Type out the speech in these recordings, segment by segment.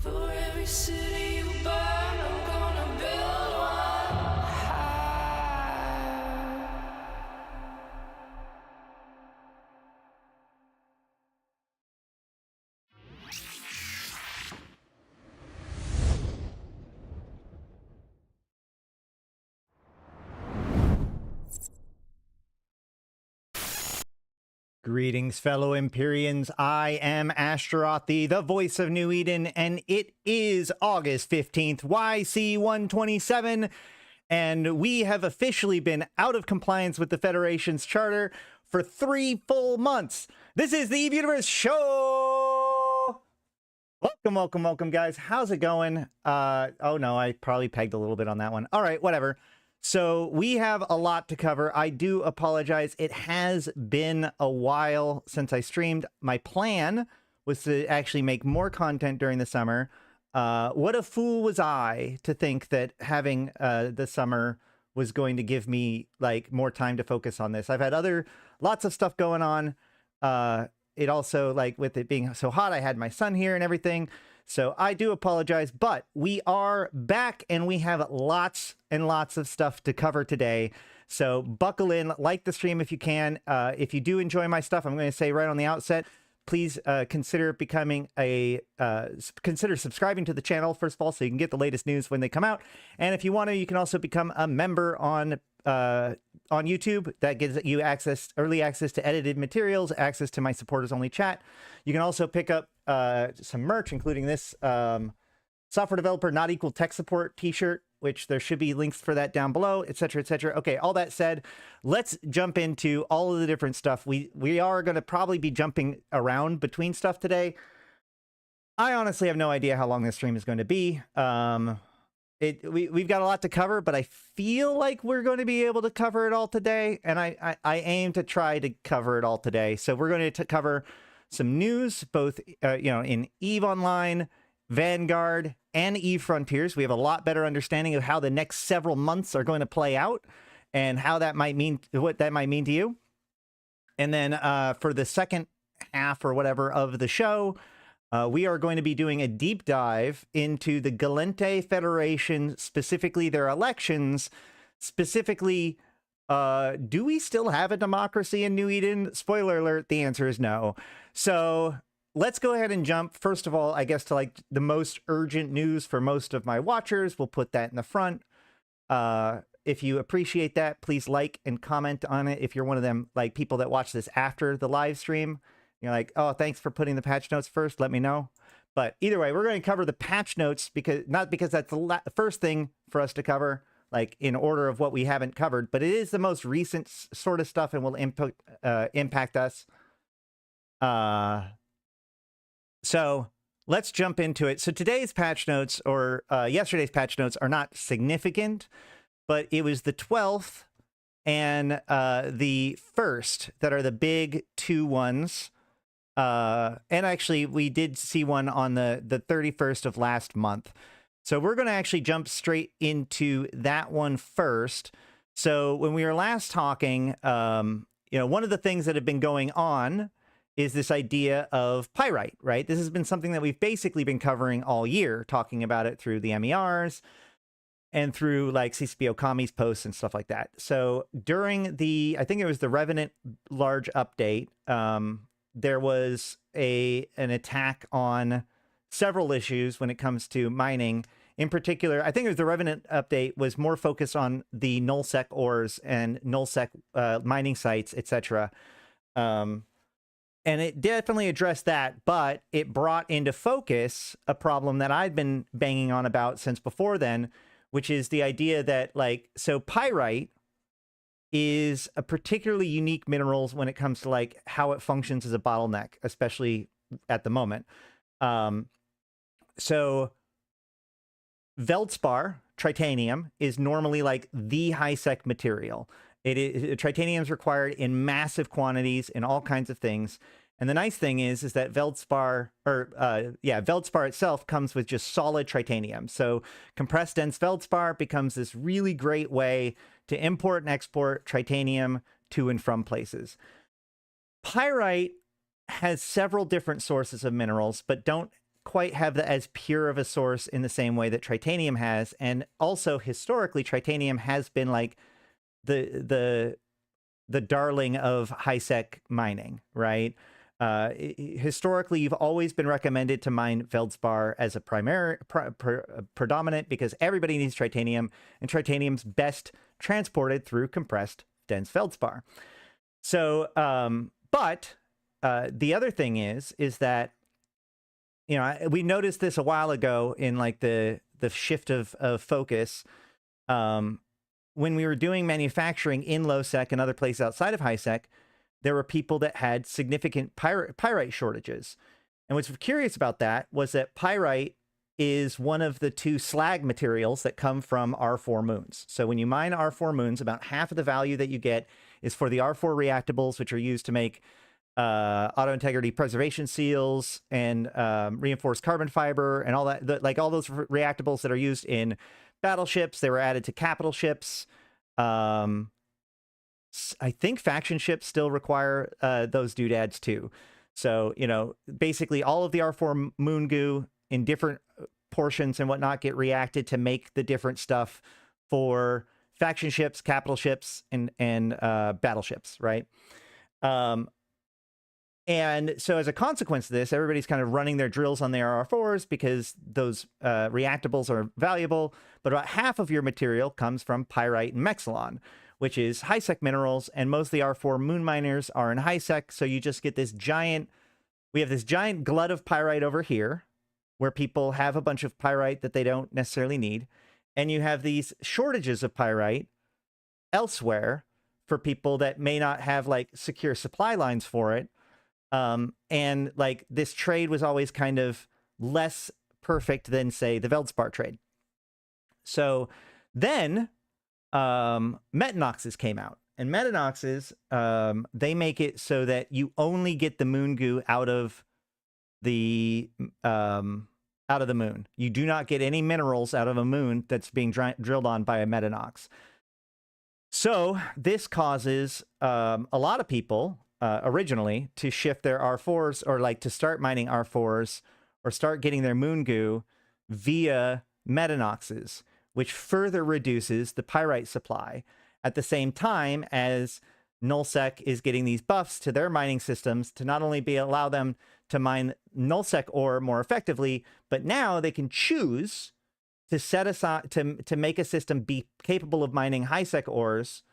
For every city you burn, I'm gonna build one high. Greetings, fellow Empyreans. I am Ashtarothi, the voice of New Eden, and it is August 15th, YC127, and we have officially been out of compliance with the Federation's charter for 3 full months. This is the Eve Universe Show! Welcome, guys. How's it going? Oh no, I probably pegged a little bit on that one. All right, whatever. So we have a lot to cover. I do apologize. It has been a while since I streamed. My plan was to actually make more content during the summer. What a fool was I to think that having the summer was going to give me like more time to focus on this. I've had lots of stuff going on. It also, like, with it being so hot, I had my son here and everything. So I do apologize, but we are back and we have lots and lots of stuff to cover today. So buckle in, like the stream if you can. If you do enjoy my stuff, I'm going to say right on the outset, please consider subscribing to the channel, first of all, so you can get the latest news when they come out. And if you want to, you can also become a member on YouTube. That gives you early access to edited materials, access to my supporters only chat. You can also pick up some merch, including this software developer not equal tech support t-shirt, which there should be links for that down below, etc., etc. Okay, all that said, let's jump into all of the different stuff. We are going to probably be jumping around between stuff today. I honestly have no idea how long this stream is going to be. We've got a lot to cover, but I feel like we're going to be able to cover it all today, and I aim to try to cover it all today. So we're going to cover some news, both in EVE Online, Vanguard, and EVE Frontiers. We have a lot better understanding of how the next several months are going to play out, and how that might mean, what that might mean to you. And then for the second half or whatever of the show, we are going to be doing a deep dive into the Gallente Federation, specifically their elections, specifically, do we still have a democracy in New Eden? Spoiler alert, the answer is no. So let's go ahead and jump, first of all, I guess, to like the most urgent news for most of my watchers. We'll put that in the front. If you appreciate that, please like and comment on it. If you're one of them, like, people that watch this after the live stream, you're like, oh, thanks for putting the patch notes first, let me know. But either way, we're going to cover the patch notes, because not because that's the first thing for us to cover, like in order of what we haven't covered, but it is the most recent sort of stuff and will impact us. So let's jump into it. So today's patch notes, or yesterday's patch notes, are not significant, but it was the 12th and the 1st that are the big two ones. And actually, we did see one on the 31st of last month. So we're going to actually jump straight into that one first. So when we were last talking, one of the things that have been going on is this idea of pyrite, right? This has been something that we've basically been covering all year, talking about it through the MERs and through like CCP Okami's posts and stuff like that. So during I think it was the Revenant large update, there was an attack on several issues when it comes to mining. In particular, I think it was the Revenant update was more focused on the nullsec ores and nullsec mining sites, etc. And it definitely addressed that, but it brought into focus a problem that I'd been banging on about since before then, which is the idea that, like, so pyrite is a particularly unique mineral when it comes to like how it functions as a bottleneck, especially at the moment. So Veldspar, tritanium, is normally like the high-sec material. Tritanium is required in massive quantities in all kinds of things. And the nice thing is that Veldspar itself comes with just solid tritanium. So compressed dense Veldspar becomes this really great way to import and export tritanium to and from places. Pyrite has several different sources of minerals, but don't quite have as pure of a source in the same way that tritanium has. And also historically, tritanium has been like the darling of high-sec mining, right? Historically, you've always been recommended to mine feldspar as a predominant because everybody needs tritanium, and tritanium's best transported through compressed dense feldspar. So, but the other thing is that, you know, we noticed this a while ago in like the shift of focus. When we were doing manufacturing in low sec and other places outside of high sec, there were people that had significant pyrite shortages. And what's curious about that was that pyrite is one of the 2 slag materials that come from R4 moons. So when you mine R4 moons, about half of the value that you get is for the R4 reactables, which are used to make auto integrity preservation seals and reinforced carbon fiber and all that, like all those reactables that are used in battleships. They were added to capital ships. I think faction ships still require those doodads too. So, you know, basically all of the R4 moon goo in different portions and whatnot get reacted to make the different stuff for faction ships, capital ships, and battleships, right? And so as a consequence of this, everybody's kind of running their drills on their R4s because those reactables are valuable. But about half of your material comes from pyrite and mexilon, which is high-sec minerals. And most of the R4 moon miners are in high-sec. So you just get this giant, we have this giant glut of pyrite over here where people have a bunch of pyrite that they don't necessarily need. And you have these shortages of pyrite elsewhere for people that may not have like secure supply lines for it. And like this trade was always kind of less perfect than, say, the Veldspar trade. So then Metanoxes came out, and Metanoxes, they make it so that you only get the moon goo out of the moon. You do not get any minerals out of a moon that's being drilled on by a Metanox. So this causes a lot of people originally to shift their R4s or like to start mining R4s or start getting their moon goo via Metanoxes, which further reduces the pyrite supply at the same time as nullsec is getting these buffs to their mining systems to not only allow them to mine nullsec ore more effectively, but now they can choose to set aside to make a system be capable of mining high-sec ores.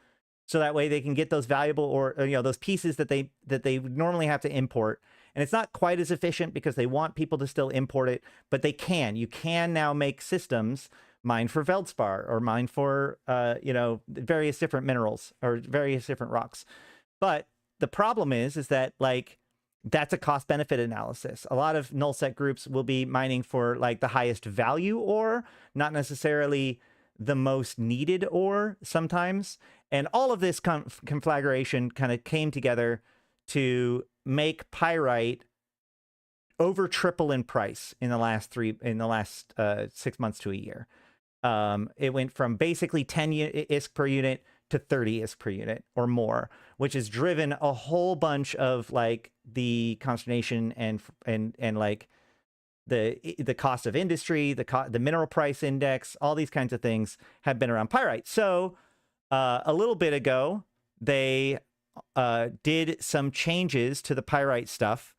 So that way they can get those valuable or you know, those pieces that they normally have to import. And it's not quite as efficient because they want people to still import it, but they can. You can now make systems mine for Veldspar or mine for, you know, various different minerals or various different rocks. But the problem is that like, that's a cost benefit analysis. A lot of nullsec groups will be mining for like the highest value ore, not necessarily the most needed ore sometimes. And all of this conflagration kind of came together to make pyrite over triple in price in the last 6 months to a year. It went from basically 10 ISK per unit to 30 ISK per unit or more, which has driven a whole bunch of like the consternation and like the cost of industry, the mineral price index, all these kinds of things have been around pyrite. So a little bit ago, they did some changes to the pyrite stuff.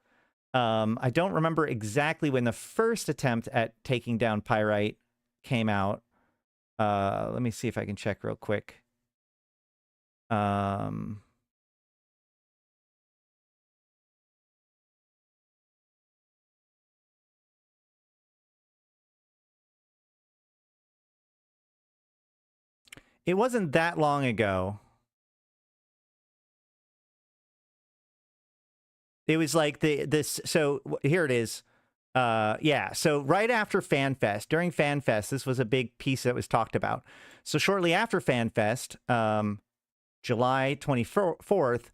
I don't remember exactly when the first attempt at taking down pyrite came out. Let me see if I can check real quick. It wasn't that long ago. It was like so here it is. Yeah, so right after FanFest, during FanFest, this was a big piece that was talked about. So shortly after FanFest, July 24th,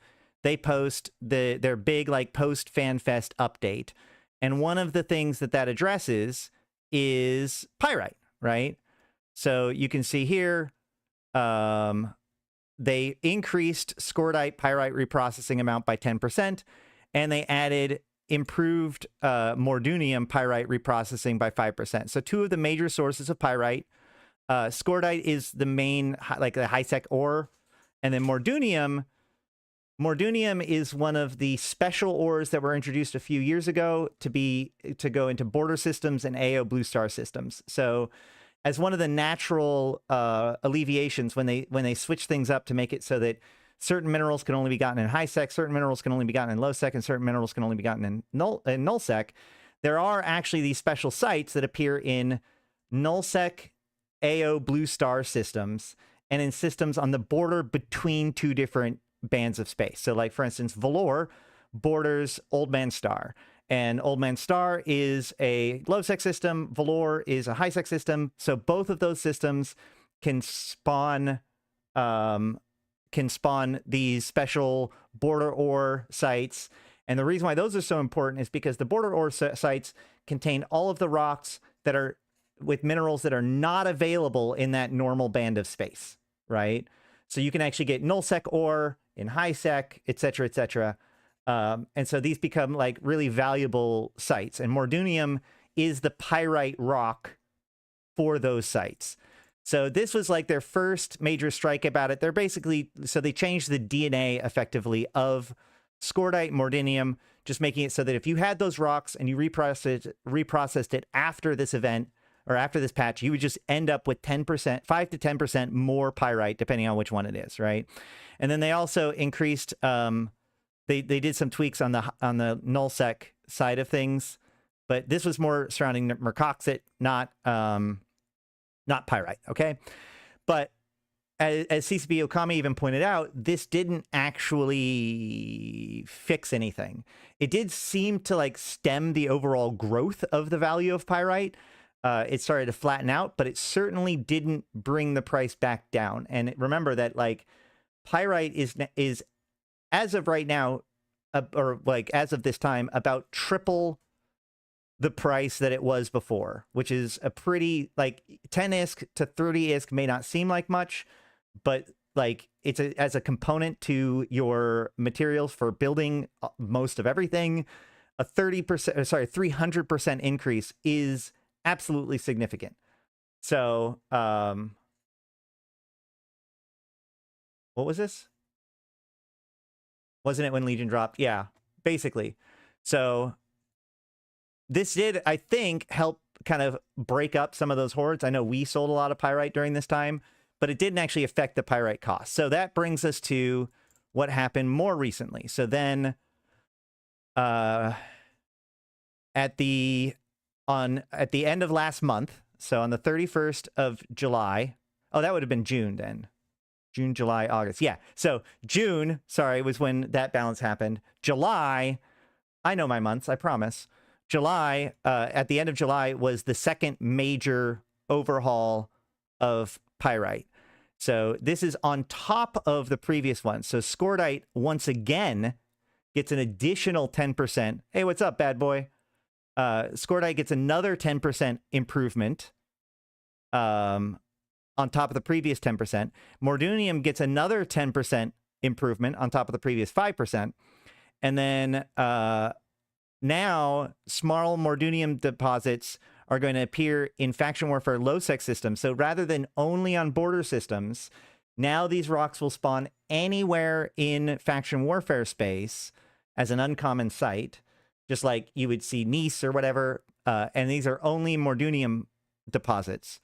they post their big like post FanFest update. And one of the things that addresses is pyrite, right? So you can see here, they increased scordite pyrite reprocessing amount by 10%, and they added improved Mordunium pyrite reprocessing by 5%. So two of the major sources of pyrite. Scordite is the main, like the high-sec ore, and then Mordunium is one of the special ores that were introduced a few years ago to go into border systems and AO blue star systems. So as one of the natural alleviations when they switch things up to make it so that certain minerals can only be gotten in high-sec, certain minerals can only be gotten in low-sec, and certain minerals can only be gotten in null-sec, there are actually these special sites that appear in null-sec AO blue star systems and in systems on the border between two different bands of space. So like, for instance, Valor borders Old Man Star, and Old Man Star is a low-sec system, Valor is a high-sec system. So both of those systems can spawn these special border ore sites. And the reason why those are so important is because the border ore sites contain all of the rocks that are with minerals that are not available in that normal band of space, right? So you can actually get null-sec ore in high-sec, et cetera, and so these become like really valuable sites. And Mordunium is the pyrite rock for those sites. So this was like their first major strike about it. They're basically, so they changed the DNA effectively of Scordite, Mordunium, just making it so that if you had those rocks and you reprocessed it after this event, or after this patch, you would just end up with 10%, 5 to 10% more pyrite, depending on which one it is, right? And then they also increased, they did some tweaks on the null-sec side of things, but this was more surrounding mercoxit, not pyrite, okay? But as CCP Okami even pointed out, this didn't actually fix anything. It did seem to like stem the overall growth of the value of pyrite. It started to flatten out, but it certainly didn't bring the price back down. And remember that like pyrite is as of right now, or like as of this time, about triple the price that it was before, which is a pretty, like 10 ISK to 30 ISK may not seem like much, but like it's as a component to your materials for building most of everything, a 300% increase is absolutely significant. So, what was this? Wasn't it when Legion dropped? Yeah, basically. So this did, I think, help kind of break up some of those hordes. I know we sold a lot of pyrite during this time, but it didn't actually affect the pyrite cost. So that brings us to what happened more recently. So then at the end of last month, so on the 31st of July, oh, that would have been June then. June, July, August. Yeah. So June, sorry, was when that balance happened. July, I know my months, I promise. July, at the end of July, was the second major overhaul of pyrite. So this is on top of the previous one. So Scordite, once again, gets an additional 10%. Hey, what's up, bad boy? Scordite gets another 10% improvement on top of the previous 10%. Mordunium gets another 10% improvement on top of the previous 5%. And then now small Mordunium deposits are going to appear in faction warfare low-sec systems. So rather than only on border systems, now these rocks will spawn anywhere in faction warfare space as an uncommon site, just like you would see Nice or whatever. And these are only Mordunium deposits.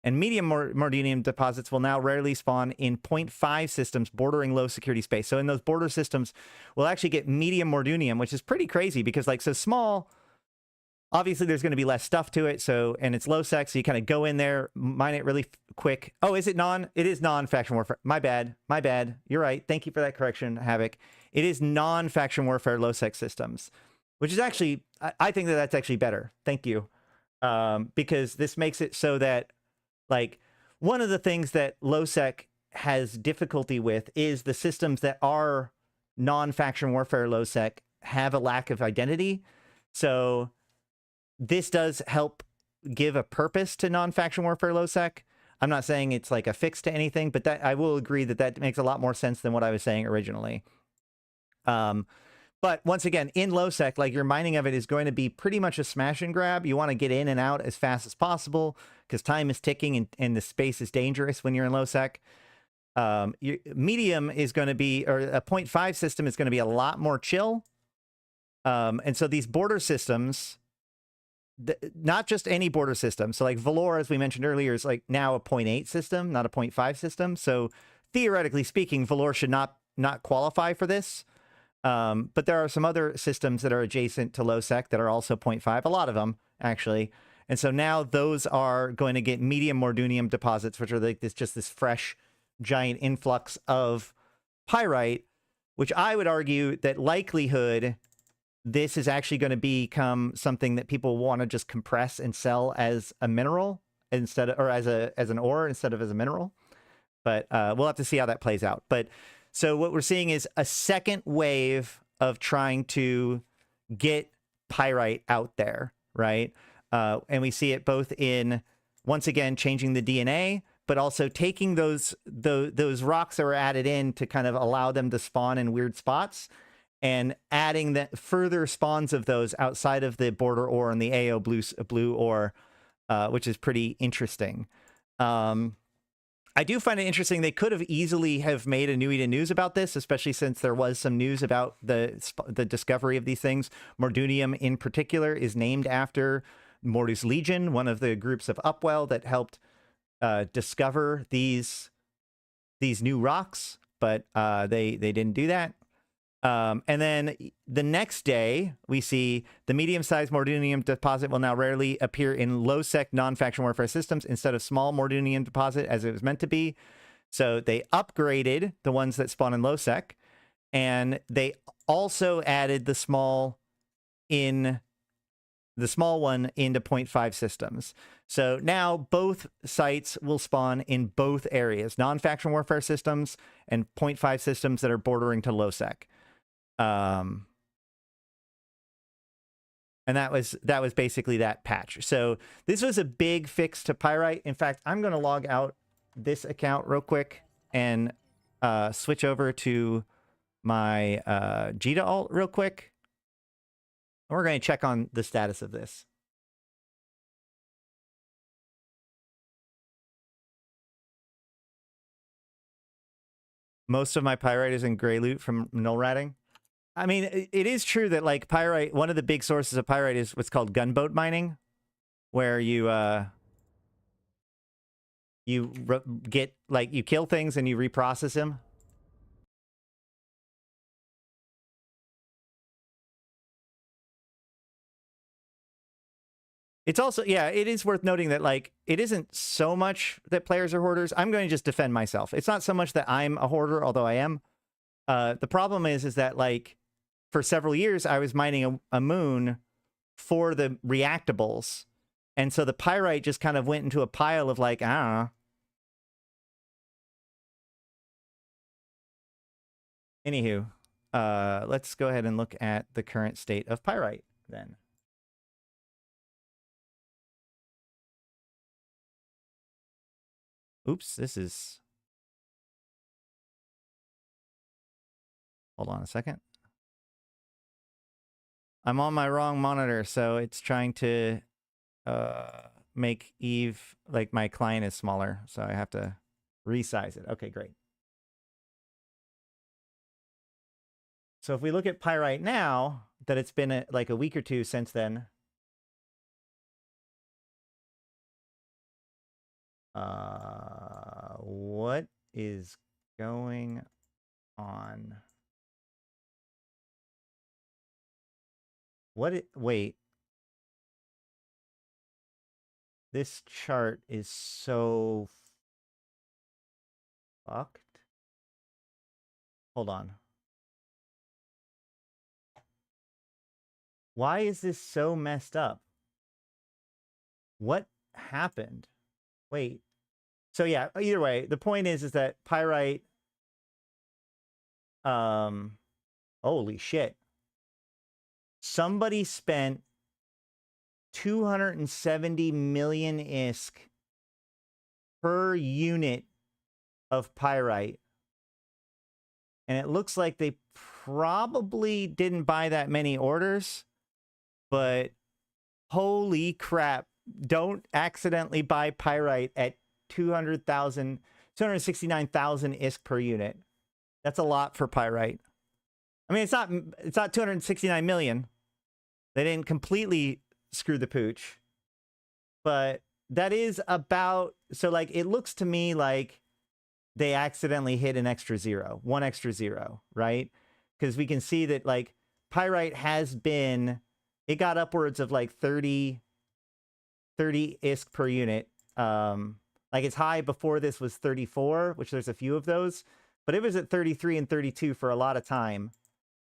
And medium Mordunium deposits will now rarely spawn in 0.5 systems bordering low security space. So in those border systems, we'll actually get medium Mordunium, which is pretty crazy because like, so small, obviously there's going to be less stuff to it. So, and it's low sec. So you kind of go in there, mine it really quick. Oh, is it it is non-faction warfare. My bad. You're right. Thank you for that correction, Havoc. It is non-faction warfare low sec systems, which is actually, I think that that's actually better. Thank you. Because this makes it so that, like, one of the things that low-sec has difficulty with is the systems that are non-faction warfare low-sec have a lack of identity. So this does help give a purpose to non-faction warfare low-sec. I'm not saying it's like a fix to anything, but that I will agree that that makes a lot more sense than what I was saying originally. But once again, in low-sec, like your mining of it is going to be pretty much a smash and grab. You want to get in and out as fast as possible because time is ticking and the space is dangerous when you're in low-sec. Medium is going to be, or a 0.5 system is going to be a lot more chill. And so these border systems, not just any border system. So like Valor, as we mentioned earlier, is like now a 0.8 system, not a 0.5 system. So theoretically speaking, Valor should not qualify for this. But there are some other systems that are adjacent to low-sec that are also 0.5, a lot of them, actually. And so now those are going to get medium Mordunium deposits, which are like this fresh, giant influx of pyrite, which I would argue that likelihood this is actually going to become something that people want to just compress and sell as a mineral instead of, or as an ore instead of as a mineral. But we'll have to see how that plays out. But so what we're seeing is a second wave of trying to get pyrite out there, right? And we see it both in, once again, changing the DNA, but also taking those rocks that were added in to kind of allow them to spawn in weird spots and adding the further spawns of those outside of the border ore and the AO blue ore, which is pretty interesting. I do find it interesting. They could have easily have made a Nui to News about this, especially since there was some news about the discovery of these things. Mordunium in particular is named after Mordu's Legion, one of the groups of Upwell that helped discover these new rocks, but they didn't do that. And then the next day, we see the medium-sized Mordunium deposit will now rarely appear in low-sec non-faction warfare systems instead of small Mordunium deposit as it was meant to be. So they upgraded the ones that spawn in low-sec, and they also added the small one into 0.5 systems. So now both sites will spawn in both areas, non-faction warfare systems and 0.5 systems that are bordering to low-sec. And that was basically that patch. So this was a big fix to pyrite. In fact, I'm going to log out this account real quick and switch over to my Jita alt real quick. And we're going to check on the status of this. Most of my pyrite is in gray loot from null ratting. I mean, it is true that, like, pyrite, one of the big sources of pyrite is what's called gunboat mining, where you get, like, you kill things and you reprocess them. It's also, yeah, it is worth noting that, like, it isn't so much that players are hoarders. I'm going to just defend myself. It's not so much that I'm a hoarder, although I am. The problem is that, like, for several years, I was mining a moon for the reactables. And so the pyrite just kind of went into a pile of, like, I don't know. Anywho, let's go ahead and look at the current state of pyrite then. Oops, this is... Hold on a second. I'm on my wrong monitor, so it's trying to make Eve, like, my client is smaller, so I have to resize it. Okay, great. So if we look at pyrite now, that it's been like a week or two since then. What is going on? Wait. This chart is so fucked. Hold on. Why is this so messed up? What happened? Wait. So yeah, either way, the point is that pyrite, holy shit. Somebody spent 270 million ISK per unit of pyrite. And it looks like they probably didn't buy that many orders, but holy crap, don't accidentally buy pyrite at 269,000 ISK per unit. That's a lot for pyrite. I mean, it's not 269 million. They didn't completely screw the pooch, but that is about, so like, it looks to me like they accidentally hit an extra zero, one extra zero, right? Because we can see that like pyrite has been, it got upwards of like 30 ISK per unit. Like its high before this was 34, which there's a few of those, but it was at 33 and 32 for a lot of time,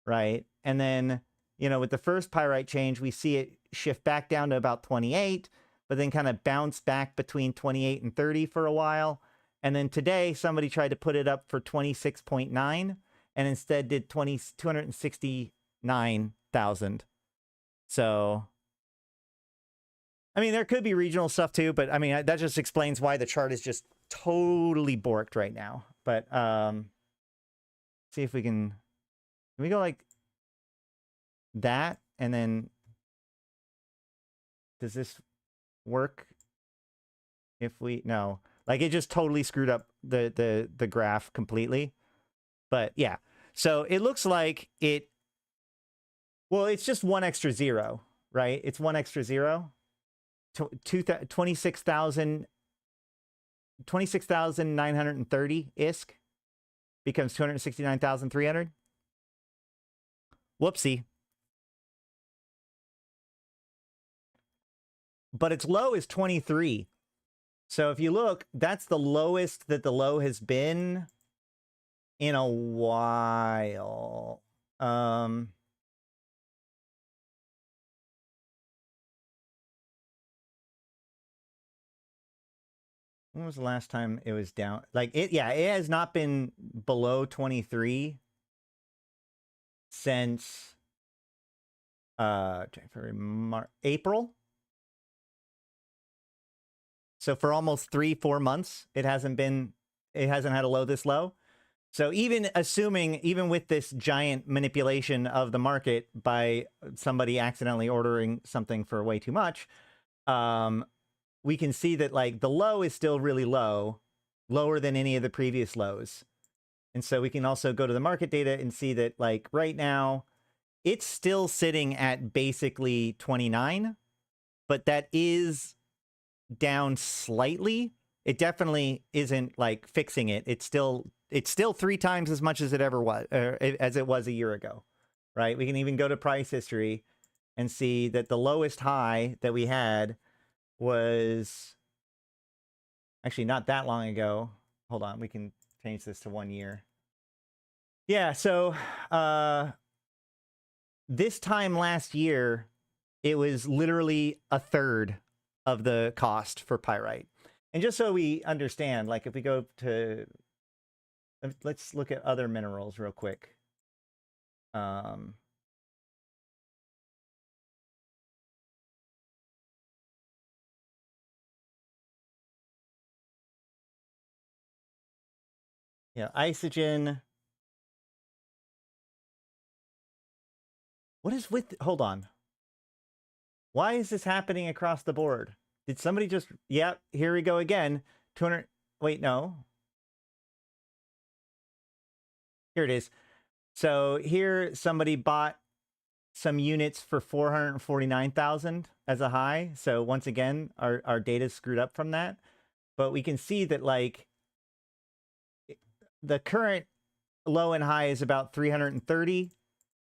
right? And then, you know, with the first pyrite change, we see it shift back down to about 28, but then kind of bounce back between 28 and 30 for a while. And then today, somebody tried to put it up for 26.9 and instead did 269,000. So, I mean, there could be regional stuff too, but I mean, that just explains why the chart is just totally borked right now. But see if we can we go like that, and then does this work if we, no, like it just totally screwed up the graph completely. But yeah, so it looks like it, well, it's just one extra zero, right? It's one extra zero. 26,930 ISK becomes 269,300. Whoopsie. But its low is 23. So if you look, that's the lowest that the low has been in a while. When was the last time it was down? Like it, yeah, it has not been below 23 since April. So for almost 3-4 months, it hasn't had a low this low. So even assuming, even with this giant manipulation of the market by somebody accidentally ordering something for way too much, we can see that like the low is still really low, lower than any of the previous lows. And so we can also go to the market data and see that like right now, it's still sitting at basically 29, but that is down slightly. It definitely isn't like fixing it. It's still 3 times as much as it ever was, as it was a year ago, right? We can even go to price history and see that the lowest high that we had was actually not that long ago. Hold on, we can change this to 1 year. Yeah, so this time last year, it was literally a third of the cost for pyrite. And just so we understand, like if we go to, let's look at other minerals real quick. Yeah, isogen. What is with, hold on. Why is this happening across the board? Did somebody just, yep, here we go again. 200, wait, no. Here it is. So here somebody bought some units for 449,000 as a high. So once again, our data's screwed up from that. But we can see that like the current low and high is about 330,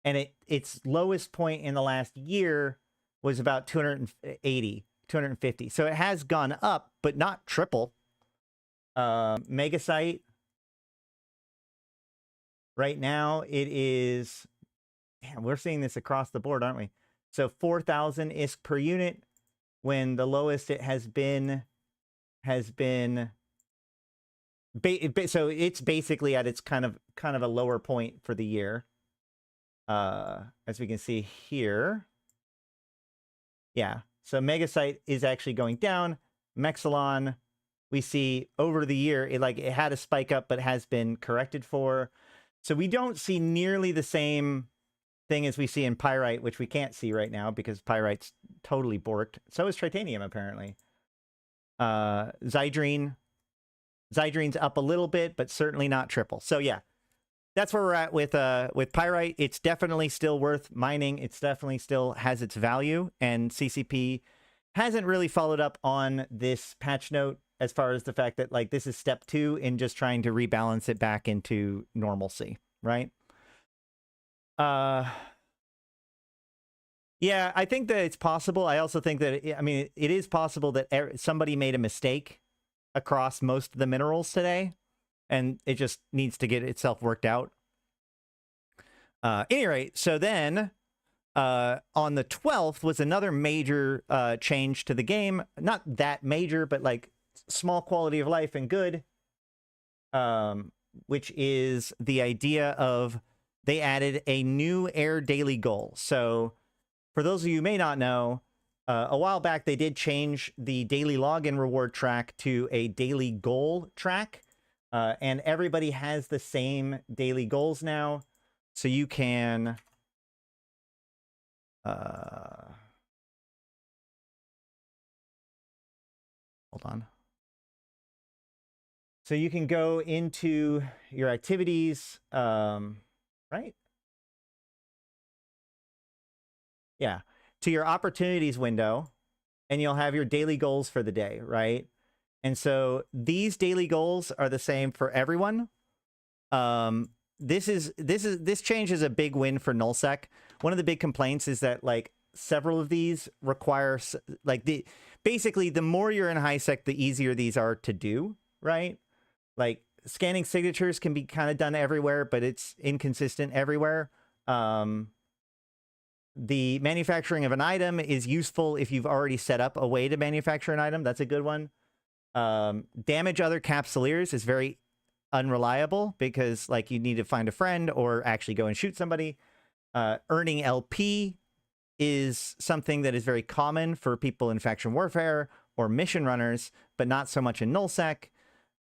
and its lowest point in the last year was about 280, 250. So it has gone up, but not triple. Megasite, right now it is, damn, we're seeing this across the board, aren't we? So 4,000 ISK per unit, when the lowest it has been so it's basically at its kind of a lower point for the year. As we can see here. Yeah, so Megasite is actually going down. Mexilon, we see over the year, it had a spike up, but has been corrected for. So we don't see nearly the same thing as we see in Pyrite, which we can't see right now because Pyrite's totally borked. So is Tritanium, apparently. Zydrene. Zydrene's up a little bit, but certainly not triple. So yeah, that's where we're at with Pyrite. It's definitely still worth mining. It's definitely still has its value, and CCP hasn't really followed up on this patch note as far as the fact that like this is step 2 in just trying to rebalance it back into normalcy, right? Yeah, I think that it's possible. I also think that it is possible that somebody made a mistake across most of the minerals today, and it just needs to get itself worked out. Any rate, so then on the 12th was another major change to the game. Not that major, but like small quality of life and good, which is the idea of they added a new air daily goal. So for those of you who may not know, a while back they did change the daily login reward track to a daily goal track, and everybody has the same daily goals now. So you can hold on. So you can go into your activities, right? Yeah, to your opportunities window, and you'll have your daily goals for the day, right? And so these daily goals are the same for everyone. This change is a big win for nullsec. One of the big complaints is that like several of these require like basically the more you're in high sec, the easier these are to do, right? Like scanning signatures can be kind of done everywhere, but it's inconsistent everywhere. The manufacturing of an item is useful if you've already set up a way to manufacture an item. That's a good one. Damage other capsuleers is very unreliable because like you need to find a friend or actually go and shoot somebody. Earning LP is something that is very common for people in faction warfare or mission runners, but not so much in nullsec.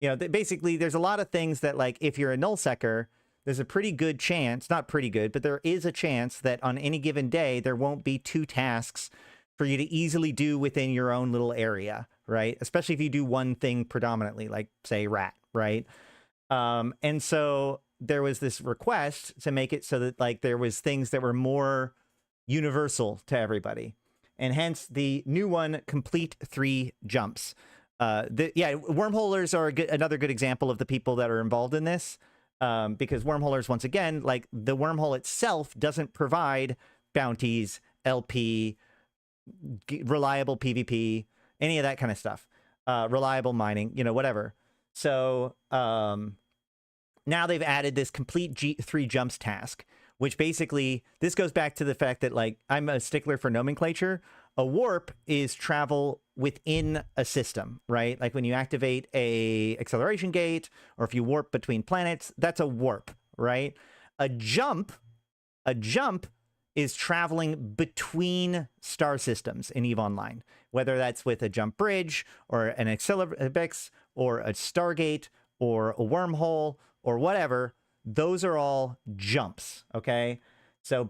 You know, basically there's a lot of things that like if you're a nullsecker, there's a pretty good chance, not pretty good, but there is a chance that on any given day, there won't be 2 tasks for you to easily do within your own little area, right? Especially if you do one thing predominantly, like say rat, right? And so there was this request to make it so that like there was things that were more universal to everybody. And hence the new one, complete 3 jumps. Wormholers are another good example of the people that are involved in this. Because wormholers, once again, like the wormhole itself doesn't provide bounties, LP, reliable PvP, any of that kind of stuff. Reliable mining, you know, whatever. So now they've added this complete 3 jumps task, which basically, this goes back to the fact that like I'm a stickler for nomenclature. A warp is travel within a system, right? Like when you activate a acceleration gate, or if you warp between planets, that's a warp, right? A jump is traveling between star systems in EVE Online, whether that's with a jump bridge or an accelerabex or a stargate or a wormhole or whatever. Those are all jumps, okay? So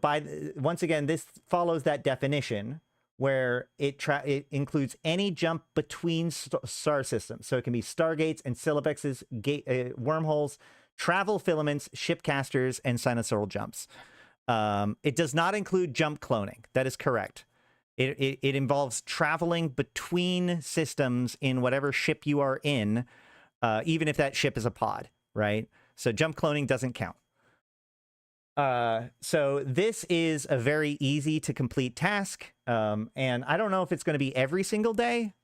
once again, this follows that definition where it includes any jump between star systems. So it can be stargates and syllabexes, wormholes, travel filaments, shipcasters, and sinusoidal jumps. It does not include jump cloning. That is correct. It involves traveling between systems in whatever ship you are in, even if that ship is a pod, right? So jump cloning doesn't count. So this is a very easy to complete task. And I don't know if it's going to be every single day.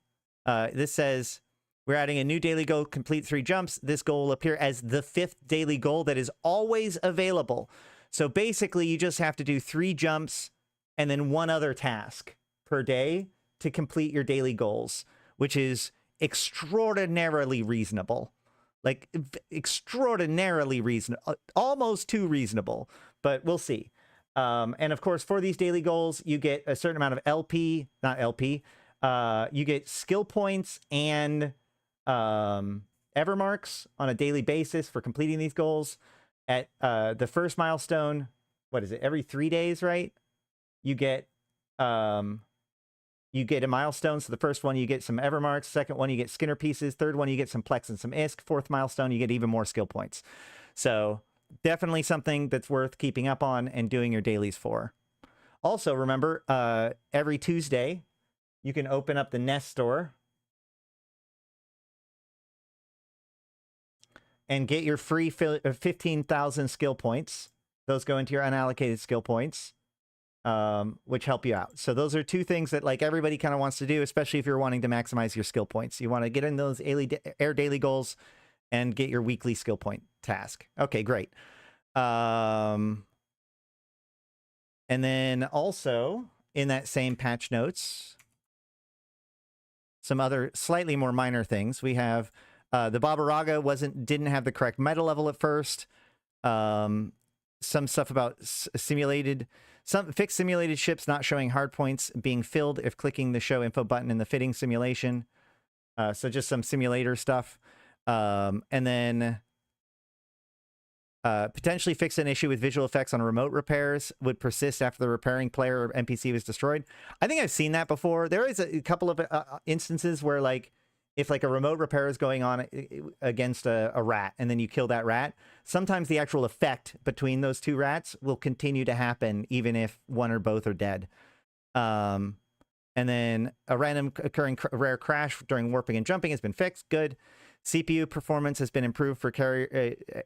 This says we're adding a new daily goal, complete 3 jumps. This goal will appear as the 5th daily goal that is always available. So basically you just have to do 3 jumps and then 1 other task per day to complete your daily goals, which is extraordinarily reasonable. Like extraordinarily reasonable, almost too reasonable, but we'll see. And of course, for these daily goals, you get a certain amount of LP, not LP. You get skill points and Evermarks on a daily basis for completing these goals. At the first milestone, what is it? Every 3 days, right? You get a milestone. So the first one, you get some Evermarks. Second one, you get Skinner pieces. Third one, you get some Plex and some ISK. Fourth milestone, you get even more skill points. So definitely something that's worth keeping up on and doing your dailies for. Also, remember, every Tuesday, you can open up the Nest store and get your free 15,000 skill points. Those go into your unallocated skill points, which help you out. So those are two things that like everybody kind of wants to do, especially if you're wanting to maximize your skill points. You want to get in those air daily goals and get your weekly skill point task. Okay, great. And then also in that same patch notes, some other slightly more minor things. We have the Babaraga didn't have the correct meta level at first. Some stuff about fixed simulated ships not showing hard points being filled if clicking the show info button in the fitting simulation. So just some simulator stuff. And then potentially fix an issue with visual effects on remote repairs would persist after the repairing player or NPC was destroyed. I think I've seen that before. There is a couple of instances where like if like a remote repair is going on against a rat and then you kill that rat, sometimes the actual effect between those two rats will continue to happen even if one or both are dead. And then a random occurring rare crash during warping and jumping has been fixed. Good. CPU performance has been improved for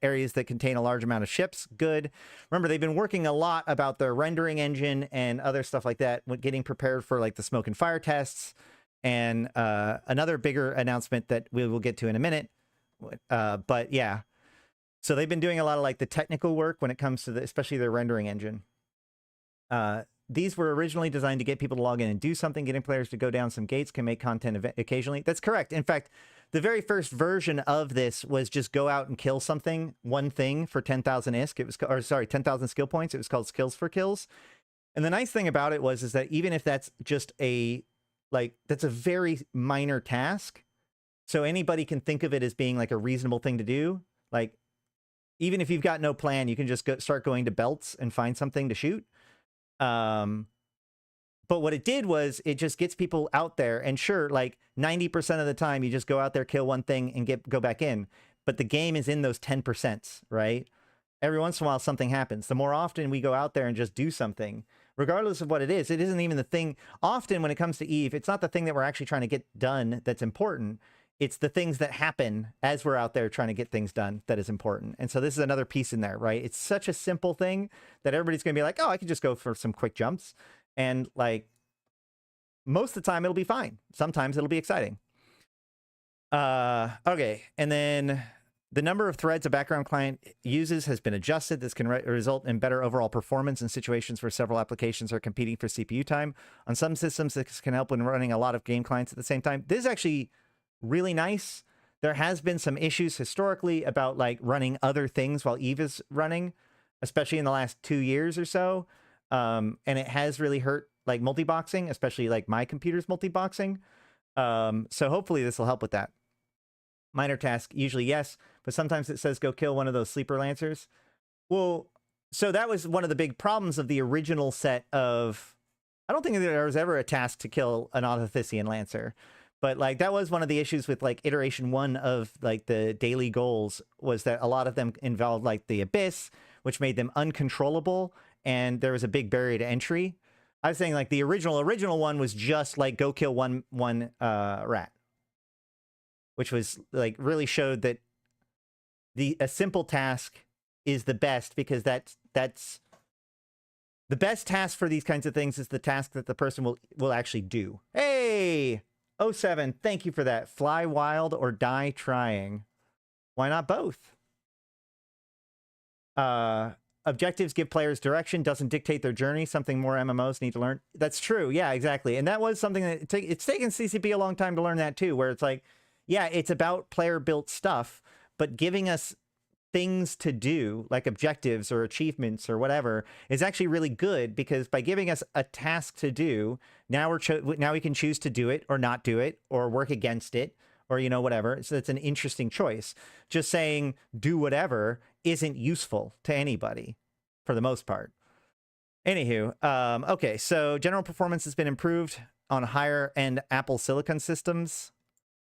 areas that contain a large amount of ships. Good. Remember, they've been working a lot about their rendering engine and other stuff like that, getting prepared for like the smoke and fire tests. And another bigger announcement that we will get to in a minute. But yeah, so they've been doing a lot of like the technical work when it comes to especially their rendering engine. These were originally designed to get people to log in and do something. Getting players to go down some gates can make content occasionally. That's correct. In fact, the very first version of this was just go out and kill something, one thing for 10,000 ISK. It was, or sorry, 10,000 skill points. It was called Skills for Kills. And the nice thing about it is that even if that's just that's a very minor task. So anybody can think of it as being like a reasonable thing to do. Like, even if you've got no plan, you can just start going to belts and find something to shoot. But what it did was it just gets people out there, and sure, like 90% of the time you just go out there, kill one thing and go back in. But the game is in those 10%, right? Every once in a while something happens. The more often we go out there and just do something, regardless of what it isn't even the thing. Often when it comes to Eve, it's not the thing that we're actually trying to get done that's important. It's the things that happen as we're out there trying to get things done that is important. And so this is another piece in there, right? It's such a simple thing that everybody's going to be like, oh, I could just go for some quick jumps. And like most of the time it'll be fine. Sometimes it'll be exciting. Okay. And then the number of threads a background client uses has been adjusted. This can result in better overall performance in situations where several applications are competing for CPU time. On some systems, this can help when running a lot of game clients at the same time. This is actually really nice. There has been some issues historically about like running other things while Eve is running, especially in the last 2 years or so. And it has really hurt like multi-boxing, especially like my computer's multi-boxing. So hopefully this will help with that. Minor task, usually yes, but sometimes it says go kill one of those sleeper lancers. Well, so that was one of the big problems of the original set of, I don't think there was ever a task to kill an Autothisian lancer, but like that was one of the issues with like iteration 1 of like the daily goals, was that a lot of them involved like the Abyss, which made them uncontrollable, and there was a big barrier to entry. I was saying like the original one was just like go kill one rat, which was like really showed that a simple task is the best, because that's the best task for these kinds of things is the task that the person will actually do. Hey, 07, thank you for that. Fly wild or die trying. Why not both? Objectives give players direction, doesn't dictate their journey, something more MMOs need to learn. That's true. Yeah, exactly. And that was something that it's taken CCP a long time to learn that too, where it's like, yeah, it's about player-built stuff, but giving us things to do, like objectives or achievements or whatever, is actually really good, because by giving us a task to do, now we can choose to do it or not do it, or work against it, or, you know, whatever. So it's an interesting choice. Just saying do whatever isn't useful to anybody for the most part. Anywho, okay, so general performance has been improved on higher end Apple Silicon systems.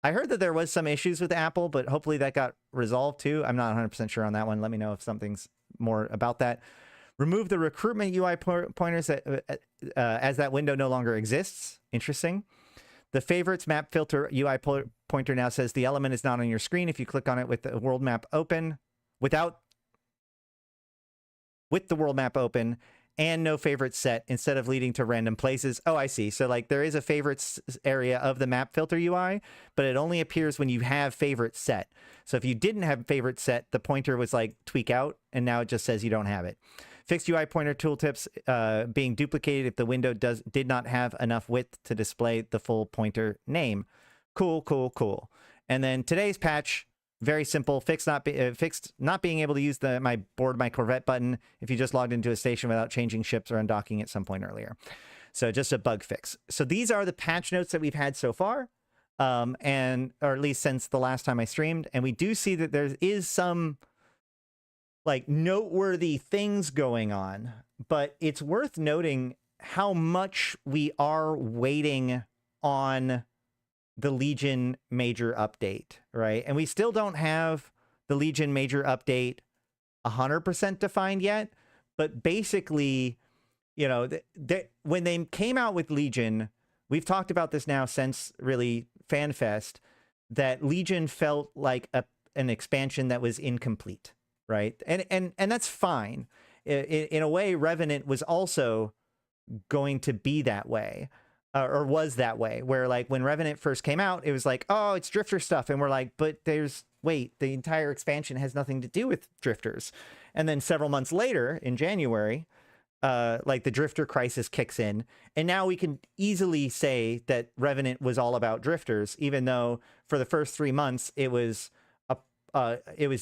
I heard that there was some issues with Apple, but hopefully that got resolved too. I'm not 100% sure on that one. Let me know if something's more about that. Remove the recruitment UI pointers as that window no longer exists. Interesting. The favorites map filter UI pointer now says the element is not on your screen if you click on it with the world map open, with the world map open, and no favorites set instead of leading to random places. Oh, I see. So like there is a favorites area of the map filter UI, but it only appears when you have favorites set. So if you didn't have favorites set, the pointer was like tweak out, and now it just says you don't have it. Fixed UI pointer tooltips being duplicated if the window did not have enough width to display the full pointer name. Cool, cool, cool. And then today's patch, very simple, fixed not being able to use my board my Corvette button if you just logged into a station without changing ships or undocking at some point earlier. So just a bug fix. So these are the patch notes that we've had so far, or at least since the last time I streamed. And we do see that there is some like noteworthy things going on, but it's worth noting how much we are waiting on the Legion major update, right? And we still don't have the Legion major update 100% defined yet, but basically, you know, when they came out with Legion, we've talked about this now since really FanFest, that Legion felt like an expansion that was incomplete, right? And that's fine. In a way, Revenant was also going to be that way. Or was that way, where like when Revenant first came out, it was like, oh, it's Drifter stuff. And we're like, but wait, the entire expansion has nothing to do with Drifters. And then several months later in January, like the Drifter crisis kicks in. And now we can easily say that Revenant was all about Drifters, even though for the first 3 months, it was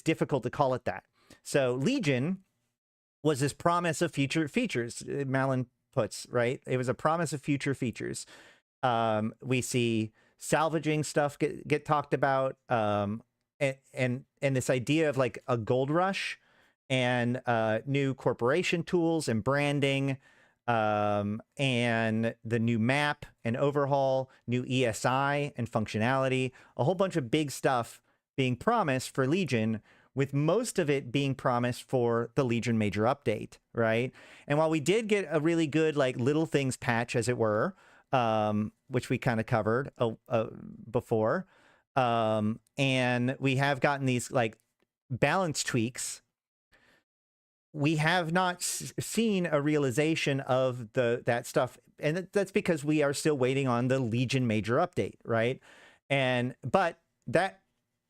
difficult to call it that. So Legion was this promise of future features, Malin puts, right? It was a promise of future features. We see salvaging stuff get talked about, and this idea of like a gold rush and new corporation tools and branding, and the new map and overhaul, new ESI and functionality, a whole bunch of big stuff being promised for Legion, with most of it being promised for the Legion major update, right? And while we did get a really good, like, little things patch, as it were, which we kind of covered before, and we have gotten these, like, balance tweaks, we have not seen a realization of that stuff. And that's because we are still waiting on the Legion major update, right? But that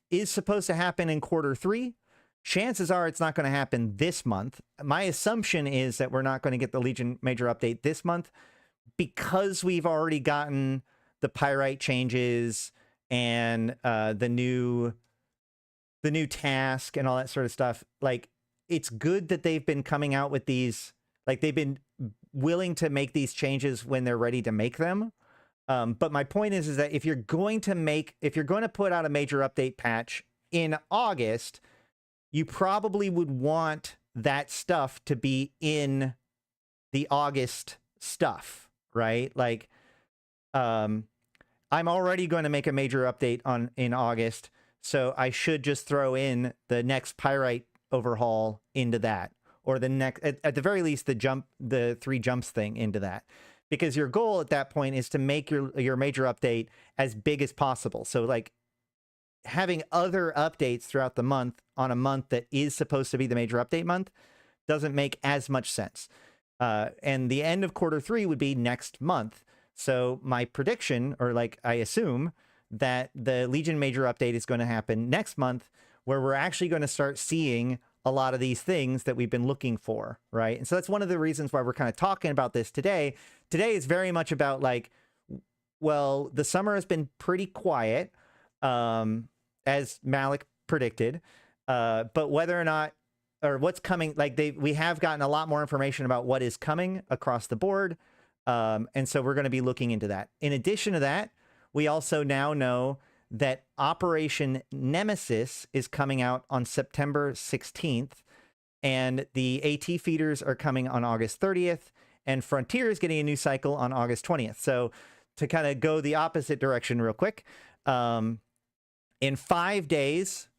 is supposed to happen in Q3. Chances are it's not going to happen this month. My assumption is that we're not going to get the Legion major update this month because we've already gotten the Pyrite changes and the new task and all that sort of stuff. Like, it's good that they've been coming out with these, like, they've been willing to make these changes when they're ready to make them. But my point is that if you're going to put out a major update patch in August, you probably would want that stuff to be in the August stuff, right? Like, I'm already going to make a major update in August, so I should just throw in the next Pyrite overhaul into that, or the next, at the very least, the 3 jumps thing into that. Because your goal at that point is to make your major update as big as possible. So like having other updates throughout the month on a month that is supposed to be the major update month doesn't make as much sense. And the end of Q3 would be next month. So my prediction, or like I assume, that the Legion major update is going to happen next month, where we're actually going to start seeing a lot of these things that we've been looking for, right? And so that's one of the reasons why we're kind of talking about this today. Today is very much about like, well, the summer has been pretty quiet, as Malik predicted, but whether or not, or what's coming, like we have gotten a lot more information about what is coming across the board. And so we're going to be looking into that. In addition to that, we also now know that Operation Nemesis is coming out on September 16th, and the AT feeders are coming on August 30th, and Frontier is getting a new cycle on August 20th. So to kind of go the opposite direction real quick, in 5 days,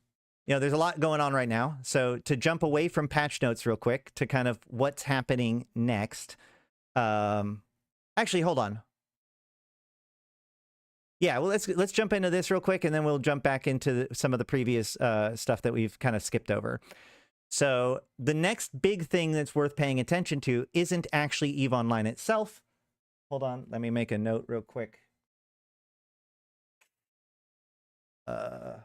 you know, there's a lot going on right now. So to jump away from patch notes real quick to kind of what's happening next. Actually, hold on. Yeah, well, let's jump into this real quick, and then we'll jump back into some of the previous stuff that we've kind of skipped over. So the next big thing that's worth paying attention to isn't actually EVE Online itself. Hold on, let me make a note real quick. Oh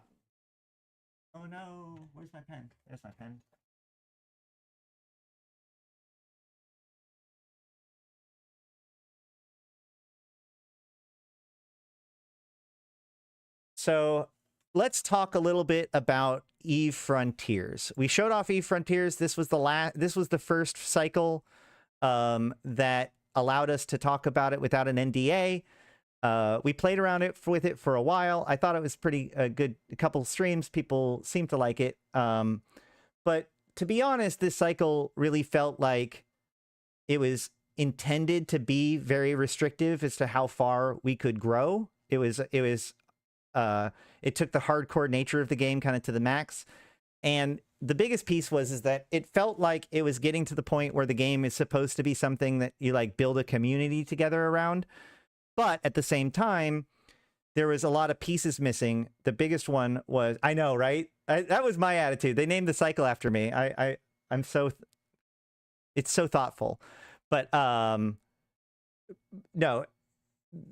no, where's my pen? There's my pen. So let's talk a little bit about EVE Frontiers. We showed off EVE Frontiers. This was the first cycle that allowed us to talk about it without an NDA. We played around with it for a while. I thought it was pretty good. A couple streams, people seemed to like it. But to be honest, this cycle really felt like it was intended to be very restrictive as to how far we could grow. It took the hardcore nature of the game kind of to the max. And the biggest piece is that it felt like it was getting to the point where the game is supposed to be something that you like build a community together around. But at the same time, there was a lot of pieces missing. The biggest one was, I know, right? That was my attitude. They named the cycle after me. I'm so, it's so thoughtful. But no,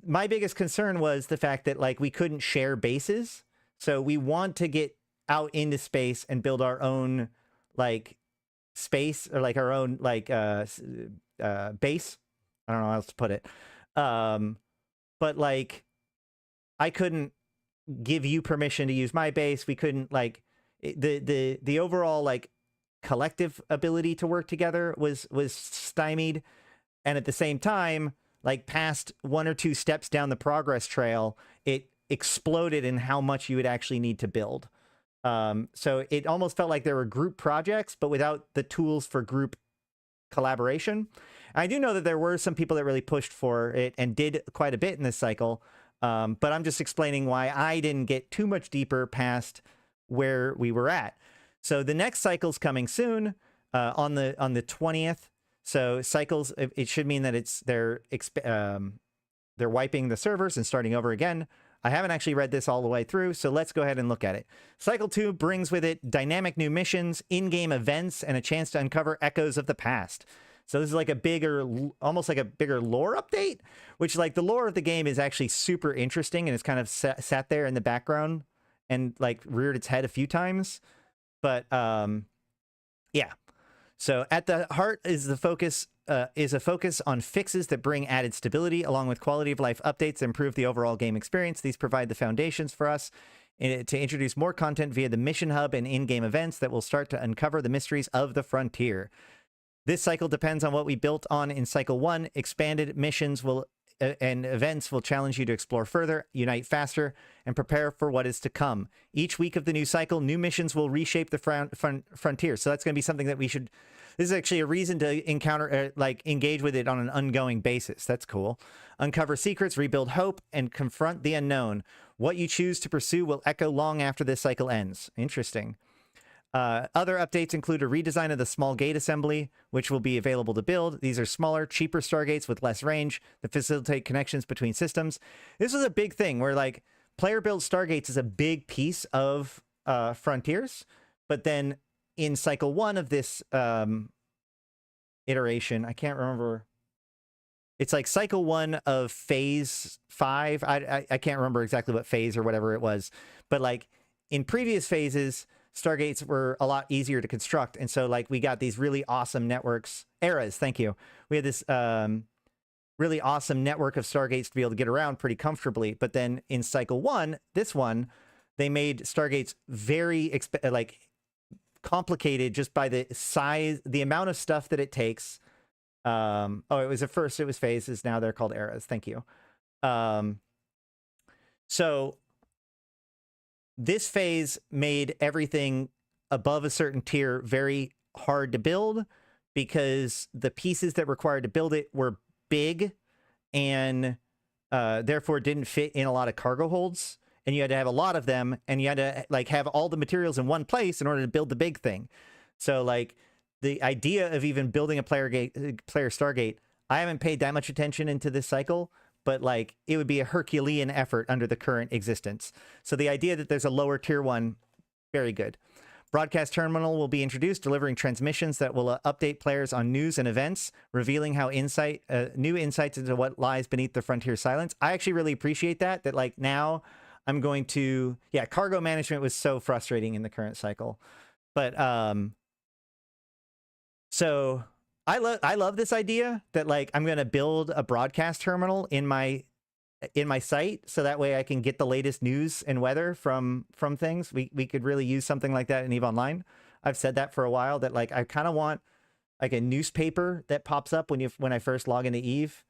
my biggest concern was the fact that like we couldn't share bases. So we want to get out into space and build our own like space, or like our own like base. I don't know how else to put it. But like I couldn't give you permission to use my base. We couldn't like the overall like collective ability to work together was stymied. And at the same time, like past 1 or 2 steps down the progress trail, it exploded in how much you would actually need to build. So it almost felt like there were group projects, but without the tools for group collaboration. I do know that there were some people that really pushed for it and did quite a bit in this cycle. But I'm just explaining why I didn't get too much deeper past where we were at. So the next cycle's coming soon, on the 20th. So cycles, it should mean that they're wiping the servers and starting over again. I haven't actually read this all the way through, so let's go ahead and look at it. Cycle 2 brings with it dynamic new missions, in-game events, and a chance to uncover echoes of the past. So this is like a bigger, almost like a bigger lore update, which like the lore of the game is actually super interesting, and it's kind of sat there in the background and like reared its head a few times. But yeah. So at the heart is a focus on fixes that bring added stability along with quality of life updates that improve the overall game experience. These provide the foundations for us to introduce more content via the mission hub and in-game events that will start to uncover the mysteries of the frontier. This cycle depends on what we built on in cycle 1. Expanded missions and events will challenge you to explore further, unite faster, and prepare for what is to come. Each week of the new cycle, new missions will reshape the frontier. So that's going to be something that we should... This is actually a reason to encounter, engage with it on an ongoing basis. That's cool. Uncover secrets, rebuild hope, and confront the unknown. What you choose to pursue will echo long after this cycle ends. Interesting. Other updates include a redesign of the small gate assembly, which will be available to build. These are smaller, cheaper stargates with less range that facilitate connections between systems. This is a big thing where like player-built stargates is a big piece of Frontiers, but then in cycle 1 of this iteration, I can't remember. It's like cycle 1 of phase 5. I can't remember exactly what phase or whatever it was, but like in previous phases, stargates were a lot easier to construct. And so like we got these really awesome networks, eras, thank you. We had this really awesome network of stargates to be able to get around pretty comfortably. But then in cycle 1, this one, they made stargates very complicated just by the size, the amount of stuff that it takes. Oh, it was it was phases. Now they're called eras. Thank you. So this phase made everything above a certain tier very hard to build because the pieces that required to build it were big and therefore didn't fit in a lot of cargo holds. And you had to have a lot of them, and you had to like have all the materials in one place in order to build the big thing. So like the idea of even building a player Stargate, I haven't paid that much attention into this cycle, but like it would be a Herculean effort under the current existence. So the idea that there's a lower tier one, very good. Broadcast terminal will be introduced, delivering transmissions that will update players on news and events, revealing how new insights into what lies beneath the frontier silence. I actually really appreciate that. That like now I'm going to, yeah, cargo management was so frustrating in the current cycle, but so I love this idea that like I'm going to build a broadcast terminal in my site, so that way I can get the latest news and weather from things. We could really use something like that in EVE Online. I've said that for a while, that like I kind of want like a newspaper that pops up when I first log into EVE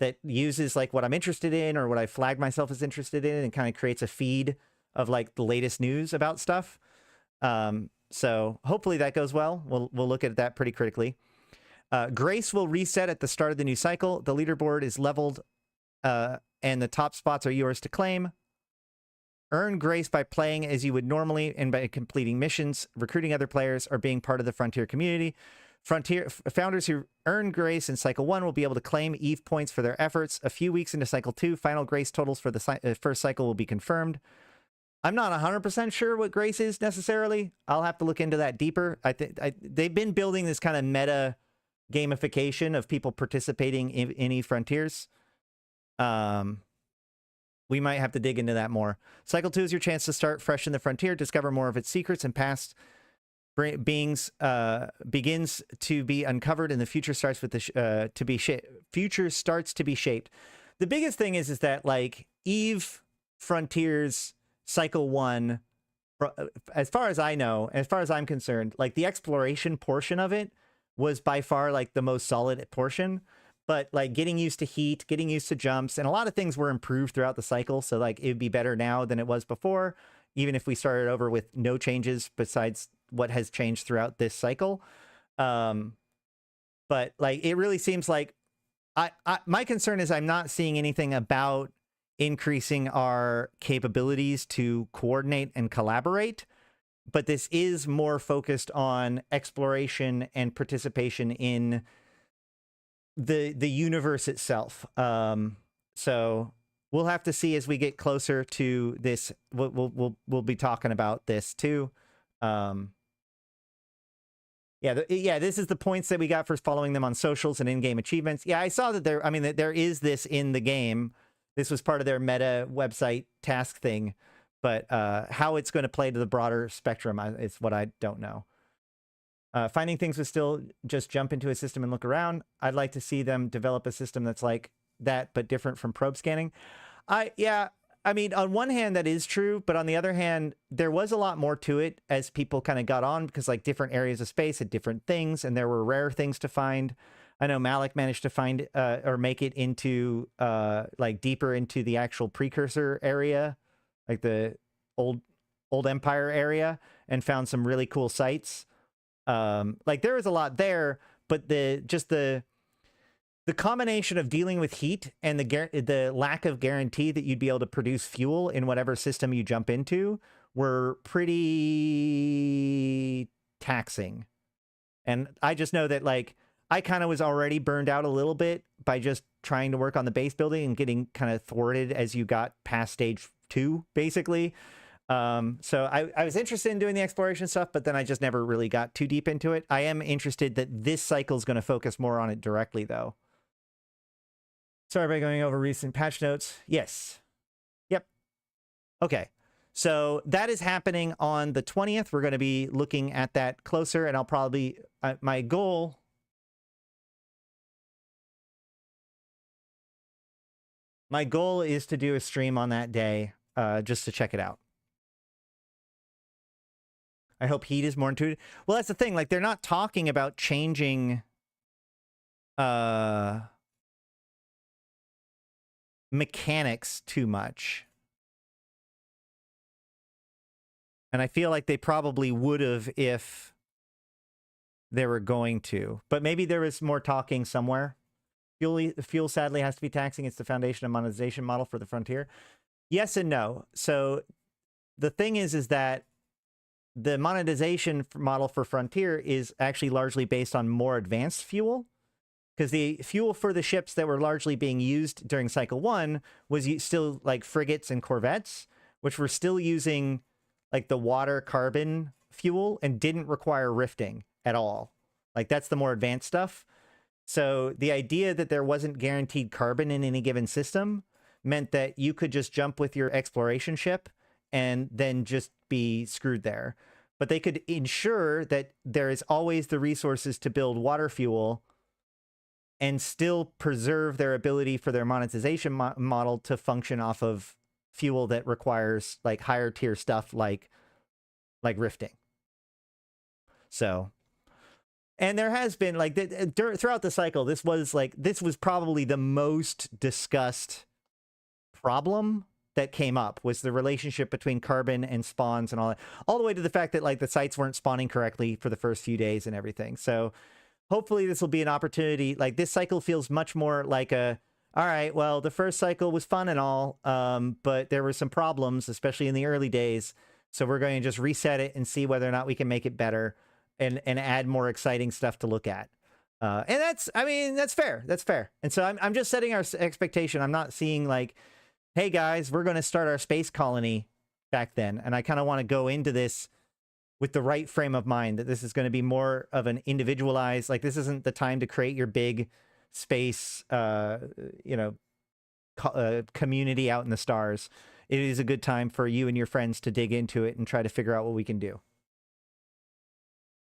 that uses like what I'm interested in or what I flagged myself as interested in, and kind of creates a feed of like the latest news about stuff. So hopefully that goes well. We'll look at that pretty critically. Grace will reset at the start of the new cycle. The leaderboard is leveled, and the top spots are yours to claim. Earn grace by playing as you would normally and by completing missions, recruiting other players, or being part of the Frontier community. Frontier founders who earn grace in Cycle 1 will be able to claim EVE points for their efforts. A few weeks into Cycle 2, final grace totals for the first cycle will be confirmed. I'm not 100% sure what grace is necessarily. I'll have to look into that deeper. They've been building this kind of meta gamification of people participating in EVE Frontiers. We might have to dig into that more. Cycle 2 is your chance to start fresh in the frontier, discover more of its secrets and past beings begins to be uncovered, and the future starts with the future starts to be shaped. The biggest thing is that like EVE Frontiers Cycle 1, as far as I know, as far as I'm concerned, like the exploration portion of it was by far like the most solid portion. But like getting used to heat, getting used to jumps, and a lot of things were improved throughout the cycle. So like it would be better now than it was before, even if we started over with no changes besides what has changed throughout this cycle. But like it really seems like my concern is I'm not seeing anything about increasing our capabilities to coordinate and collaborate. But this is more focused on exploration and participation in the universe itself. So we'll have to see as we get closer to this. We'll be talking about this too. Yeah, this is the points that we got for following them on socials and in-game achievements. Yeah, I saw that there. I mean, that there is this in the game. This was part of their meta website task thing, but how it's going to play to the broader spectrum is what I don't know. Finding things would still just jump into a system and look around. I'd like to see them develop a system that's like that, but different from probe scanning. I mean, on one hand, that is true, but on the other hand, there was a lot more to it as people kind of got on, because like different areas of space had different things, and there were rare things to find. I know Malik managed to find or make it into like deeper into the actual precursor area, like the old Empire area, and found some really cool sites. Like there was a lot there, but the combination of dealing with heat and the lack of guarantee that you'd be able to produce fuel in whatever system you jump into were pretty taxing. And I just know that like I kind of was already burned out a little bit by just trying to work on the base building and getting kind of thwarted as you got past stage 2, basically. So I was interested in doing the exploration stuff, but then I just never really got too deep into it. I am interested that this cycle is going to focus more on it directly, though. Sorry about going over recent patch notes. Yes. Yep. Okay. So that is happening on the 20th. We're going to be looking at that closer, and I'll probably, my goal is to do a stream on that day, just to check it out. I hope heat is more intuitive. Well, that's the thing. Like, they're not talking about changing mechanics too much. And I feel like they probably would have if they were going to. But maybe there was more talking somewhere. Fuel sadly has to be taxing. It's the foundation and monetization model for the frontier. Yes and no. So the thing is that the monetization model for frontier is actually largely based on more advanced fuel, because the fuel for the ships that were largely being used during cycle 1 was still like frigates and corvettes, which were still using like the water carbon fuel and didn't require rifting at all. Like that's the more advanced stuff. So the idea that there wasn't guaranteed carbon in any given system meant that you could just jump with your exploration ship and then just be screwed there. But they could ensure that there is always the resources to build water fuel and still preserve their ability for their monetization model to function off of fuel that requires like higher tier stuff like rifting. So, and there has been like throughout the cycle, this was probably the most discussed problem that came up, was the relationship between carbon and spawns and all that, all the way to the fact that like the sites weren't spawning correctly for the first few days and everything. So hopefully this will be an opportunity. Like this cycle feels much more like all right, well, the first cycle was fun and all, but there were some problems, especially in the early days. So we're going to just reset it and see whether or not we can make it better and add more exciting stuff to look at. And that's fair. That's fair. And so I'm just setting our expectation. I'm not seeing like, hey guys, we're going to start our space colony back then. And I kind of want to go into this with the right frame of mind, that this is going to be more of an individualized, like this isn't the time to create your big space, community out in the stars. It is a good time for you and your friends to dig into it and try to figure out what we can do.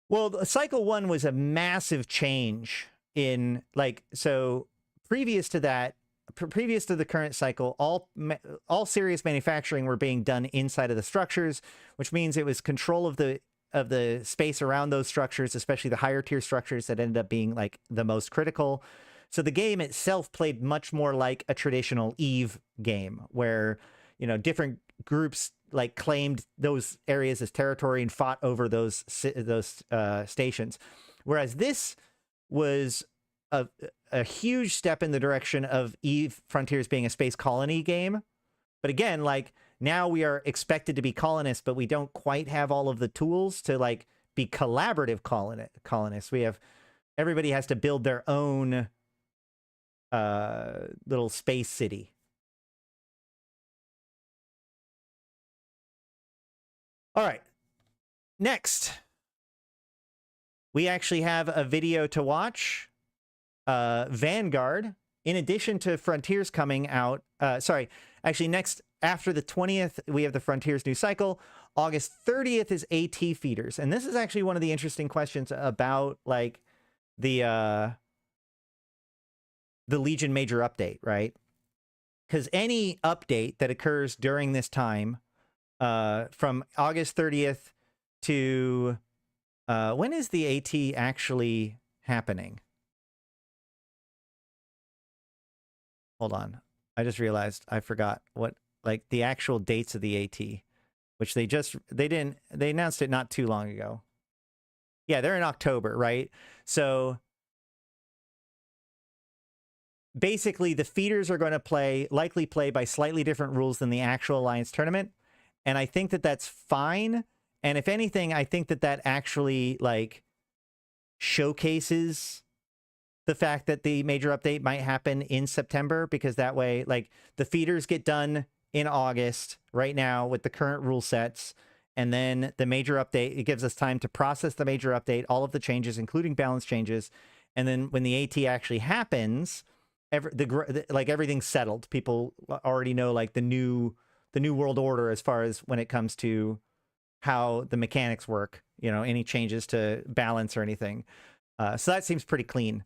Well, cycle 1 was a massive change in like, so previous to that, previous to the current cycle, all serious manufacturing were being done inside of the structures, which means it was control of the space around those structures, especially the higher tier structures that ended up being like the most critical. So the game itself played much more like a traditional EVE game, where, you know, different groups like claimed those areas as territory and fought over those stations. Whereas this was a huge step in the direction of EVE Frontiers being a space colony game. But again, like now we are expected to be colonists, but we don't quite have all of the tools to like be collaborative colonists. Everybody has to build their own little space city. All right. Next, we actually have a video to watch. Vanguard, in addition to Frontiers coming out, next, after the 20th, we have the Frontiers new cycle. August 30th is AT feeders. And this is actually one of the interesting questions about like the Legion major update, right? Because any update that occurs during this time, from August 30th to when is the AT actually happening? Hold on. I just realized I forgot what like the actual dates of the AT, which they announced it not too long ago. Yeah, they're in October, right? So basically the feeders are going to likely play by slightly different rules than the actual Alliance tournament. And I think that that's fine. And if anything, I think that that actually like showcases the fact that the major update might happen in September, because that way, like the feeders get done in August right now with the current rule sets. And then the major update, it gives us time to process the major update, all of the changes, including balance changes. And then when the AT actually happens, everything's settled. People already know like the new world order as far as when it comes to how the mechanics work, you know, any changes to balance or anything. So that seems pretty clean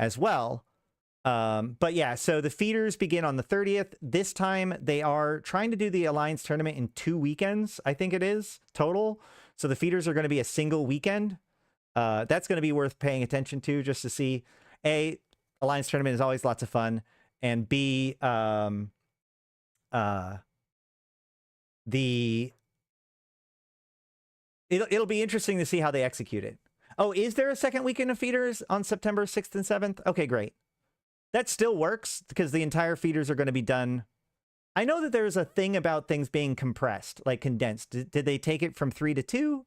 as well. But yeah, so the feeders begin on the 30th. This time they are trying to do the Alliance tournament in 2 weekends, I think it is, total. So the feeders are going to be a single weekend. That's going to be worth paying attention to, just to see, A, Alliance tournament is always lots of fun, and B, the It'll be interesting to see how they execute it. Oh, is there a second weekend of feeders on September 6th and 7th? Okay, great. That still works because the entire feeders are going to be done. I know that there's a thing about things being compressed, like condensed. Did they take it from 3 to 2?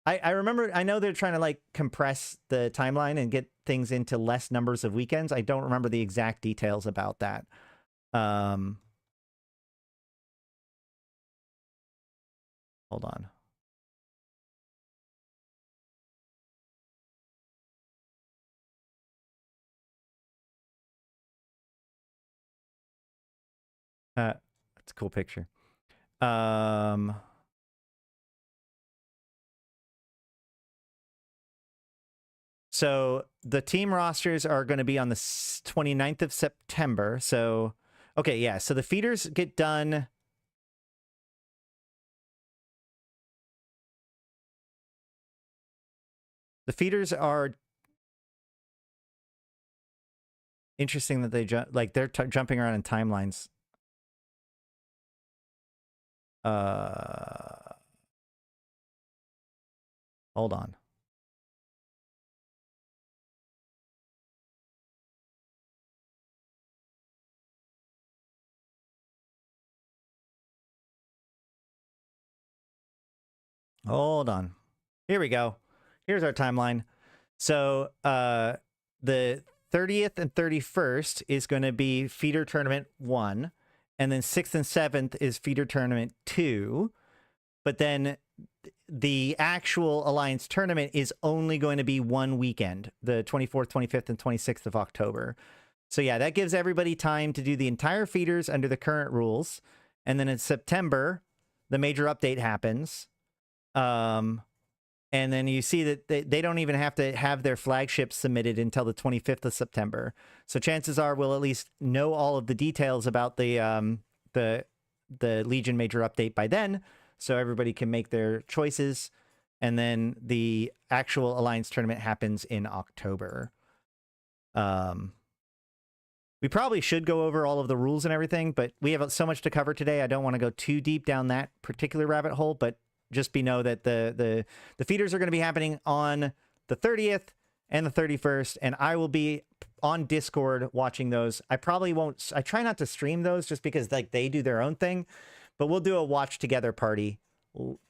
I remember, I know they're trying to like compress the timeline and get things into less numbers of weekends. I don't remember the exact details about that. Hold on. That's a cool picture. So the team rosters are going to be on the 29th of September. So, okay, yeah. So the feeders get done. The feeders are interesting that they like they're jumping around in timelines. Hold on. Hold on. Here we go. Here's our timeline. So the 30th and 31st is going to be feeder tournament 1. And then 6th and 7th is feeder tournament 2. But then the actual Alliance tournament is only going to be one weekend, the 24th, 25th, and 26th of October. So yeah, that gives everybody time to do the entire feeders under the current rules. And then in September, the major update happens. And then you see that they don't even have to have their flagships submitted until the 25th of September. So chances are we'll at least know all of the details about the Legion major update by then, so everybody can make their choices. And then the actual Alliance tournament happens in October. We probably should go over all of the rules and everything, but we have so much to cover today. I don't want to go too deep down that particular rabbit hole, but just know that the feeders are going to be happening on the 30th and the 31st, and I will be on Discord watching those. I probably won't. I try not to stream those just because like they do their own thing, but we'll do a watch together party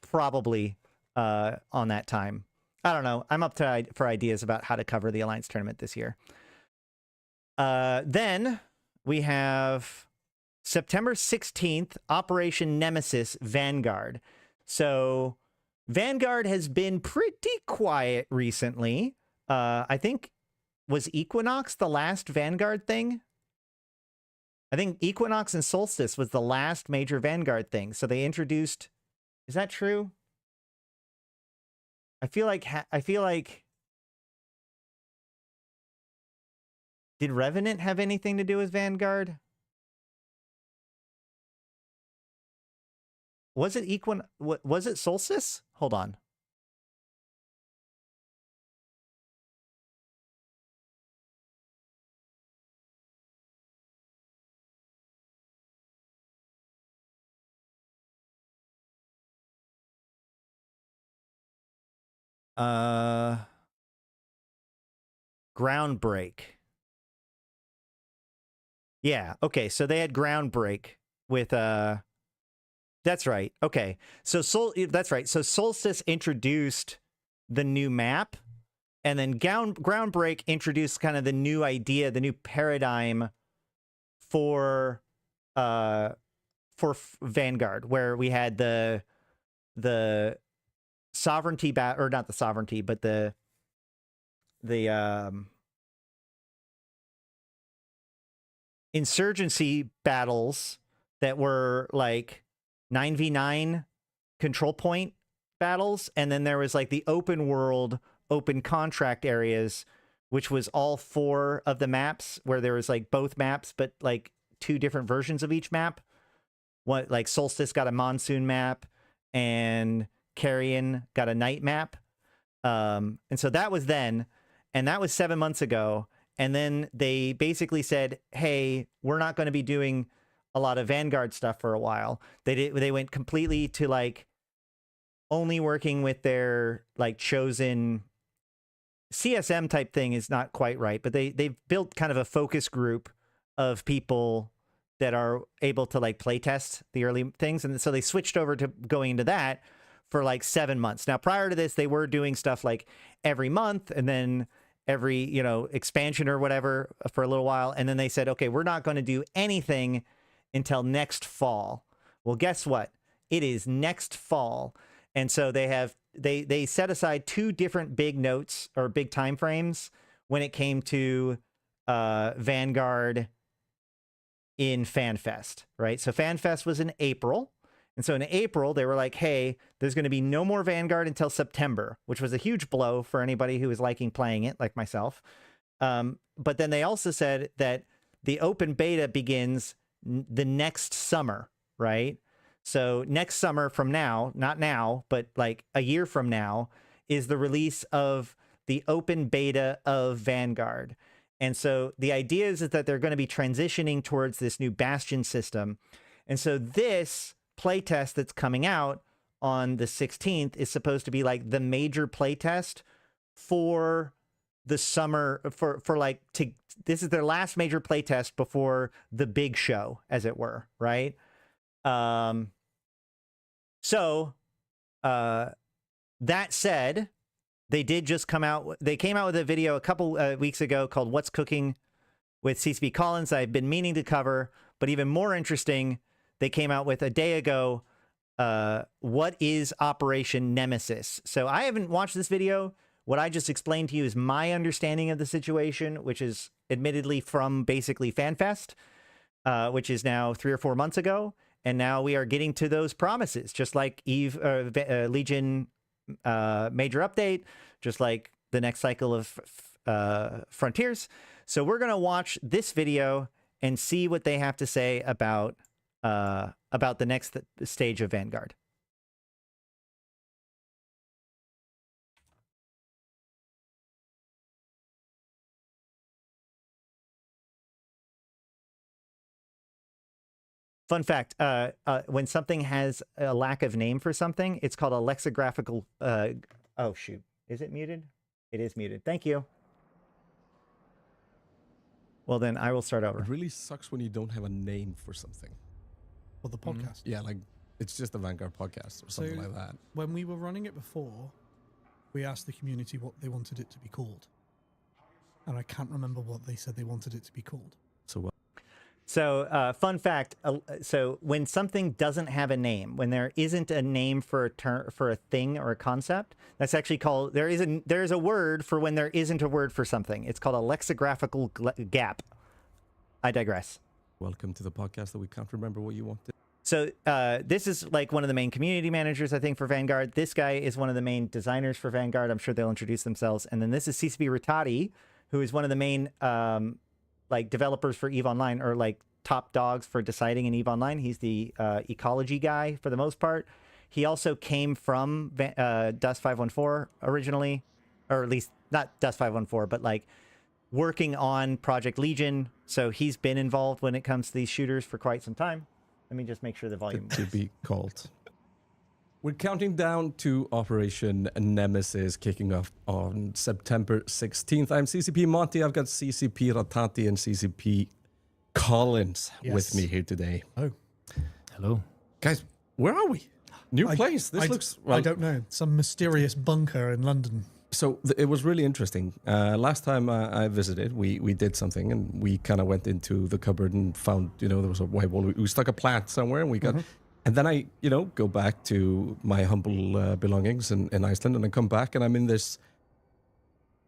probably on that time. I don't know. I'm up for ideas about how to cover the Alliance tournament this year. Then we have September 16th, Operation Nemesis Vanguard. So Vanguard has been pretty quiet recently. I think, was Equinox the last Vanguard thing? I think Equinox and Solstice was the last major Vanguard thing. So they introduced, is that true? I feel like did Revenant have anything to do with Vanguard? Was it was it Solstice? Hold on. Groundbreak. Yeah, okay. So they had Groundbreak with that's right. Okay. So that's right. So Solstice introduced the new map, and then Groundbreak introduced kind of the new idea, the new paradigm for Vanguard, where we had the sovereignty or not the sovereignty, but the insurgency battles that were like 9v9 control point battles, and then there was like the open world, open contract areas, which was all 4 of the maps, where there was like both maps, but like 2 different versions of each map. What, like Solstice got a monsoon map, and Carrion got a night map. And so that was then, and that was 7 months ago. And then they basically said, hey, we're not going to be doing a lot of Vanguard stuff for a while. They went completely to like only working with their like chosen CSM type thing is not quite right, but they've built kind of a focus group of people that are able to like play test the early things. And so they switched over to going into that for like 7 months. Now, prior to this, they were doing stuff like every month and then every, you know, expansion or whatever for a little while. And then they said, okay, we're not going to do anything until next fall. Well, guess what? It is next fall. And so they set aside 2 different big notes or big time frames when it came to Vanguard in FanFest, right? So FanFest was in April. And so in April, they were like, hey, there's going to be no more Vanguard until September, which was a huge blow for anybody who was liking playing it, like myself. But then they also said that the open beta begins the next summer, right? So next summer from now, not now, but like a year from now, is the release of the open beta of Vanguard. And so the idea is that they're going to be transitioning towards this new Bastion system. And so this playtest that's coming out on the 16th is supposed to be like the major playtest for the summer, for like, this is their last major playtest before the big show, as it were, right? So that said, they did just come out. They came out with a video a couple weeks ago called "What's Cooking" with CCP Collins. I've been meaning to cover, but even more interesting, they came out with a day ago. What is Operation Nemesis? So I haven't watched this video. What I just explained to you is my understanding of the situation, which is admittedly from basically FanFest, which is now 3 or 4 months ago. And now we are getting to those promises, just like Legion major update, just like the next cycle of Frontiers. So we're going to watch this video and see what they have to say about the next stage of Vanguard. Fun fact, when something has a lack of name for something, it's called a lexicographical... oh, shoot. Is it muted? It is muted. Thank you. Well, then I will start over. It really sucks when you don't have a name for something. For the podcast. Yeah, like, it's just a Vanguard podcast or something like that. When we were running it before, we asked the community what they wanted it to be called. And I can't remember what they said they wanted it to be called. So, fun fact. So when something doesn't have a name, when there isn't a name for a thing or a concept, that's actually called, there is a word for when there isn't a word for something. It's called a lexicographical gap. I digress. Welcome to the podcast that we can't remember what you wanted. So this is like one of the main community managers, I think, for Vanguard. This guy is one of the main designers for Vanguard. I'm sure they'll introduce themselves. And then this is CCP Ritati, who is one of the main like developers for EVE Online, or like top dogs for deciding in EVE Online. He's the ecology guy for the most part. He also came from Dust 514 originally, or at least not Dust 514, but like working on Project Legion. So he's been involved when it comes to these shooters for quite some time. Let me just make sure the volume to be called. We're counting down to Operation Nemesis, kicking off on September 16th. I'm CCP Monty. I've got CCP Ratati and CCP Collins with me here today. Oh. Hello. Guys, where are we? New place. This looks... Well, I don't know. Some mysterious bunker in London. So it was really interesting. Last time I visited, we did something, and we kind of went into the cupboard and found, there was a white wall. We stuck a plant somewhere, and we got... And then I, go back to my humble belongings in Iceland, and I come back, and I'm in this...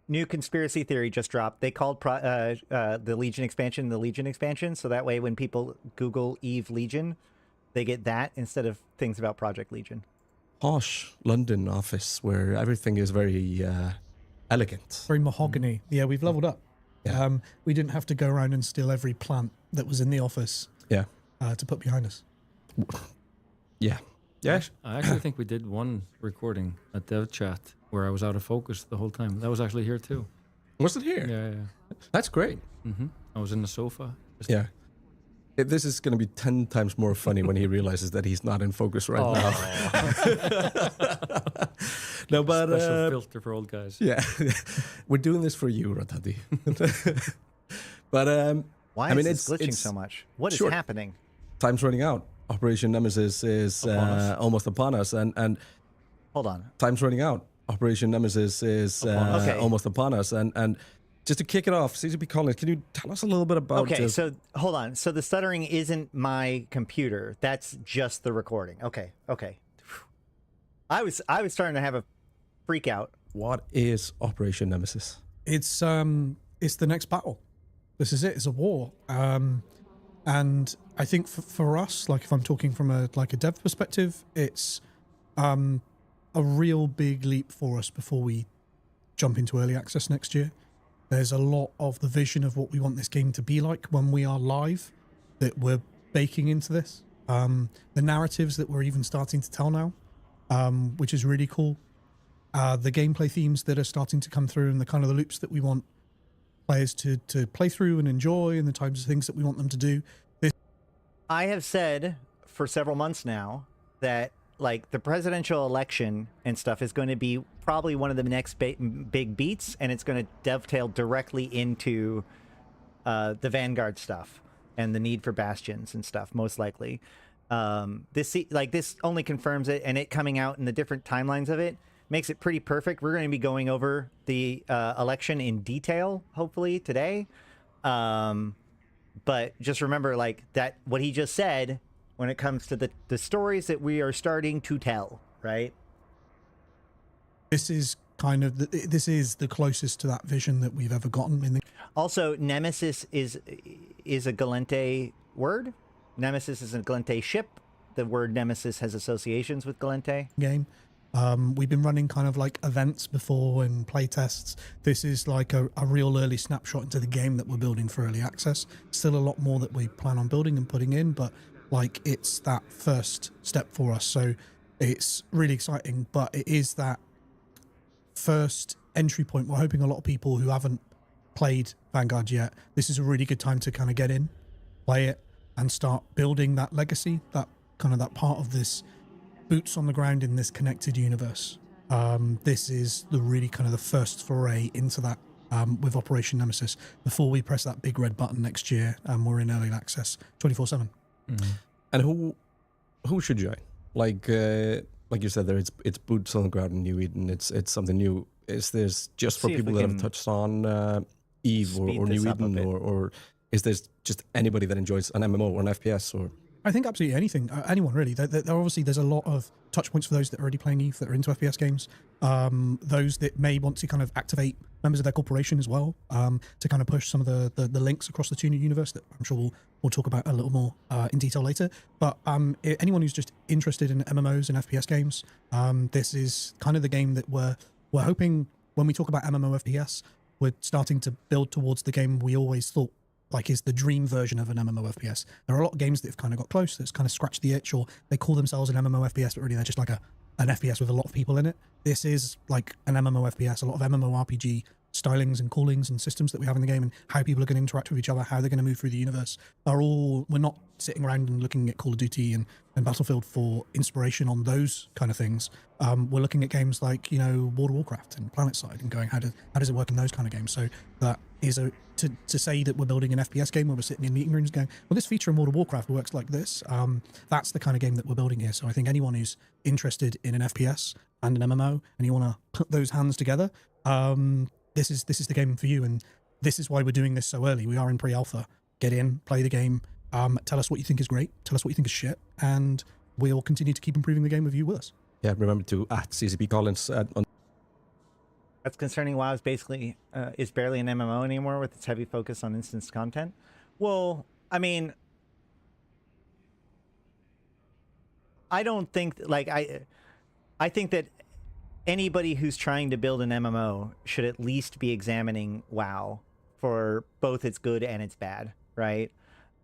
New conspiracy theory just dropped. They called the Legion expansion the Legion expansion, so that way when people Google EVE Legion, they get that instead of things about Project Legion. Posh London office where everything is very elegant. Very mahogany. Yeah, we've leveled up. Yeah. We didn't have to go around and steal every plant that was in the office to put behind us. Yeah. Yeah. I actually think we did one recording at Dev Chat where I was out of focus the whole time. That was actually here too. Was it here? Yeah. That's great. I was in the sofa. Yeah. This is going to be 10 times more funny when he realizes that he's not in focus right now. No, but Special filter for old guys. yeah, we're doing this for you, Ratati. But Why I mean, is this glitching it's so much? What is short. happening? Time's running out. Operation Nemesis is almost upon us, and Hold on. time's running out. Operation Nemesis is Okay. almost upon us, and just to kick it off, CCP Collins, can you tell us a little bit about? Okay, so hold on. So the stuttering isn't my computer. That's just the recording. Okay. I was starting to have a freak out. what is Operation Nemesis? It's the next battle. This is it. It's a war. And I think for us, like if I'm talking from a dev perspective, it's a real big leap for us before we jump into early access next year. There's a lot of the vision of what we want this game to be like when we are live that we're baking into this. The narratives that we're even starting to tell now, which is really cool. The gameplay themes that are starting to come through and the kind of the loops that we want players to play through and enjoy and the types of things that we want them to do. I have said for several months now that like the presidential election and stuff is going to be probably one of the next big beats, and it's going to dovetail directly into the Vanguard stuff and the need for bastions and stuff, most likely. This only confirms it, and it coming out in the different timelines of it makes it pretty perfect. We're going to be going over the election in detail, hopefully today. But just remember, like that, what he just said when it comes to the stories that we are starting to tell, right? This is kind of this is the closest to that vision that we've ever gotten in the Also, Nemesis is a Galente word. Nemesis is a Galente ship. The word Nemesis has associations with Galente. game. We've been running kind of like events before and play tests. This is like a real early snapshot into the game that we're building for early access. Still a lot more that we plan on building and putting in, but like it's that first step for us. So it's really exciting, but it is that first entry point. We're hoping a lot of people who haven't played Vanguard yet, this is a really good time to kind of get in, play it, and start building that legacy, that kind of that part of this boots on the ground in this connected universe. This is the really kind of the first foray into that with Operation Nemesis before we press that big red button next year and we're in early access 24/7. And who should join? Like you said there, it's boots on the ground in New Eden. It's something new. Is this just for See if people we that have can touched on Eve or speed New this up a Eden, bit. or is this just anybody that enjoys an MMO or an FPS? Or I think absolutely anything, anyone really. There obviously there's a lot of touch points for those that are already playing Eve, that are into FPS games. Those that may want to kind of activate members of their corporation as well, to kind of push some of the links across the Tuna universe that I'm sure we'll talk about a little more in detail later. But anyone who's just interested in MMOs and FPS games, this is kind of the game that we're hoping when we talk about MMO FPS, we're starting to build towards the game we always thought like is the dream version of an MMO FPS. There are a lot of games that have kind of got close, that's kind of scratched the itch, or they call themselves an MMO FPS, but really they're just like an FPS with a lot of people in it. This is like an MMO FPS, a lot of MMORPG stylings and callings and systems that we have in the game, and how people are going to interact with each other, how they're going to move through the universe are all, we're not sitting around and looking at Call of Duty and Battlefield for inspiration on those kind of things. We're looking at games like, World of Warcraft and PlanetSide and going, how does it work in those kind of games? So that is to say that we're building an FPS game where we're sitting in meeting rooms going, well, this feature in World of Warcraft works like this. That's the kind of game that we're building here. So I think anyone who's interested in an FPS and an MMO and you want to put those hands together, this is the game for you. And this is why we're doing this so early. We are in pre-alpha. Get in, play the game, tell us what you think is great, tell us what you think is shit, and we'll continue to keep improving the game with you with us. yeah, remember to @CCP Collins on. That's concerning. WoW is basically is barely an MMO anymore with its heavy focus on instance content. Well, I mean, I don't think I think that anybody who's trying to build an MMO should at least be examining WoW for both its good and its bad, right?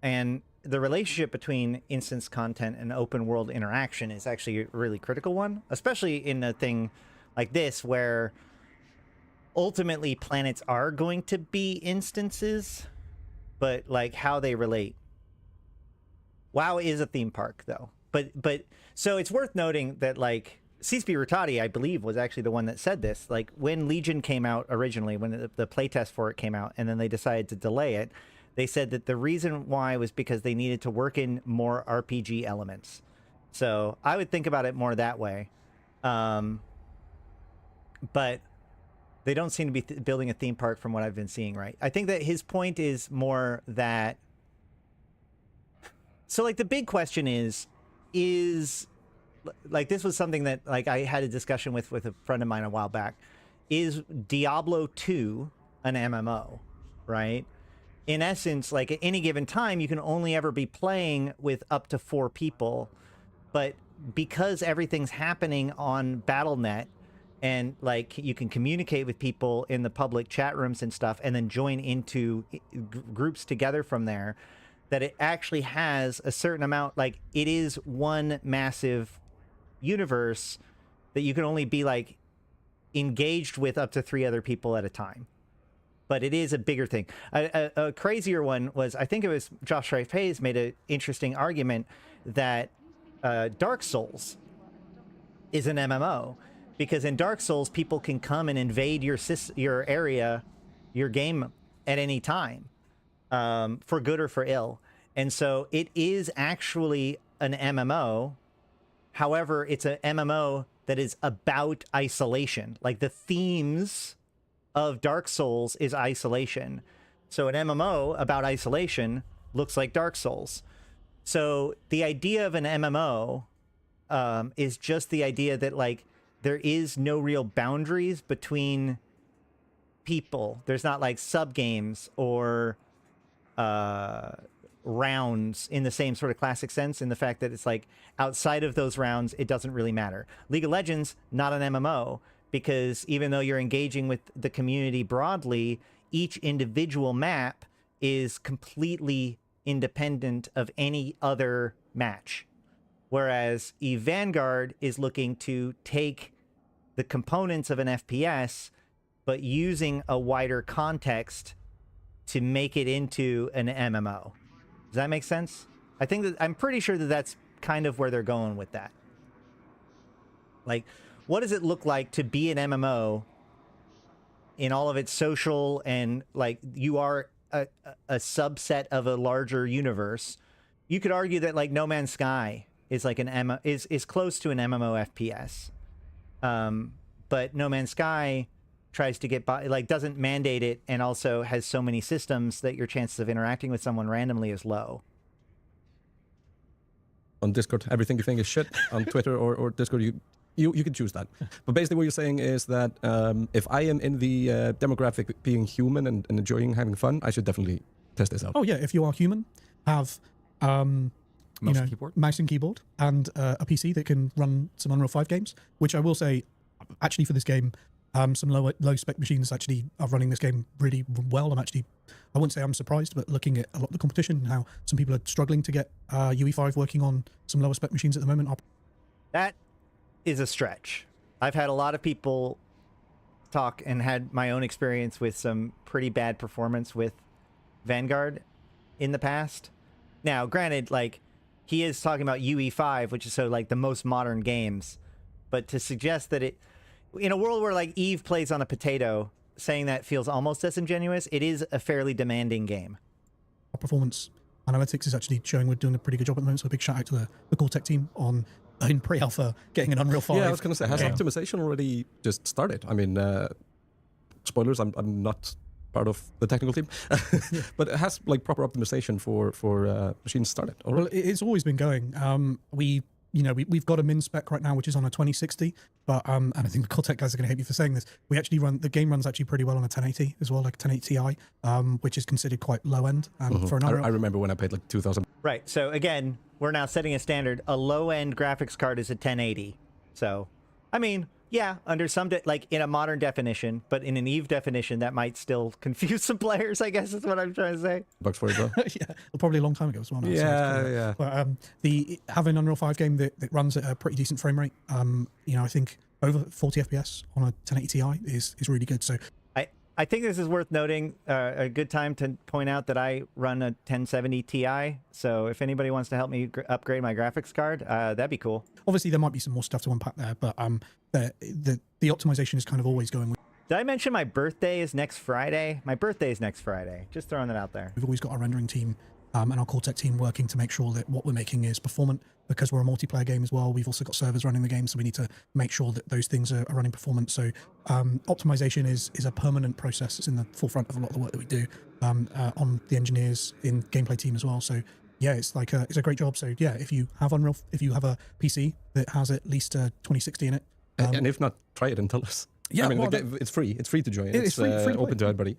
And the relationship between instance content and open world interaction is actually a really critical one, especially in a thing like this where ultimately planets are going to be instances, but like how they relate WoW is a theme park, though. But so it's worth noting that, like, CSP Rutati, I believe, was actually the one that said this. Like, when Legion came out originally, when the playtest for it came out, and then they decided to delay it, they said that the reason why was because they needed to work in more RPG elements. So I would think about it more that way. But they don't seem to be building a theme park from what I've been seeing, right? I think that his point is more that... So, like, the big question is like, this was something that, like, I had a discussion with a friend of mine a while back. Is Diablo 2 an MMO, right? In essence, like, at any given time, you can only ever be playing with up to 4 people. But because everything's happening on BattleNet, and, like, you can communicate with people in the public chat rooms and stuff, and then join into groups together from there, that it actually has a certain amount, like, it is one massive universe that you can only be, like, engaged with up to 3 other people at a time. But it is a bigger thing. A crazier one was, I think it was Josh Hayes made an interesting argument that Dark Souls is an MMO, because in Dark Souls, people can come and invade your area, your game at any time, for good or for ill. And so it is actually an MMO. However, it's an MMO that is about isolation. Like, the themes of Dark Souls is isolation. So an MMO about isolation looks like Dark Souls. So the idea of an MMO is just the idea that, like, there is no real boundaries between people. There's not, like, sub-games or rounds in the same sort of classic sense, in the fact that it's like, outside of those rounds, it doesn't really matter. League of Legends, not an MMO, because even though you're engaging with the community broadly, each individual map is completely independent of any other match. Whereas Vanguard is looking to take the components of an FPS, but using a wider context to make it into an MMO. Does that make sense? I'm pretty sure that that's kind of where they're going with that. Like, what does it look like to be an MMO in all of its social, and, like, you are a subset of a larger universe? You could argue that, like, No Man's Sky is like is close to an MMO FPS. But No Man's Sky tries to get by, like, doesn't mandate it, and also has so many systems that your chances of interacting with someone randomly is low. On Discord, everything you think is shit. On Twitter or Discord, you can choose that. But basically what you're saying is that if I am in the demographic being human and enjoying having fun, I should definitely test this out. Oh yeah, if you are human, have mouse and keyboard, and a PC that can run some Unreal 5 games, which I will say, actually, for this game, some low spec machines actually are running this game really well. I wouldn't say I'm surprised, but looking at a lot of the competition and how some people are struggling to get UE5 working on some lower spec machines at the moment. That is a stretch. I've had a lot of people talk, and had my own experience with some pretty bad performance with Vanguard in the past. Now, granted, like, he is talking about UE5, which is so, like, the most modern games, but to suggest that it, in a world where, like, Eve plays on a potato, saying that feels almost disingenuous. It is a fairly demanding game. Our performance analytics is actually showing we're doing a pretty good job at the moment, so a big shout out to the core tech team on in pre-alpha getting an Unreal 5. Yeah, I was going to say, has game. optimization already just started? I mean, spoilers, I'm not part of the technical team, but it has, like, proper optimization for machines started already. Well, it's always been going. We've got a min spec right now, which is on a 2060, but and I think the core tech guys are going to hate me for saying this. We actually the game runs actually pretty well on a 1080 as well, like 1080 Ti, which is considered quite low end for an Unreal. I remember when I paid like 2,000. Right. So again, we're now setting a standard. A low end graphics card is a 1080. So, I mean, yeah, under some like in a modern definition, but in an Eve definition, that might still confuse some players, I guess is what I'm trying to say. Bucks for it, though. Yeah, probably a long time ago as well. Now, yeah. But having an Unreal 5 game that runs at a pretty decent frame rate, I think over 40 FPS on a 1080 Ti is really good. So I think this is worth noting. A good time to point out that I run a 1070 Ti. So if anybody wants to help me upgrade my graphics card, that'd be cool. Obviously, there might be some more stuff to unpack there, but the optimization is kind of always going. Did I mention my birthday is next Friday? My birthday is next Friday. Just throwing that out there. We've always got our rendering team and our core tech team working to make sure that what we're making is performant, because we're a multiplayer game as well. We've also got servers running the game, so we need to make sure that those things are running performant. So optimization is a permanent process. It's in the forefront of a lot of the work that we do on the engineers in gameplay team as well. So yeah, it's a great job. So yeah, if you have Unreal, if you have a PC that has at least 2060 in it, and if not, try it and tell us. Yeah, I mean, well, it's free. It's free to join. It's free to open to play. everybody.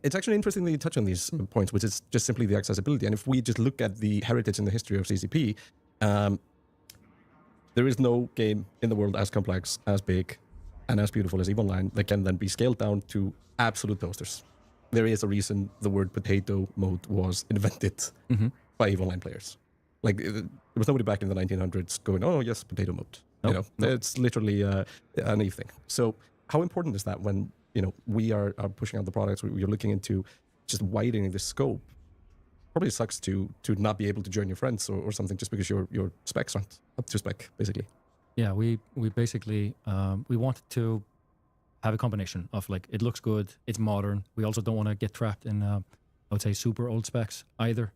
It's actually interesting that you touch on these points, which is just simply the accessibility. And if we just look at the heritage and the history of CCP, there is no game in the world as complex, as big, and as beautiful as EVE Online that can then be scaled down to absolute toasters. There is a reason the word potato mode was invented by EVE Online players. Like, there was nobody back in the 1900s going, "Oh yes, potato mode." Nope. It's literally an EVE thing. So how important is that when we are pushing out the products, we're looking into just widening the scope? Probably sucks to not be able to join your friends or something just because your specs aren't up to spec, basically. Yeah, we basically we wanted to have a combination of, like, it looks good, it's modern. We also don't want to get trapped in I would say super old specs either.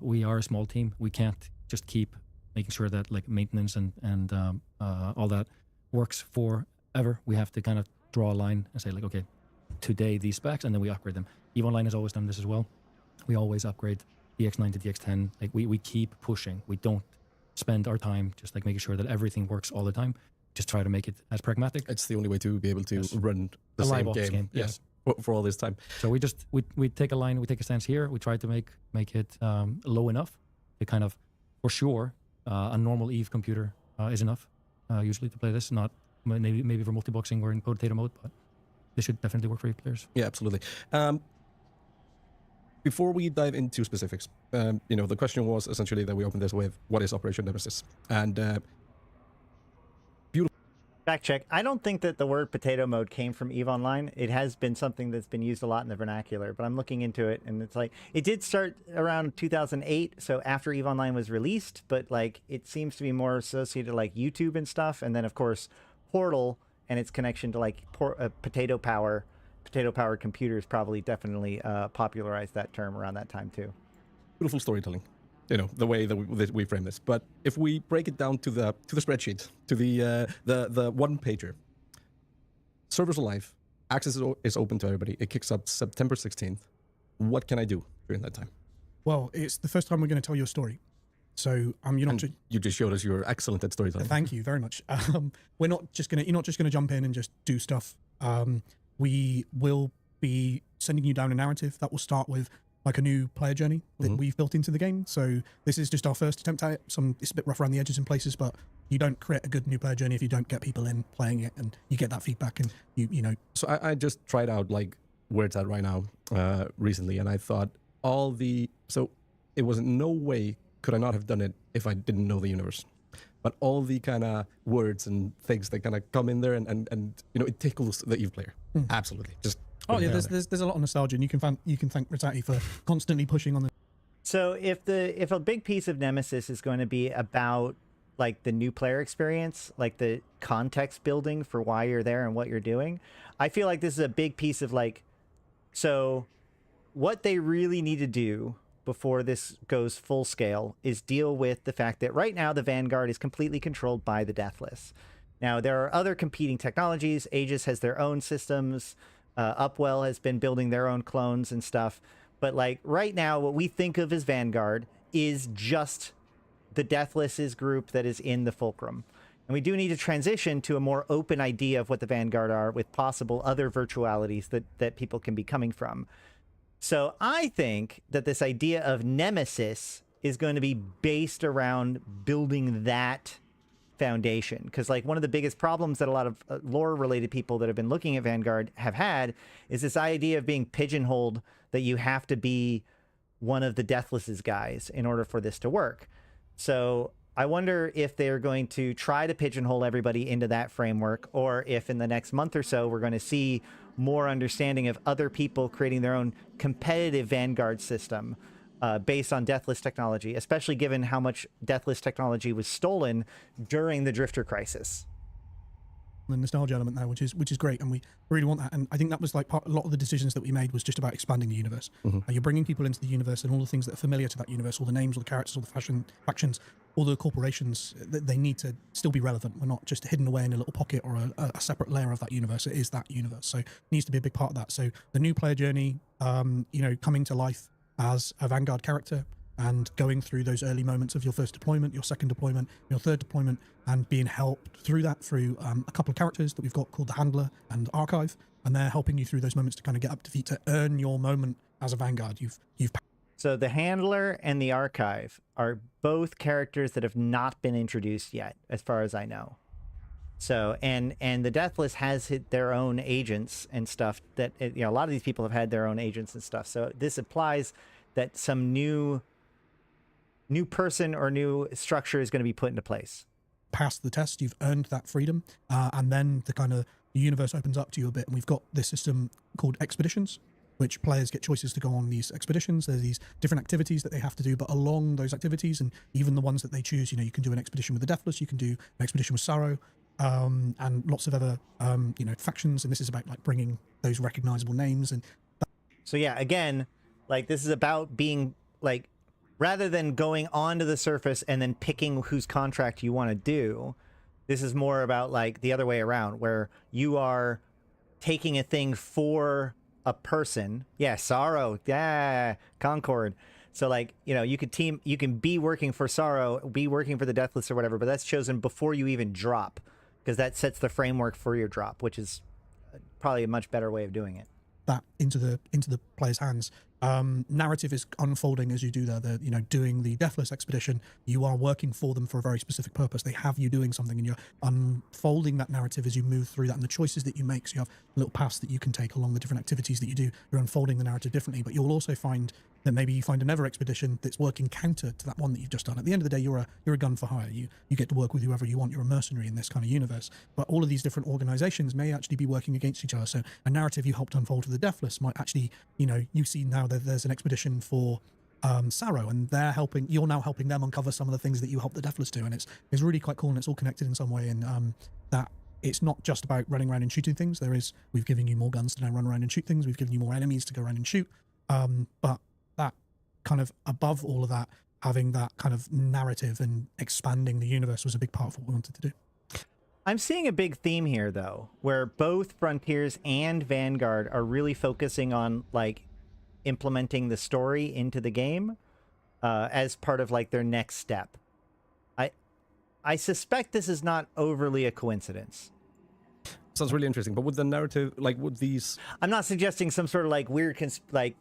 We are a small team. We can't just keep making sure that, like, maintenance and all that works forever. We have to kind of draw a line and say, like, okay, today these specs, and then we upgrade them. EVE Online has always done this as well. We always upgrade DX9 to DX10. Like, we keep pushing. We don't spend our time just, like, making sure that everything works all the time. Just try to make it as pragmatic. It's the only way to be able to run the A same live ops game. game, Yes, for all this time. So we take a line, we take a stance here. We try to make it low enough to kind of, for sure, a normal EVE computer is enough usually to play this. Not maybe for multi-boxing or in potato mode, but this should definitely work for you players. Yeah, absolutely. Before we dive into specifics, the question was essentially that we opened this with, what is Operation Nemesis? And Fact check. I don't think that the word potato mode came from EVE Online. It has been something that's been used a lot in the vernacular, but I'm looking into it, and it's like, it did start around 2008, so after EVE Online was released, but, like, it seems to be more associated, like, YouTube and stuff, and then, of course, Portal and its connection to, like, potato-powered computers probably definitely popularized that term around that time, too. beautiful storytelling, the way that we frame this. But if we break it down to the spreadsheet, to the one pager, servers are live, access is open to everybody. It kicks up September 16th. What can I do during that time? Well, it's the first time we're going to tell you a story. So You just showed us you're excellent at storytelling. Thank you very much. You're not just going to jump in and just do stuff. We will be sending you down a narrative that will start with, like, a new player journey that we've built into the game. So this is just our first attempt at it. It's a bit rough around the edges in places, but you don't create a good new player journey if you don't get people in playing it and you get that feedback. And So I just tried out, like, where it's at right now recently, and I thought so it was in no way could I not have done it if I didn't know the universe. But all the kind of words and things that kind of come in there and it tickles the EVE player. Absolutely. Just oh yeah, there's a lot of nostalgia, and you can thank Rizati for constantly pushing on the. So if a big piece of Nemesis is going to be about, like, the new player experience, like the context building for why you're there and what you're doing, I feel like this is a big piece of, like, so what they really need to do before this goes full scale is deal with the fact that right now the Vanguard is completely controlled by the Deathless. Now, there are other competing technologies. Aegis has their own systems. Upwell has been building their own clones and stuff. But, like, right now, what we think of as Vanguard is just the Deathless's group that is in the Fulcrum. And we do need to transition to a more open idea of what the Vanguard are, with possible other virtualities that people can be coming from. So I think that this idea of Nemesis is going to be based around building that foundation. Because, like, one of the biggest problems that a lot of lore-related people that have been looking at Vanguard have had is this idea of being pigeonholed, that you have to be one of the Deathless's guys in order for this to work. So I wonder if they're going to try to pigeonhole everybody into that framework, or if in the next month or so we're going to see more understanding of other people creating their own competitive Vanguard system based on Deathless technology, especially given how much Deathless technology was stolen during the Drifter crisis. The nostalgia element there, which is great, and we really want that. And I think that was like a lot of the decisions that we made was just about expanding the universe. You're bringing people into the universe, and all the things that are familiar to that universe, all the names, all the characters, all the factions, all the corporations, they need to still be relevant. We're not just hidden away in a little pocket or a separate layer of that universe. It is that universe, so it needs to be a big part of that. So the new player journey, coming to life as a Vanguard character, and going through those early moments of your first deployment, your second deployment, your third deployment, and being helped through that through a couple of characters that we've got called the Handler and Archive, and they're helping you through those moments to kind of get up to feet to earn your moment as a Vanguard. So the Handler and the Archive are both characters that have not been introduced yet, as far as I know. So and the Deathless has their own agents and stuff that a lot of these people have had their own agents and stuff. So this implies that some new person or new structure is going to be put into place. Past the test, you've earned that freedom, and then the universe opens up to you a bit. And we've got this system called expeditions, which players get choices to go on these expeditions. There's these different activities that they have to do, but along those activities, and even the ones that they choose, you can do an expedition with the Deathless, you can do an expedition with Sorrow, and lots of other factions. And this is about like bringing those recognizable names. And so yeah, again, like this is about being like, rather than going onto the surface and then picking whose contract you want to do, this is more about like the other way around, where you are taking a thing for a person. Yeah, Sorrow. Yeah, Concord. So like, you can be working for Sorrow, be working for the Deathless or whatever, but that's chosen before you even drop, because that sets the framework for your drop, which is probably a much better way of doing it. That into the player's hands. Narrative is unfolding as you do that. Doing the Deathless expedition, you are working for them for a very specific purpose. They have you doing something, and you're unfolding that narrative as you move through that, and the choices that you make. So you have little paths that you can take along the different activities that you do. You're unfolding the narrative differently, but you'll also find that maybe you find another expedition that's working counter to that one that you've just done. At the end of the day, you're a gun for hire. You get to work with whoever you want. You're a mercenary in this kind of universe. But all of these different organizations may actually be working against each other. So a narrative you helped unfold to the Deathless might actually, you see now that there's an expedition for Sorrow, and you're now helping them uncover some of the things that you helped the Deathless do, and it's really quite cool, and it's all connected in some way, and that it's not just about running around and shooting things. We've given you more guns to now run around and shoot things, we've given you more enemies to go around and shoot, but that kind of above all of that, having that kind of narrative and expanding the universe was a big part of what we wanted to do. I'm seeing a big theme here, though, where both Frontiers and Vanguard are really focusing on like implementing the story into the game as part of like their next step. I suspect this is not overly a coincidence. Sounds really interesting. But with the narrative, like with these, I'm not suggesting some sort of like weird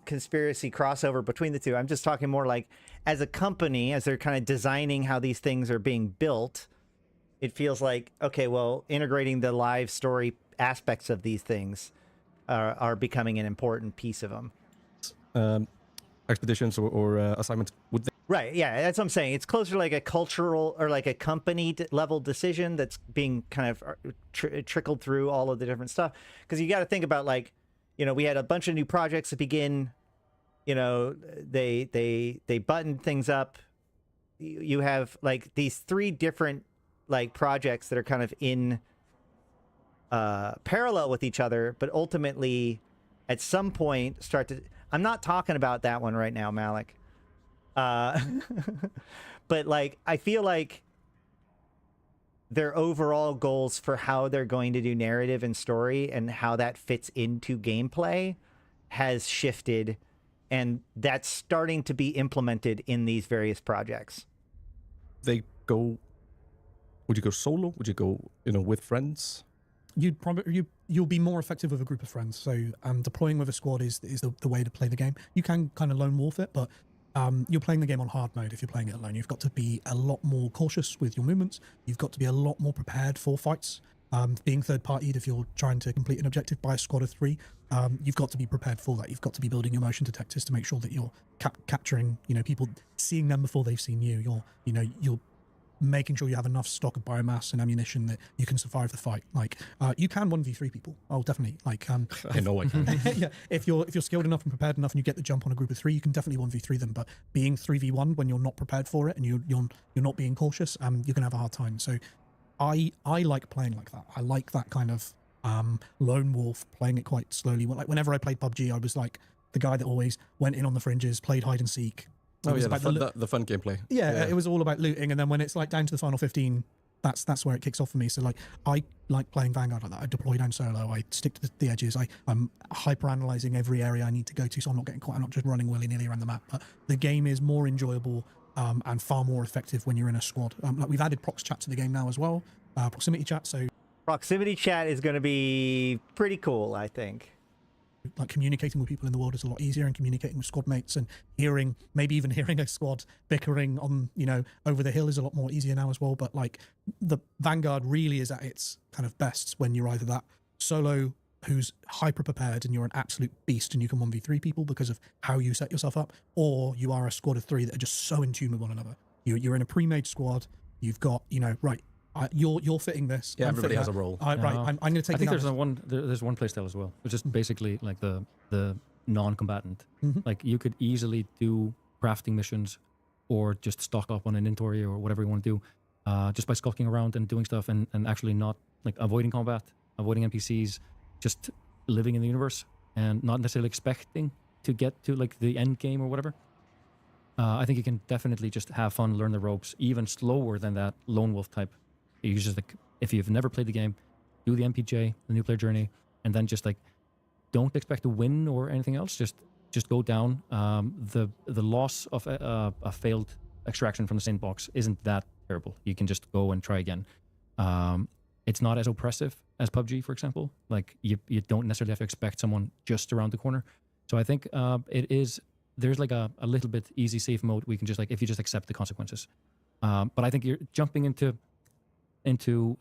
conspiracy crossover between the two. I'm just talking more like as a company, as they're kind of designing how these things are being built, it feels like, okay, well, integrating the live story aspects of these things are becoming an important piece of them. Expeditions or assignments, would they? Right, yeah, that's what I'm saying. It's closer to like a cultural or like a company level decision that's being kind of trickled through all of the different stuff. Because you got to think about like, we had a bunch of new projects that begin, they buttoned things up. You have like these 3 different like projects that are kind of in parallel with each other, but ultimately at some point start to... I'm not talking about that one right now, Malik. But like, I feel like their overall goals for how they're going to do narrative and story and how that fits into gameplay has shifted, and that's starting to be implemented in these various projects. Would you go solo? Would you go, with friends? You'll be more effective with a group of friends. So deploying with a squad is the way to play the game. You can kind of lone wolf it, but you're playing the game on hard mode if you're playing it alone. You've got to be a lot more cautious with your movements. You've got to be a lot more prepared for fights. Being third-partied, if you're trying to complete an objective by a squad of 3, you've got to be prepared for that. You've got to be building your motion detectors to make sure that you're capturing, people, seeing them before they've seen you. You're making sure you have enough stock of biomass and ammunition that you can survive the fight. Like you can 1v3 people. Oh, definitely. Like I know I can. yeah, if you're skilled enough and prepared enough and you get the jump on a group of 3, you can definitely 1v3 them. But being 3v1 when you're not prepared for it and you're not being cautious, you're gonna have a hard time. So I like playing like that. I like that kind of lone wolf, playing it quite slowly. Like whenever I played PUBG, I was like the guy that always went in on the fringes, played hide and seek. Oh yeah, the fun gameplay. Yeah, it was all about looting, and then when it's like down to the final 15, that's where it kicks off for me. So like I like playing Vanguard like that. I deploy down solo. I stick to the edges. I'm hyper analyzing every area I need to go to, so I'm not getting caught. I'm not just running willy nilly around the map. But the game is more enjoyable and far more effective when you're in a squad. Like we've added prox chat to the game now as well, proximity chat. So Proximity chat is going to be pretty cool, I think. like communicating with people in the world is a lot easier, and communicating with squad mates and maybe even hearing a squad bickering on, over the hill is a lot more easier now as well. But like the Vanguard really is at its kind of best when you're either that solo who's hyper prepared and you're an absolute beast and you can 1v3 people because of how you set yourself up, or you are a squad of 3 that are just so in tune with one another. You're in a pre-made squad. You've got, right, you're fitting this. Yeah, I'm everybody fitting has that. a role. Right, I'm going to take. I think there's one playstyle as well, which is basically like the non-combatant. Like you could easily do crafting missions, or just stock up on an inventory or whatever you want to do, just by skulking around and doing stuff and actually not like avoiding combat, avoiding NPCs, just living in the universe and not necessarily expecting to get to like the end game or whatever. I think you can definitely just have fun, learn the ropes, even slower than that lone wolf type. You just like, if you've never played the game, do the MPJ, the new player journey, and then just like don't expect to win or anything else. Just go down. The loss of a failed extraction from the sandbox isn't that terrible. You can just go and try again. It's not as oppressive as PUBG, for example. Like you don't necessarily have to expect someone just around the corner. So I think there's like a little bit easy safe mode. We can just like, if you just accept the consequences. But I think you're jumping into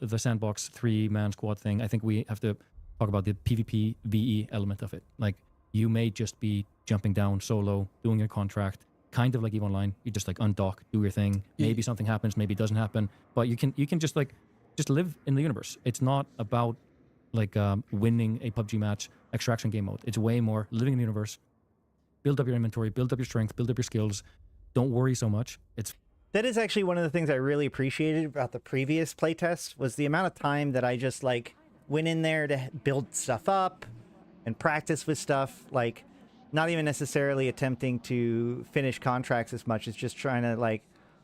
the sandbox 3-man squad thing. I think we have to talk about the PvP VE element of it. Like you may just be jumping down solo, doing your contract, kind of like EVE Online. You just like undock, do your thing. Maybe something happens, maybe it doesn't happen. But you can just live in the universe. It's not about like winning a PUBG match, extraction game mode. It's way more living in the universe. Build up your inventory, build up your strength, build up your skills. Don't worry so much. That is actually one of the things I really appreciated about the previous playtest, was the amount of time that I just like went in there to build stuff up and practice with stuff, like not even necessarily attempting to finish contracts as much as just trying to like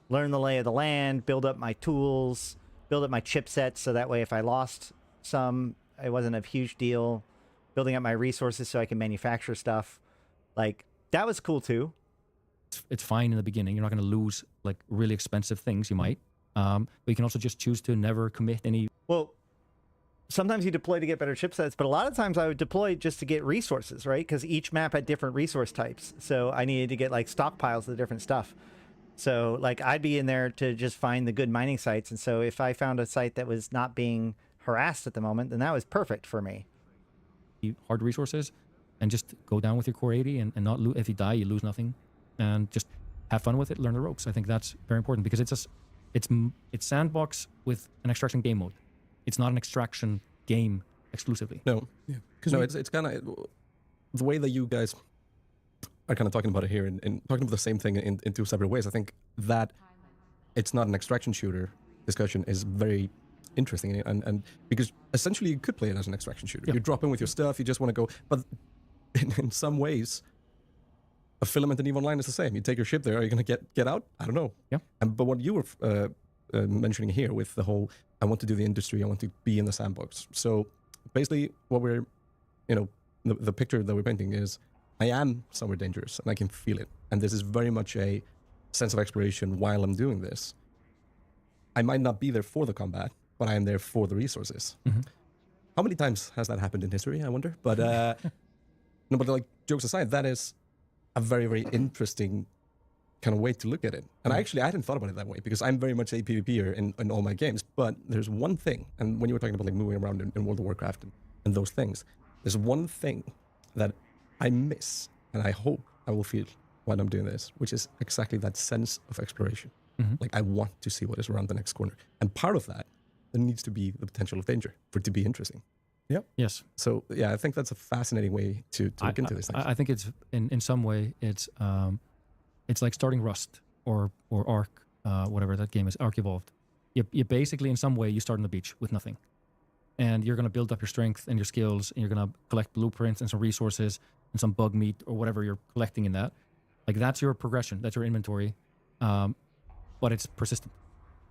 learn the lay of the land, build up my tools, build up my chipsets, so that way if I lost some, it wasn't a huge deal. Building up my resources so I can manufacture stuff. Like that was cool too. It's fine in the beginning. You're not going to lose like really expensive things. You might, but you can also just choose to never commit any. Well, sometimes you deploy to get better chipsets, but a lot of times I would deploy just to get resources, right? Because each map had different resource types, so I needed to get like stockpiles of different stuff. So like I'd be in there to just find the good mining sites, and so if I found a site that was not being harassed at the moment, then that was perfect for me. Hard resources, and just go down with your core 80 and not lose. If you die, you lose nothing. And just have fun with it, learn the ropes. I think that's very important because it's sandbox with an extraction game mode. It's not an extraction game exclusively. No, yeah, because it's kind of the way that you guys are kind of talking about it here and talking about the same thing in 2 separate ways. I think that it's not an extraction shooter discussion is very interesting, and because essentially you could play it as an extraction shooter. Yeah. You drop in with your stuff, you just want to go, but in some ways, a filament in EVE Online is the same. You take your ship there. Are you going to get out? I don't know. Yeah. But what you were mentioning here with the whole, I want to do the industry, I want to be in the sandbox. So basically what we're, the picture that we're painting is I am somewhere dangerous and I can feel it. And this is very much a sense of exploration while I'm doing this. I might not be there for the combat, but I am there for the resources. Mm-hmm. How many times has that happened in history, I wonder? But no, but like jokes aside, that is a very, very interesting kind of way to look at it. And I hadn't thought about it that way because I'm very much a PvPer in all my games. But there's one thing, and when you were talking about like moving around in World of Warcraft and those things, there's one thing that I miss and I hope I will feel while I'm doing this, which is exactly that sense of exploration. Like, I want to see what is around the next corner. And part of that, there needs to be the potential of danger for it to be interesting. Yes. So, yeah, I think that's a fascinating way to look into these things. I think it's in some way it's like starting Rust or Ark, whatever that game is, Ark Evolved. You basically, in some way, you start on the beach with nothing, and you're going to build up your strength and your skills, and you're going to collect blueprints and some resources and some bug meat or whatever you're collecting in that. Like, that's your progression, that's your inventory, but it's persistent.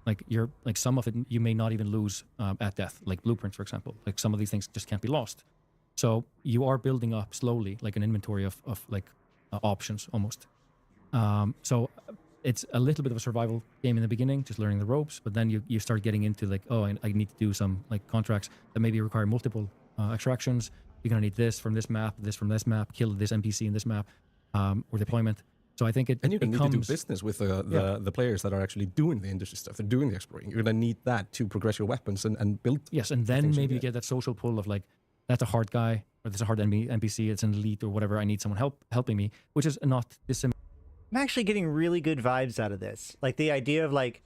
Like, some of it you may not even lose at death, like blueprints, for example. Like, some of these things just can't be lost. So you are building up slowly, like an inventory of options almost. So it's a little bit of a survival game in the beginning, just learning the ropes, but then you start getting into like, oh, I need to do some like contracts that maybe require multiple extractions. You're going to need this from this map, kill this NPC in this map, or deployment. So I think and you're going to becomes, need to do business with the players that are actually doing the industry stuff. They're doing the exploring. You're going to need that to progress your weapons and build. Yes, and then maybe you get that social pull of like, that's a hard guy, or that's a hard NPC, it's an elite or whatever. I need someone helping me, which is not dissimilar. I'm actually getting really good vibes out of this. Like the idea of like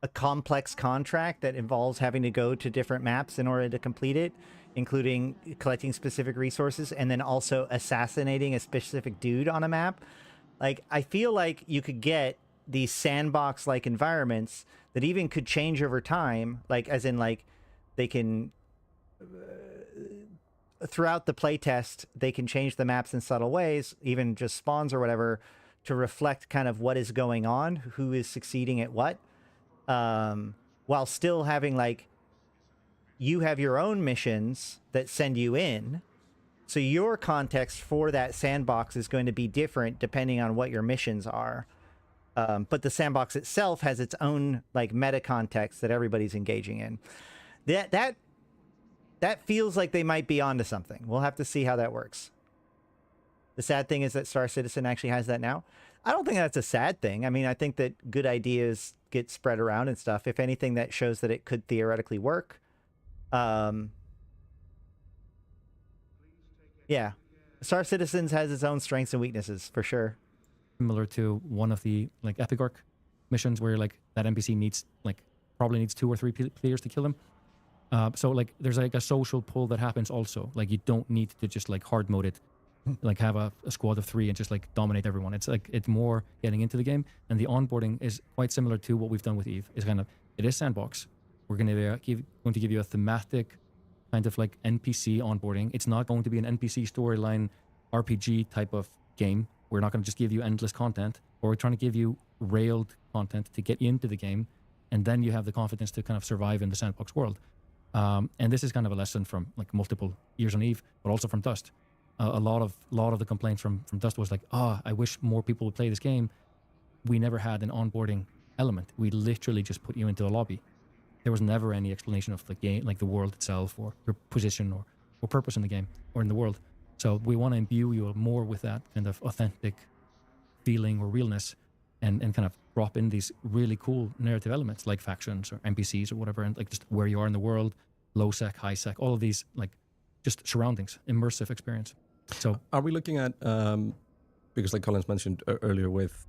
a complex contract that involves having to go to different maps in order to complete it, including collecting specific resources and then also assassinating a specific dude on a map. Like, I feel like you could get these sandbox-like environments that even could change over time, like as in like they can throughout the playtest, they can change the maps in subtle ways, even just spawns or whatever, to reflect kind of what is going on, who is succeeding at what, while still having like, you have your own missions that send you in. So your context for that sandbox is going to be different depending on what your missions are. But the sandbox itself has its own like meta context that everybody's engaging in. That feels like they might be onto something. We'll have to see how that works. The sad thing is that Star Citizen actually has that now. I don't think that's a sad thing. I mean, I think that good ideas get spread around and stuff. If anything, that shows that it could theoretically work. Yeah. Star Citizens has its own strengths and weaknesses, for sure. Similar to one of the like Epic Arc missions where like that NPC needs like probably needs 2 or 3 players to kill him. So like there's like a social pull that happens also. Like, you don't need to just like hard mode it, like have a squad of 3 and just like dominate everyone. It's like, it's more getting into the game, and the onboarding is quite similar to what we've done with Eve. It's kind of, it is sandbox. We're going to give you a thematic kind of like NPC onboarding. It's not going to be an NPC storyline RPG type of game. We're not going to just give you endless content, or we're trying to give you railed content to get you into the game, and then you have the confidence to kind of survive in the sandbox world. And this is kind of a lesson from like multiple years on Eve, but also from Dust. A lot of the complaints from Dust was like, I wish more people would play this game. We never had an onboarding element. We literally just put you into a lobby. There was never any explanation of the game, like the world itself, or your position, or purpose in the game, or in the world. So we want to imbue you more with that kind of authentic feeling or realness, and kind of drop in these really cool narrative elements like factions or NPCs or whatever, and like just where you are in the world, low sec, high sec, all of these like just surroundings, immersive experience. So are we looking at, because like Collins mentioned earlier with,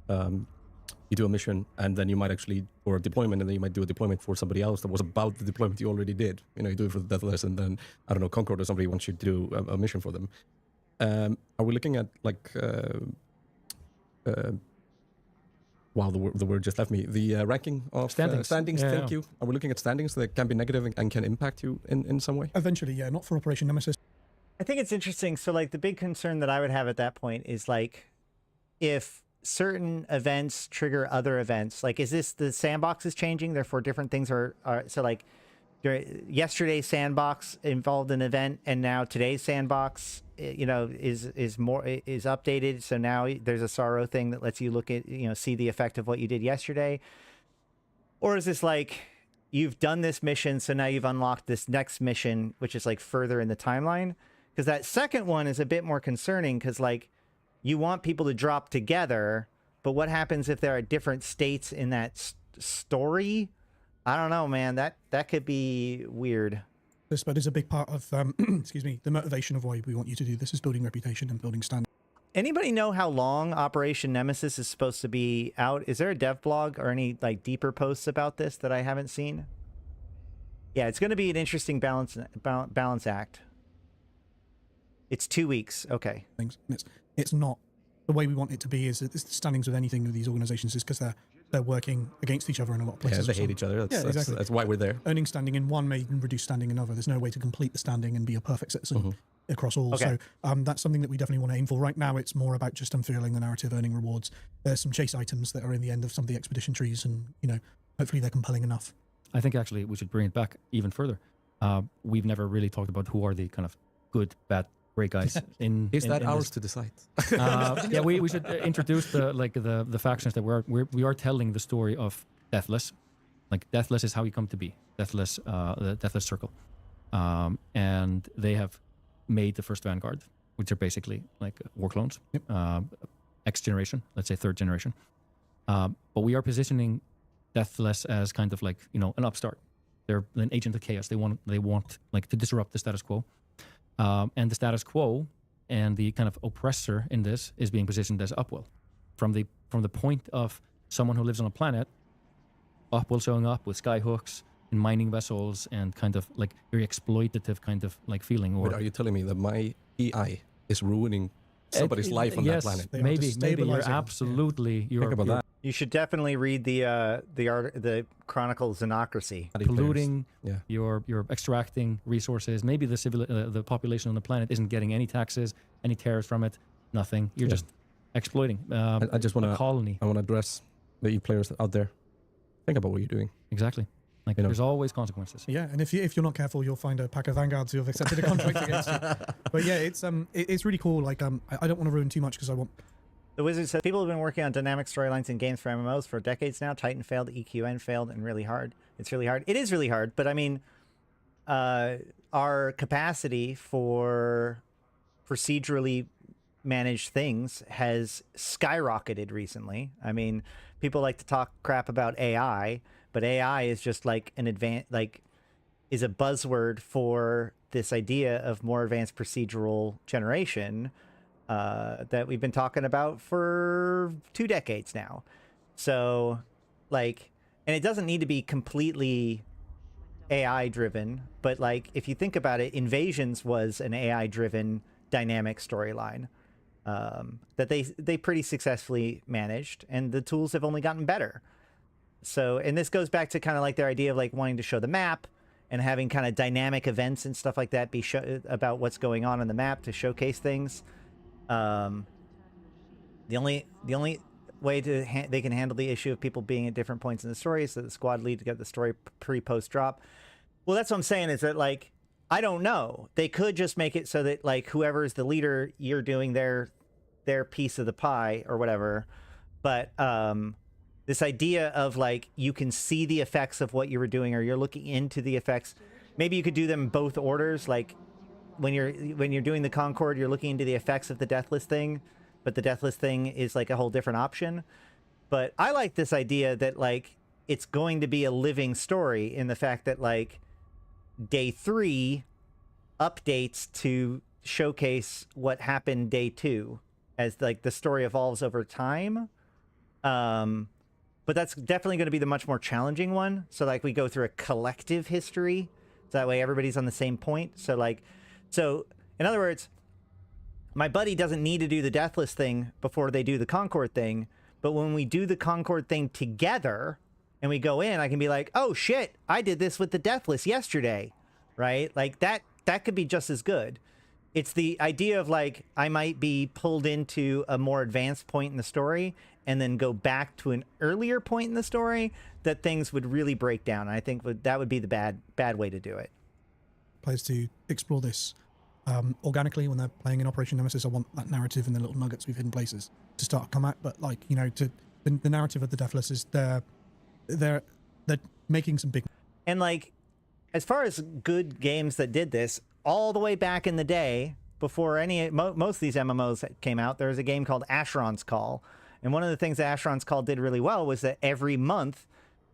you do a mission and then you might actually, or a deployment, and then you might do a deployment for somebody else that was about the deployment you already did. You know, you do it for the Deathless, and then, I don't know, Concord or somebody wants you to do a mission for them. Are we looking at like, wow, the word just left me. The ranking of standings. Standings, Yeah, thank you. Are we looking at standings that can be negative and can impact you in some way? Eventually, yeah, not for Operation Nemesis. I think it's interesting. So like the big concern that I would have at that point is like, if certain events trigger other events, like, is this the sandbox is changing, therefore different things are so like yesterday's sandbox involved an event, and now today's sandbox, you know, is updated, so now there's a sorrow thing that lets you look at, you know, see the effect of what you did yesterday? Or is this like, you've done this mission, so now you've unlocked this next mission, which is like further in the timeline? Because that second one is a bit more concerning, because like, you want people to drop together, but what happens if there are different states in that story? I don't know, man. That could be weird. This, but is a big part of, excuse me, the motivation of why we want you to do this is building reputation and building standing. Anybody know how long Operation Nemesis is supposed to be out? Is there a dev blog or any like deeper posts about this that I haven't seen? Yeah, it's going to be an interesting balance act. It's 2 weeks. Okay. Things. And it's not the way we want it to be. Is the standings with anything with these organizations is because they're working against each other in a lot of places. Yeah, they hate each other. Exactly. That's why we're there. Earning standing in one may reduce standing in another. There's no way to complete the standing and be a perfect citizen across all. Okay. So that's something that we definitely want to aim for. Right now, it's more about just unfurling the narrative, earning rewards. There's some chase items that are in the end of some of the expedition trees, and hopefully they're compelling enough. I think actually we should bring it back even further. We've never really talked about who are the kind of good, bad, great guys in. Is that in ours this. to decide? Yeah, we should introduce the factions that we are telling the story of Deathless. Like Deathless is how you come to be. Deathless, the Deathless Circle, and they have made the first Vanguard, which are basically like war clones. Yep. X generation, let's say third generation. But we are positioning Deathless as kind of like an upstart. They're an agent of chaos. They want like to disrupt the status quo, and the status quo and the kind of oppressor in this is being positioned as Upwell, from the point of someone who lives on a planet. Upwell showing up with skyhooks and mining vessels and kind of like very exploitative kind of like feeling. Or But are you telling me that my EI is ruining somebody's life on that planet? They are Maybe you're destabilizing. absolutely Think about that. You should definitely read the Chronicle Xenocracy. polluting. Yeah. You're extracting resources. Maybe the population on the planet isn't getting any taxes, any tariffs from it, nothing. You're just exploiting. I just want a to colony. I want to address the players out there. Think about what you're doing. Exactly. Like there's always consequences. Yeah, and if you're not careful, you'll find a pack of Vanguards who have accepted a contract against you. But yeah, it's really cool. Like I don't want to ruin too much because I want. The Wizard says people have been working on dynamic storylines in games for MMOs for decades now. Titan failed, EQN failed, and really hard. It's really hard. It is really hard, but I mean, our capacity for procedurally managed things has skyrocketed recently. I mean, people like to talk crap about AI, but AI is just like is a buzzword for this idea of more advanced procedural generation that we've been talking about for 2 decades now. So, like, and it doesn't need to be completely AI driven, but like, if you think about it, Invasions was an AI driven dynamic storyline that they pretty successfully managed, and the tools have only gotten better. So, and this goes back to kind of like their idea of like wanting to show the map and having kind of dynamic events and stuff like that be about what's going on the map to showcase things. The only way they can handle the issue of people being at different points in the story is that the squad lead to get the story pre-post drop. Well, that's what I'm saying, is that like, I don't know. They could just make it so that like whoever is the leader, you're doing their piece of the pie or whatever. But this idea of like, you can see the effects of what you were doing, or you're looking into the effects. Maybe you could do them in both orders. Like when you're doing the Concord, you're looking into the effects of the Deathless thing, but the Deathless thing is like a whole different option. But I like this idea that like, it's going to be a living story in the fact that like, day 3 updates to showcase what happened day 2 as like the story evolves over time. But that's definitely going to be the much more challenging one. So like we go through a collective history, so that way everybody's on the same point. So in other words, my buddy doesn't need to do the Deathless thing before they do the Concord thing. But when we do the Concord thing together and we go in, I can be like, oh shit, I did this with the Deathless yesterday, right? Like that could be just as good. It's the idea of like, I might be pulled into a more advanced point in the story and then go back to an earlier point in the story that things would really break down. And I think that would be the bad way to do it. Players to explore this organically when they're playing in Operation Nemesis. I want that narrative and the little nuggets we've hidden places to start to come at. But like, the narrative of the Deathless is they're making some big. And like, as far as good games that did this, all the way back in the day, before most of these MMOs came out, there was a game called Asheron's Call. And one of the things that Asheron's Call did really well was that every month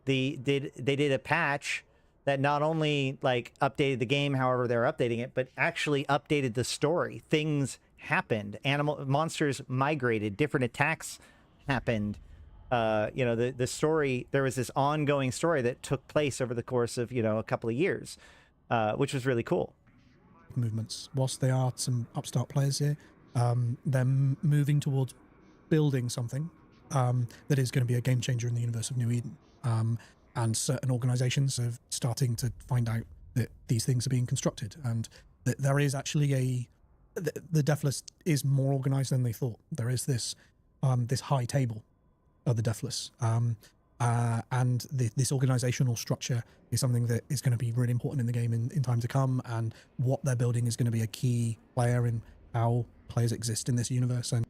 they did a patch that not only like updated the game however they're updating it, but actually updated the story. Things happened. Monsters migrated, different attacks happened. The story, there was this ongoing story that took place over the course of, a couple of years, which was really cool. Movements. Whilst they are some upstart players here, they're moving towards building something that is going to be a game changer in the universe of New Eden. And certain organizations are starting to find out that these things are being constructed, and that there is actually the Deathless is more organized than they thought. There is this high table of the Deathless, and this organizational structure is something that is going to be really important in the game in time to come, and what they're building is going to be a key player in how players exist in this universe. And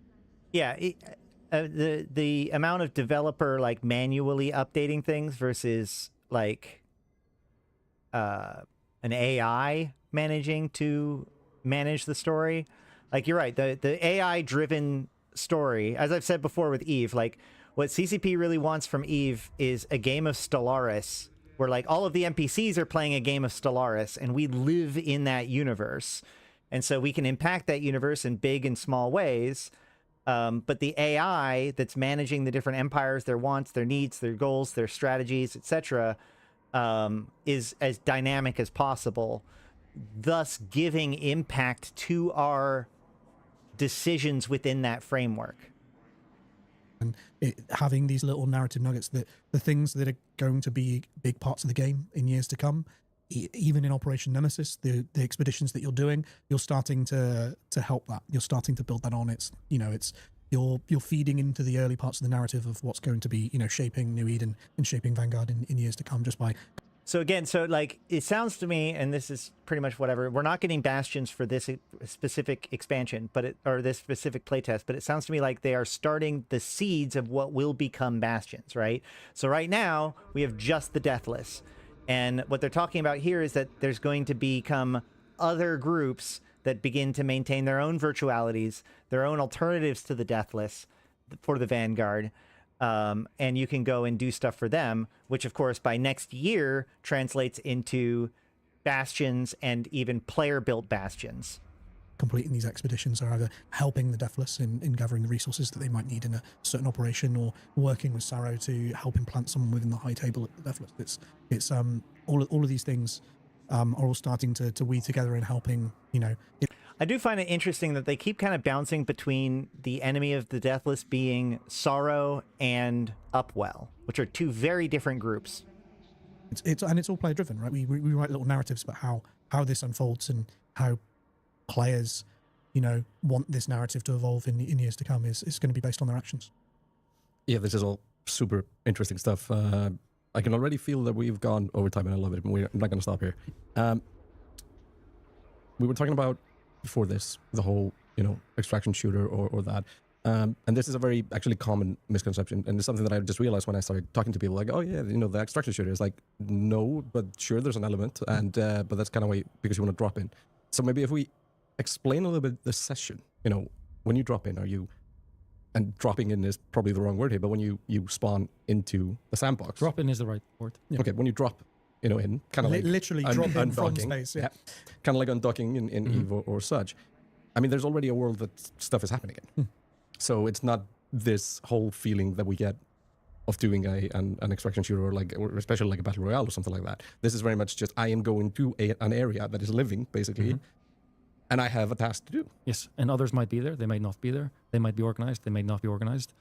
the amount of developer like manually updating things versus like an AI managing to manage the story, like you're right, the AI driven story, as I've said before with Eve, like what CCP really wants from Eve is a game of Stellaris where like all of the NPCs are playing a game of Stellaris and we live in that universe, and so we can impact that universe in big and small ways. But the AI that's managing the different empires, their wants, their needs, their goals, their strategies, etc., is as dynamic as possible, thus giving impact to our decisions within that framework. And having these little narrative nuggets, that the things that are going to be big parts of the game in years to come, even in Operation Nemesis, the expeditions that you're doing, you're starting to help that. You're starting to build that on. It's you're feeding into the early parts of the narrative of what's going to be shaping New Eden and shaping Vanguard in years to come, just by. So again, like it sounds to me, and this is pretty much whatever, we're not getting bastions for this specific expansion, or this specific playtest, but it sounds to me like they are starting the seeds of what will become bastions, right? So right now we have just the Deathless, and what they're talking about here is that there's going to become other groups that begin to maintain their own virtualities, their own alternatives to the Deathless for the Vanguard. And you can go and do stuff for them, which of course by next year translates into bastions and even player-built bastions. Completing these expeditions are either helping the Deathless in gathering the resources that they might need in a certain operation, or working with Saro to help implant someone within the high table at the Deathless. It's all of these things are all starting to weave together and helping. I do find it interesting that they keep kind of bouncing between the enemy of the Deathless being Sorrow and Upwell, which are two very different groups. It's all player driven, right? We write little narratives about how this unfolds and how players, want this narrative to evolve in years to come. Is going to be based on their actions. Yeah, this is all super interesting stuff. I can already feel that we've gone over time, and I love it. I'm not going to stop here. We were talking about before this, the whole, extraction shooter or that. And this is a very actually common misconception. And it's something that I just realized when I started talking to people like, oh yeah, the extraction shooter is like, no, but sure, there's an element. And, but that's kind of why, because you want to drop in. So maybe if we explain a little bit the session, when you drop in, and dropping in is probably the wrong word here, but when you spawn into the sandbox. Drop in is the right word. Yeah. Okay, when you drop in, kind of like literally drop in from space, yeah. Kind of like undocking in Eve or such. I mean, there's already a world that stuff is happening in. So it's not this whole feeling that we get of doing an extraction shooter or especially like a battle royale or something like that. This is very much just I am going to an area that is living, basically, and I have a task to do. Yes, and others might be there. They might not be there. They might be organized. They may not be organized.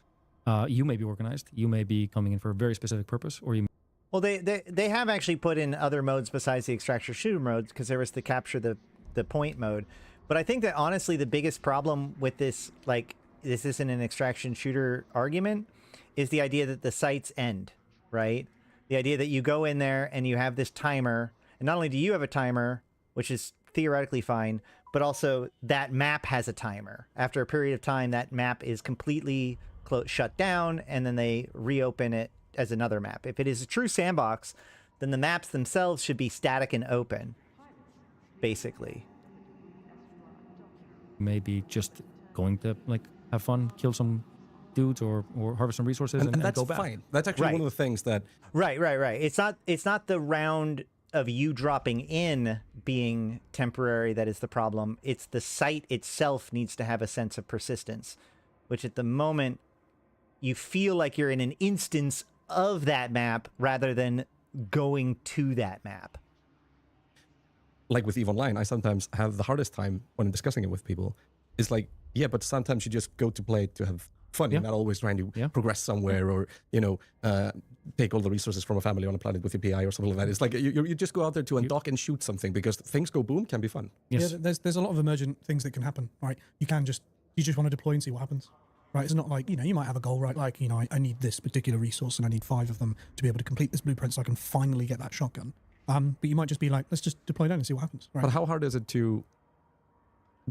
You may be organized. You may be coming in for a very specific purpose, or you. Well, they have actually put in other modes besides the extraction shooter modes, because there was the capture the point mode. But I think that honestly the biggest problem with this, like this isn't an extraction shooter argument, is the idea that the sites end, right? The idea that you go in there and you have this timer, and not only do you have a timer, which is theoretically fine, but also that map has a timer. After a period of time, that map is completely shut down, and then they reopen it as another map. If it is a true sandbox, then the maps themselves should be static and open, basically. Maybe just going to have fun, kill some dudes or harvest some resources and that's go back. fine. That's actually one of the things that Right. It's not the round of you dropping in being temporary that is the problem. It's the site itself needs to have a sense of persistence, which at the moment you feel like you're in an instance of that map rather than going to that map. Like with EVE Online, I sometimes have the hardest time when discussing it with people. It's like, yeah, but sometimes you just go to play to have fun. You're not always trying to progress somewhere or, take all the resources from a family on a planet with your PI or something like that. It's like you just go out there to undock and shoot something because things go boom, can be fun. Yes. Yeah, there's a lot of emergent things that can happen, right? You just want to deploy and see what happens, right? It's not like, you might have a goal, right? Like, I need this particular resource and I need 5 of them to be able to complete this blueprint so I can finally get that shotgun. But you might just be like, let's just deploy down and see what happens, right? But how hard is it to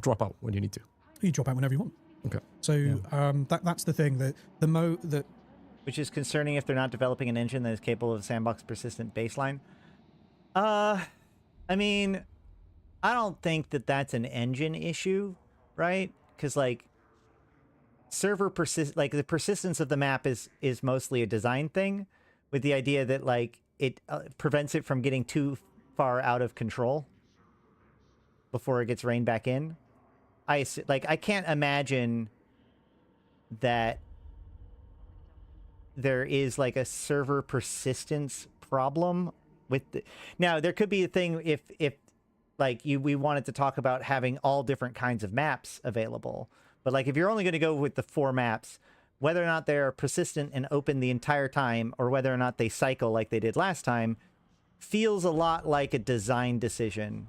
drop out when you need to? You drop out whenever you want. Okay. So that's the thing, that the mode that... Which is concerning if they're not developing an engine that is capable of sandbox persistent baseline. I mean, I don't think that that's an engine issue, right? Because like the persistence of the map is mostly a design thing, with the idea that like it prevents it from getting too far out of control before it gets reined back in. I can't imagine that there is like a server persistence problem with now there could be a thing if like we wanted to talk about having all different kinds of maps available, but like if you're only going to go with the 4 maps, whether or not they're persistent and open the entire time or whether or not they cycle like they did last time feels a lot like a design decision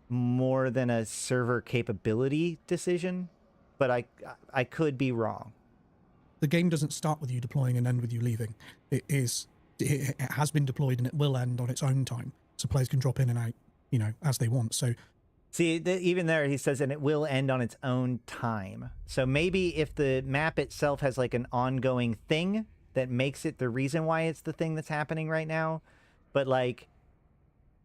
more than a server capability decision, but I could be wrong. The game doesn't start with you deploying and end with you leaving. It has been deployed and it will end on its own time. So players can drop in and out, as they want. So see, even there he says, and it will end on its own time. So maybe if the map itself has like an ongoing thing that makes it the reason why it's the thing that's happening right now. But like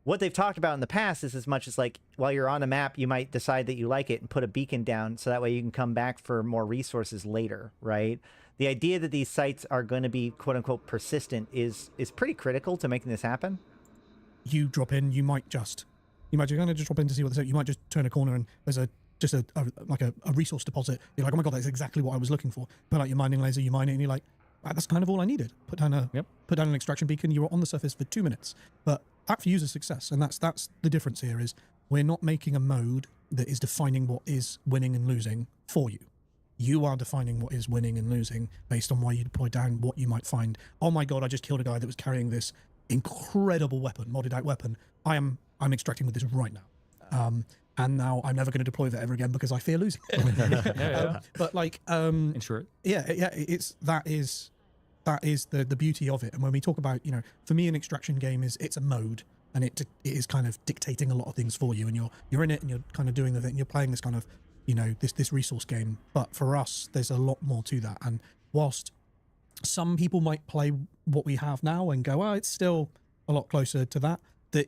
what they've talked about in the past is as much as like while you're on a map, you might decide that you like it and put a beacon down so that way you can come back for more resources later, right? The idea that these sites are going to be quote unquote persistent is pretty critical to making this happen. You drop in, you might just kind of just drop in to see what they say. You might just turn a corner and there's a resource deposit. You're like, oh my god, that's exactly what I was looking for. Put out your mining laser, you mine it, and you're like, that's kind of all I needed. Put down an extraction beacon. You were on the surface for 2 minutes, but that for you is a success, and that's the difference here. Is we're not making a mode that is defining what is winning and losing for you. You are defining what is winning and losing based on where you deploy down, what you might find. Oh my god, I just killed a guy that was carrying this incredible weapon, modded out weapon. I'm extracting with this right now. And now I'm never going to deploy that ever again because I fear losing. But like, Ensure it. That is the beauty of it. And when we talk about, for me, an extraction game it's a mode, and it is kind of dictating a lot of things for you, and you're in it and you're kind of doing the thing. You're playing this kind of, this resource game. But for us, there's a lot more to that. And whilst some people might play what we have now and go, it's still a lot closer to that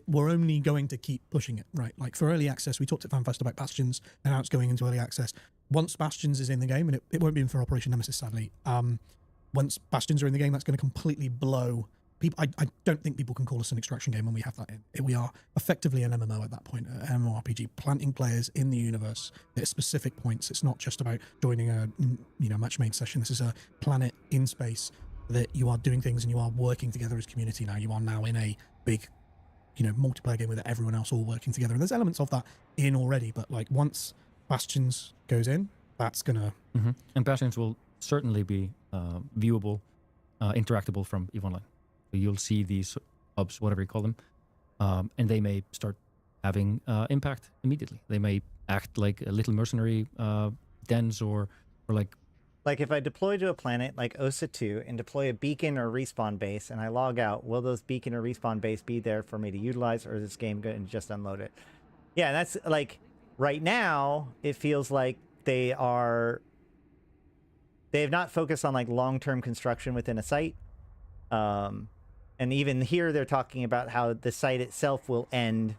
we're only going to keep pushing it, right? Like for early access, we talked at FanFest about Bastions and how it's going into early access. Once Bastions is in the game, and it won't be in for Operation Nemesis, sadly. Once Bastions are in the game, that's going to completely blow people. I don't think people can call us an extraction game when we have that in. We are effectively an MMO at that point, an MMORPG, planting players in the universe at specific points. It's not just about joining a match-made session. This is a planet in space that you are doing things and you are working together as community now. You are now in a big multiplayer game with everyone else all working together. And there's elements of that in already, but like once Bastions goes in, that's gonna... Mm-hmm. And Bastions will certainly be viewable, interactable from EVE Online. So you'll see these hubs, whatever you call them, and they may start having impact immediately. They may act like a little mercenary dens or like... Like if I deploy to a planet like OSA 2 and deploy a beacon or respawn base and I log out, will those beacon or respawn base be there for me to utilize, or is this game going to just unload it? Yeah, that's like right now it feels like they have not focused on like long-term construction within a site. And even here they're talking about how the site itself will end.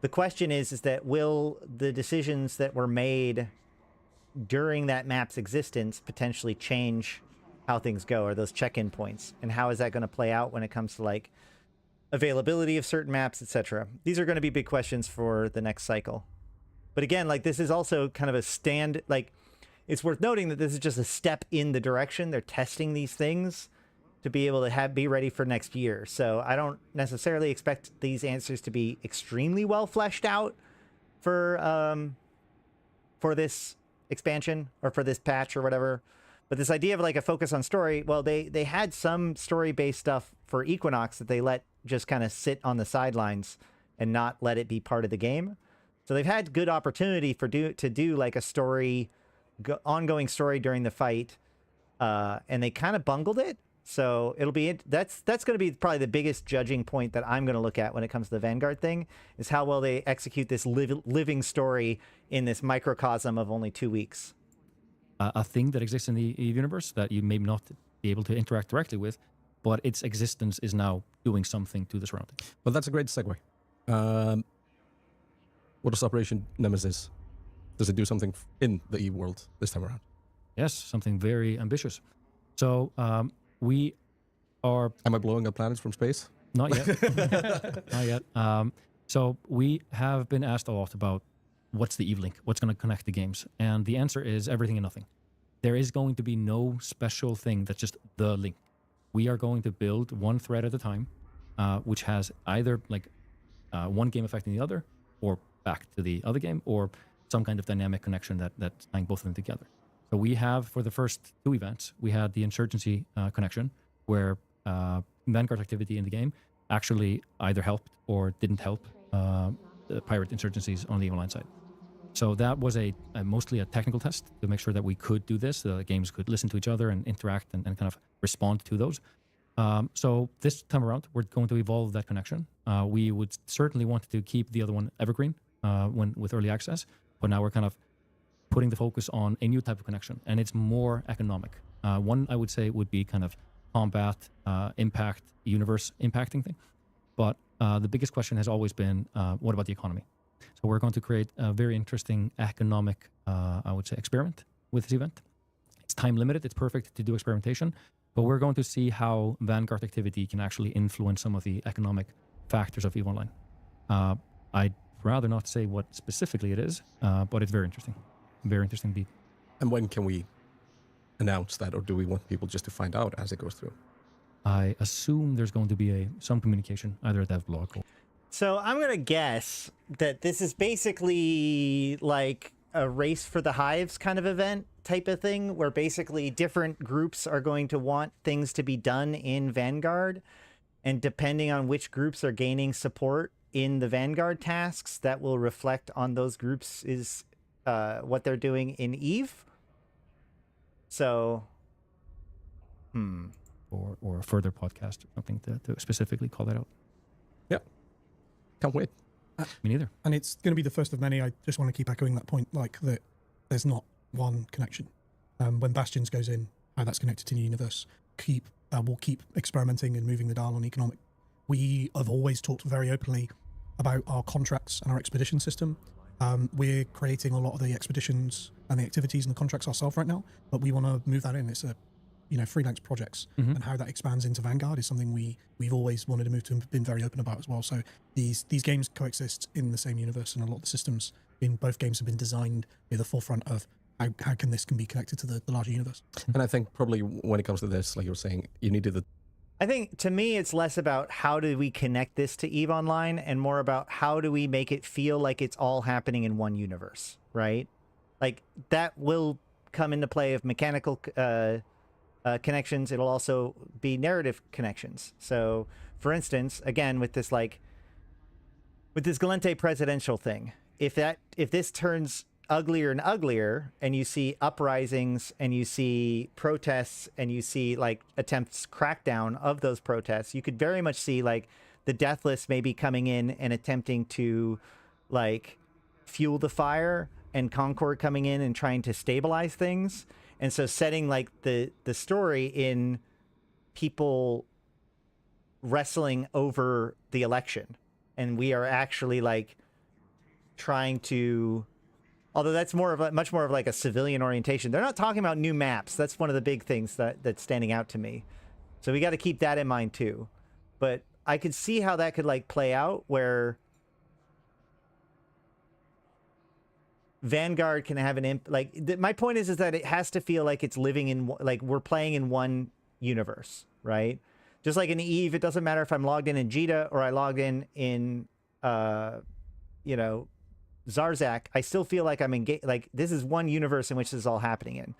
The question is that will the decisions that were made during that map's existence potentially change how things go, or those check-in points, and how is that going to play out when it comes to like availability of certain maps, etc. These are going to be big questions for the next cycle. But again, like this is also kind of a stand, like it's worth noting that this is just a step in the direction. They're testing these things to be able to be ready for next year. So I don't necessarily expect these answers to be extremely well fleshed out for this expansion or for this patch or whatever. But this idea of like a focus on story, well, they had some story-based stuff for Equinox that they let just kind of sit on the sidelines and not let it be part of the game. So they've had good opportunity to do like a story, ongoing story during the fight, and they kind of bungled it. So it'll be that's going to be probably the biggest judging point that I'm going to look at when it comes to the Vanguard thing, is how well they execute this living story in this microcosm of only 2 weeks. A thing that exists in the universe that you may not be able to interact directly with, but its existence is now doing something to the surrounding. Well, that's a great segue. What is Operation Nemesis? Does it do something in the Eve world this time around? Yes, something very ambitious. So we are... Am I blowing up planets from space? Not yet. Not yet. So we have been asked a lot about what's the Eve link? What's going to connect the games? And the answer is everything and nothing. There is going to be no special thing that's just the link. We are going to build one thread at a time, which has either like one game affecting the other, or back to the other game, or some kind of dynamic connection that's tying both of them together. So we have, for the first 2 events, we had the Insurgency connection, where Vanguard activity in the game actually either helped or didn't help the pirate insurgencies on the Online side. So that was a mostly a technical test to make sure that we could do this, so the games could listen to each other and interact and kind of respond to those. So this time around, we're going to evolve that connection. We would certainly want to keep the other one evergreen with early access, but now we're kind of putting the focus on a new type of connection, and it's more economic. One, I would say, would be kind of combat, impact, universe impacting thing. But the biggest question has always been, what about the economy? So we're going to create a very interesting economic, I would say, experiment with this event. It's time limited. It's perfect to do experimentation, but we're going to see how Vanguard activity can actually influence some of the economic factors of EVE Online. I'd rather not say what specifically it is, but it's very interesting. Very interesting beat. And when can we announce that, or do we want people just to find out as it goes through? I assume there's going to be some communication, either at devblog or... So I'm going to guess that this is basically like a race for the hives kind of event type of thing, where basically different groups are going to want things to be done in Vanguard, and depending on which groups are gaining support in the Vanguard tasks, that will reflect on those groups is what they're doing in EVE. So, or a further podcast or something to specifically call that out. Yeah. Can't wait. Me neither. And it's going to be the first of many. I just want to keep echoing that point, like that there's not one connection. When Bastions goes in, how that's connected to the universe, we'll keep experimenting and moving the dial on economic. We have always talked very openly about our contracts and our expedition system. We're creating a lot of the expeditions and the activities and the contracts ourselves right now, but we want to move that in. It's a freelance projects, and how that expands into Vanguard is something we've always wanted to move to and been very open about as well. So these games coexist in the same universe, and a lot of the systems in both games have been designed at the forefront of how can this be connected to the larger universe. And I think probably when it comes to this, like you were saying, you needed I think to me, it's less about how do we connect this to EVE Online and more about how do we make it feel like it's all happening in one universe, right? Like that will come into play of mechanical connections. It'll also be narrative connections. So for instance, again, with this Gallente presidential thing, if this turns uglier and uglier, and you see uprisings and you see protests and you see like attempts crackdown of those protests, you could very much see like the Deathless maybe coming in and attempting to like fuel the fire, and Concord coming in and trying to stabilize things. And so setting like the story in people wrestling over the election, and we are actually like trying to, although that's much more of like a civilian orientation. They're not talking about new maps. That's one of the big things that's standing out to me. So we got to keep that in mind too. But I could see how that could like play out where Vanguard can have an my point is that it has to feel like it's living in like we're playing in one universe, right? Just like in Eve, it doesn't matter if I'm logged in Jita or I logged in Zarzak. I still feel like I'm engaged. Like this is one universe in which this is all happening in.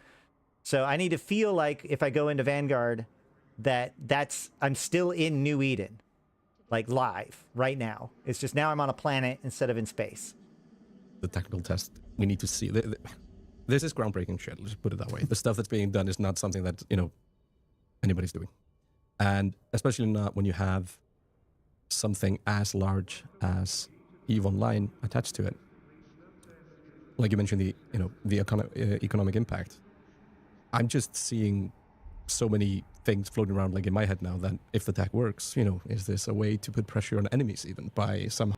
So I need to feel like if I go into Vanguard, I'm still in New Eden, like live right now. It's just now I'm on a planet instead of in space. The technical test, we need to see. This is groundbreaking shit. Let's put it that way. The stuff that's being done is not something that anybody's doing, and especially not when you have something as large as EVE Online attached to it. Like you mentioned, the economic impact. I'm just seeing so many things floating around like in my head now that if the tech works, is this a way to put pressure on enemies even by somehow?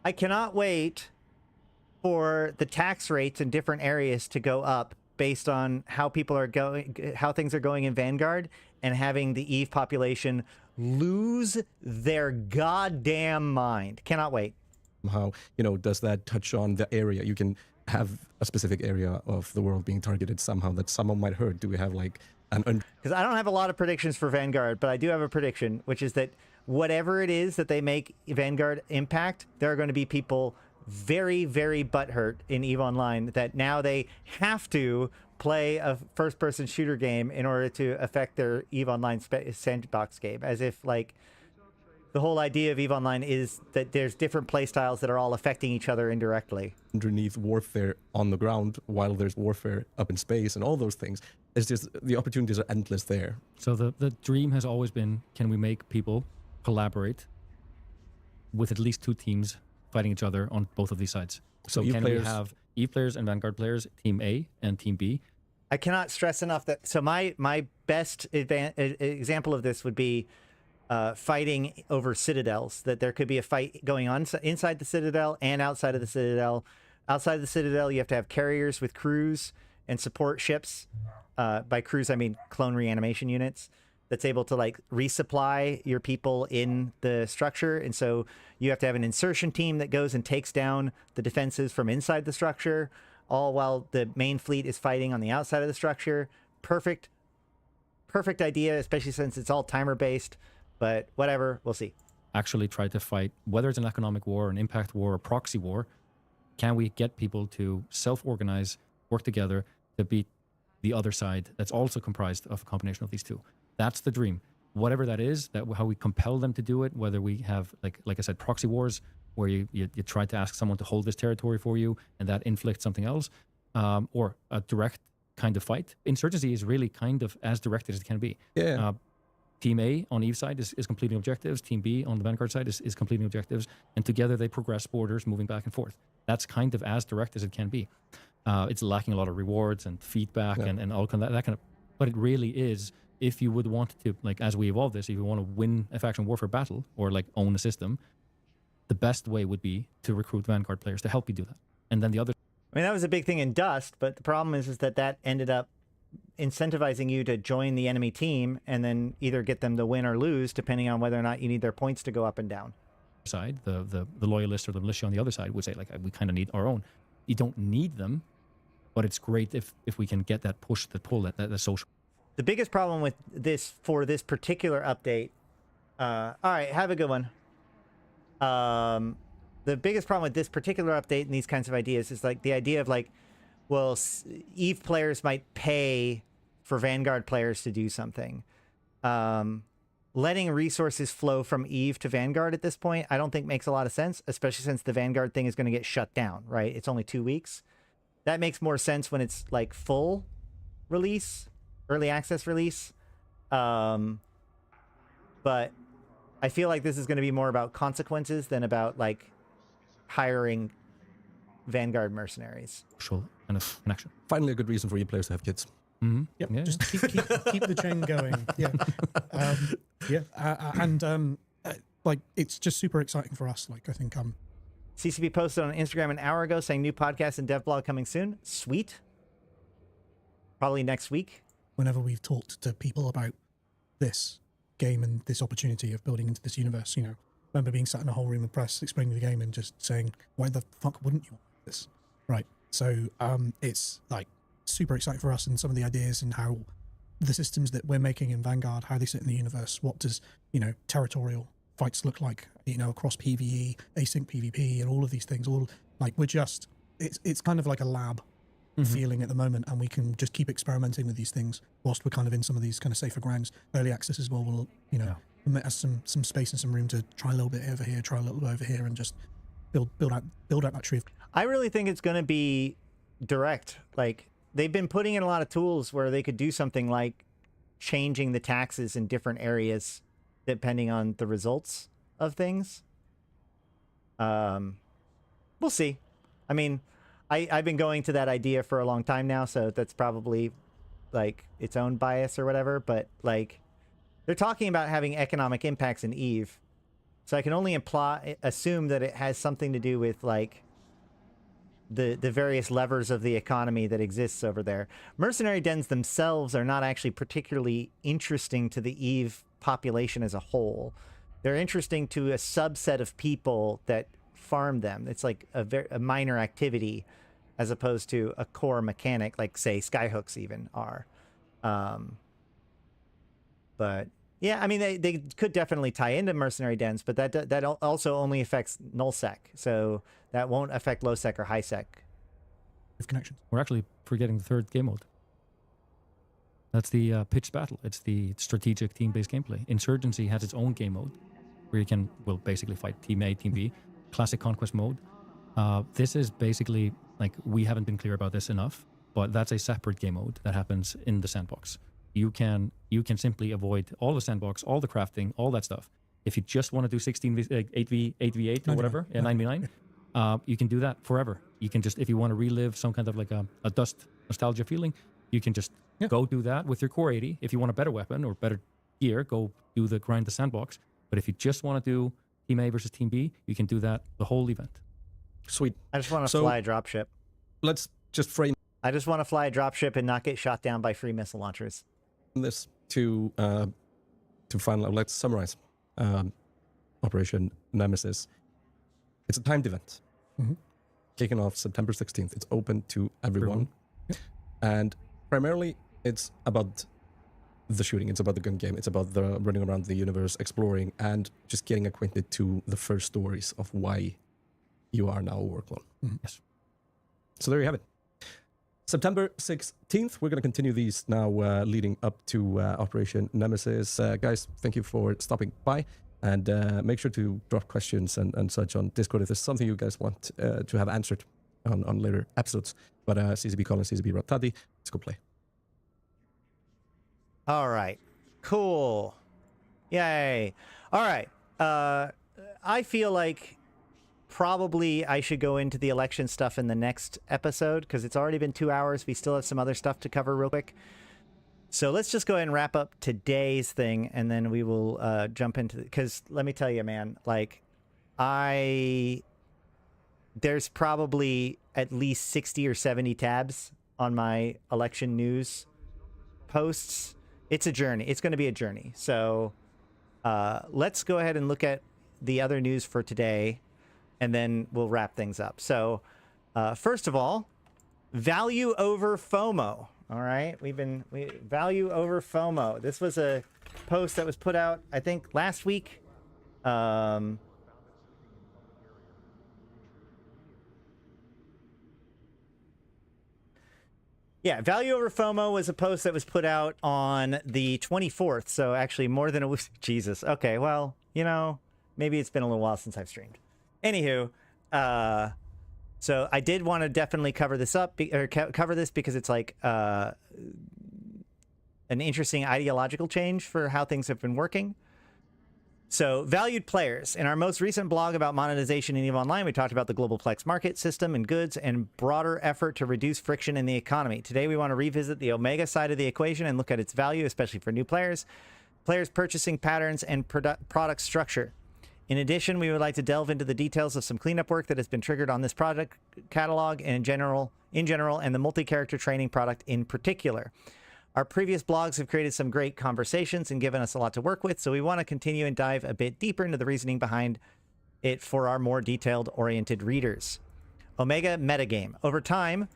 I cannot wait for the tax rates in different areas to go up based on how how things are going in Vanguard, and having the EVE population lose their goddamn mind. Cannot wait. How, does that touch on the area? You can have a specific area of the world being targeted somehow that someone might hurt. Do we have like because I don't have a lot of predictions for Vanguard, but I do have a prediction, which is that whatever it is that they make Vanguard impact, there are going to be people very, very butthurt in EVE Online that now they have to play a first-person shooter game in order to affect their EVE Online sandbox game, as if like the whole idea of EVE Online is that there's different playstyles that are all affecting each other indirectly. Underneath warfare on the ground, while there's warfare up in space and all those things, it's just the opportunities are endless there. So the dream has always been, can we make people collaborate with at least two teams fighting each other on both of these sides? So can we have EVE players and Vanguard players, Team A and Team B? I cannot stress enough that, so my best example of this would be fighting over citadels, that there could be a fight going on inside the citadel and outside of the citadel. Outside of the citadel, you have to have carriers with crews and support ships. By crews, I mean clone reanimation units that's able to like resupply your people in the structure. And so you have to have an insertion team that goes and takes down the defenses from inside the structure, all while the main fleet is fighting on the outside of the structure. Perfect idea, especially since it's all timer based. But whatever, we'll see. Actually try to fight, whether it's an economic war, an impact war, a proxy war, can we get people to self-organize, work together to beat the other side that's also comprised of a combination of these two? That's the dream. Whatever that is, how we compel them to do it, whether we have, like I said, proxy wars, where you try to ask someone to hold this territory for you and that inflicts something else, or a direct kind of fight. Insurgency is really kind of as directed as it can be. Yeah. Team A on EVE side is completing objectives. Team B on the Vanguard side is completing objectives. And together they progress borders, moving back and forth. That's kind of as direct as it can be. It's lacking a lot of rewards and feedback and all kind of that kind of... But it really is, if you would want to, like as we evolve this, if you want to win a faction warfare battle or like own a system, the best way would be to recruit Vanguard players to help you do that. And then the other... I mean, that was a big thing in Dust, but the problem is that ended up incentivizing you to join the enemy team and then either get them to win or lose, depending on whether or not you need their points to go up and down. Side, the loyalists or the militia on the other side would say, like, we kind of need our own. You don't need them, but it's great if we can get that push, that pull, that social. The biggest problem with this, for this particular update, all right, have a good one. The biggest problem with this particular update and these kinds of ideas is like the idea of like, well, EVE players might pay for Vanguard players to do something. Letting resources flow from EVE to Vanguard at this point, I don't think makes a lot of sense, especially since the Vanguard thing is going to get shut down, right? It's only 2 weeks. That makes more sense when it's like full release, early access release. But I feel like this is going to be more about consequences than about like hiring Vanguard mercenaries. Social kind of connection. Finally, a good reason for you players to have kids. Mm-hmm. Yep. Yeah. Just keep the chain going. Yeah. Like it's just super exciting for us. Like I think CCP posted on Instagram an hour ago saying new podcast and dev blog coming soon. Sweet. Probably next week. whenever we've talked to people about this game and this opportunity of building into this universe. You know, I remember being sat in a whole room of press explaining the game and just saying, why the fuck wouldn't you want this? Right. So it's like super exciting for us, and some of the ideas and how the systems that we're making in Vanguard, how they sit in the universe. What does, you know, territorial fights look like, you know, across PvE, async PvP, and all of these things. All like we're just, it's kind of like a lab feeling at the moment, and we can just keep experimenting with these things whilst we're kind of in some of these kind of safer grounds. Early access as well will, you know, permit us some space and some room to try a little bit over here, try a little bit over here, and just build out that tree. I really think it's going to be direct. Like, they've been putting in a lot of tools where they could do something like changing the taxes in different areas depending on the results of things. We'll see. I mean, I've been going to that idea for a long time now, so that's probably like its own bias or whatever, but like they're talking about having economic impacts in EVE. So I can only assume that it has something to do with like the various levers of the economy that exists over there. Mercenary dens themselves are not actually particularly interesting to the EVE population as a whole. They're interesting to a subset of people that farm them. It's like a minor activity as opposed to a core mechanic like, say, skyhooks even are. But yeah, I mean, they could definitely tie into mercenary dens, but that also only affects nullsec, so that won't affect lowsec or highsec. With connections. We're actually forgetting the third game mode. That's the pitched battle. It's the strategic team-based gameplay. Insurgency has its own game mode where you can, well, basically fight Team A, Team B. Classic conquest mode. This is basically, like, we haven't been clear about this enough, but that's a separate game mode that happens in the sandbox. You can simply avoid all the sandbox, all the crafting, all that stuff. If you just want to do 8v8 or whatever, 9v9, you can do that forever. You can just, if you want to relive some kind of like a dust nostalgia feeling, you can just go do that with your core 80. If you want a better weapon or better gear, go do the grind the sandbox. But if you just want to do Team A versus Team B, you can do that the whole event. Sweet. I just want to fly a dropship. Let's just frame I just want to fly a dropship and not get shot down by free missile launchers. this to final. Let's summarize. Operation Nemesis. It's a timed event. Kicking off September 16th. It's open to everyone. And primarily, it's about the shooting. It's about the gun game. It's about the running around the universe, exploring, and just getting acquainted to the first stories of why you are now a war clone. Yes. So there you have it. September 16th, we're going to continue these now leading up to Operation Nemesis. Guys, thank you for stopping by. And make sure to drop questions and such on Discord if there's something you guys want to have answered on later episodes. But CZB Colin, CZB Rotati, let's go play. All right. Cool. Yay. All right. I feel like probably I should go into the election stuff in the next episode because it's already been 2 hours. We still have some other stuff to cover real quick. So let's just go ahead and wrap up today's thing, and then we will jump into it. Because let me tell you, man, like, there's probably at least 60 or 70 tabs on my election news posts. It's a journey. It's going to be a journey. So let's go ahead and look at the other news for today, and then we'll wrap things up. So first of all, value over FOMO. All right, value over FOMO. This was a post that was put out, I think, last week. Yeah, value over FOMO was a post that was put out on the 24th. So actually more than a week. Jesus. Okay, well, you know, maybe it's been a little while since I've streamed. Anywho, so I did want to definitely cover this up, cover this because it's like an interesting ideological change for how things have been working. So, valued players, in our most recent blog about monetization in EVE Online, we talked about the global Plex market system and goods and broader effort to reduce friction in the economy. Today, we want to revisit the Omega side of the equation and look at its value, especially for new players, purchasing patterns, and product structure. In addition, we would like to delve into the details of some cleanup work that has been triggered on this product catalog and in general, and the multi-character training product in particular. Our previous blogs have created some great conversations and given us a lot to work with, so we want to continue and dive a bit deeper into the reasoning behind it for our more detailed-oriented readers. Omega metagame. Over time,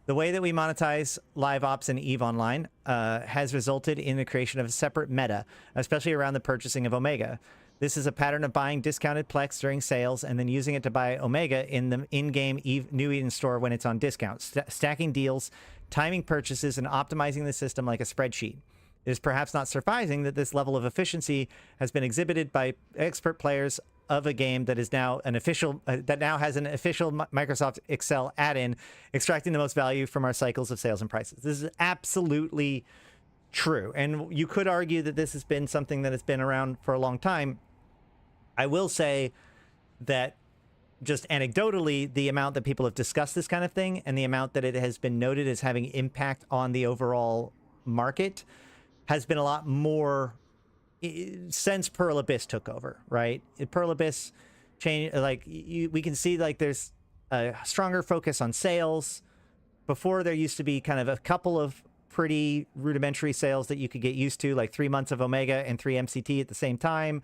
the way that we monetize live ops and EVE Online has resulted in the creation of a separate meta, especially around the purchasing of Omega. This is a pattern of buying discounted Plex during sales and then using it to buy Omega in the in-game New Eden store when it's on discount, stacking deals, timing purchases, and optimizing the system like a spreadsheet. It is perhaps not surprising that this level of efficiency has been exhibited by expert players of a game that is now an official has an official Microsoft Excel add-in, extracting the most value from our cycles of sales and prices. This is absolutely true, and you could argue that this has been something that has been around for a long time. I will say that just anecdotally, the amount that people have discussed this kind of thing and the amount that it has been noted as having impact on the overall market has been a lot more since Pearl Abyss took over, right? Pearl Abyss changed, like, we can see like there's a stronger focus on sales. Before, there used to be kind of a couple of pretty rudimentary sales that you could get used to, like 3 months of Omega and 3 MCT at the same time.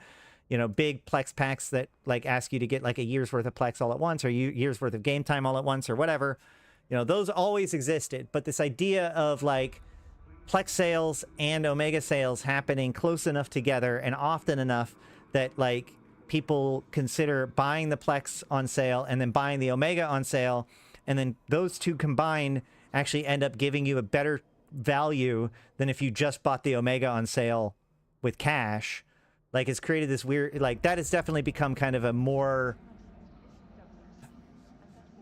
You know, big Plex packs that like ask you to get like a year's worth of Plex all at once, or year's worth of game time all at once, or whatever. You know, those always existed. But this idea of like Plex sales and Omega sales happening close enough together and often enough that like people consider buying the Plex on sale and then buying the Omega on sale, and then those two combined actually end up giving you a better value than if you just bought the Omega on sale with cash. Like, it's created this weird, like, that has definitely become kind of a more,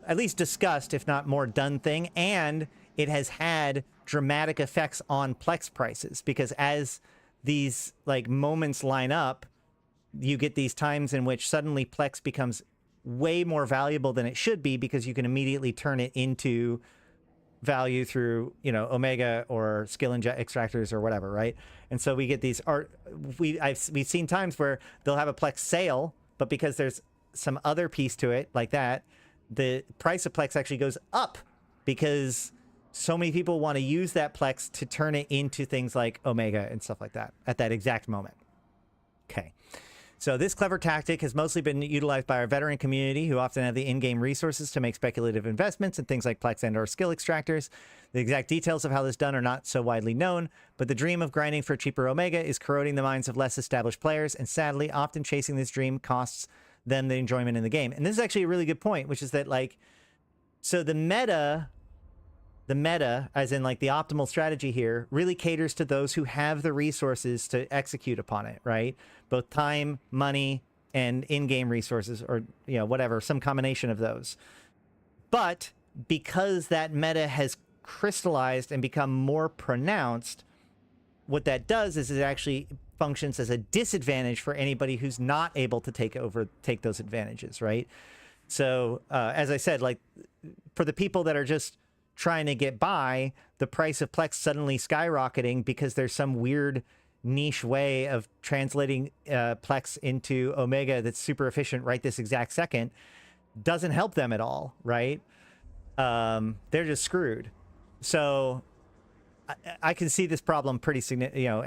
at least discussed, if not more done thing. And it has had dramatic effects on Plex prices, because as these like moments line up, you get these times in which suddenly Plex becomes way more valuable than it should be, because you can immediately turn it into value through, you know, Omega or skill extractors or whatever, right? And so we get these we've seen times where they'll have a Plex sale, but because there's some other piece to it like that, the price of Plex actually goes up because so many people want to use that Plex to turn it into things like Omega and stuff like that at that exact moment. Okay. So this clever tactic has mostly been utilized by our veteran community, who often have the in-game resources to make speculative investments in things like Plex and or skill extractors. The exact details of how this is done are not so widely known, but the dream of grinding for cheaper Omega is corroding the minds of less established players, and sadly, often chasing this dream costs them the enjoyment in the game. And this is actually a really good point, which is that, like, so the meta, as in like the optimal strategy here, really caters to those who have the resources to execute upon it, right? Both time, money, and in-game resources, or, you know, whatever, some combination of those. But because that meta has crystallized and become more pronounced, what that does is it actually functions as a disadvantage for anybody who's not able to take those advantages, right? So as I said, like, for the people that are just trying to get by, the price of Plex suddenly skyrocketing because there's some weird niche way of translating Plex into Omega that's super efficient right this exact second, doesn't help them at all, right? They're just screwed. So I can see this problem pretty significant. You know,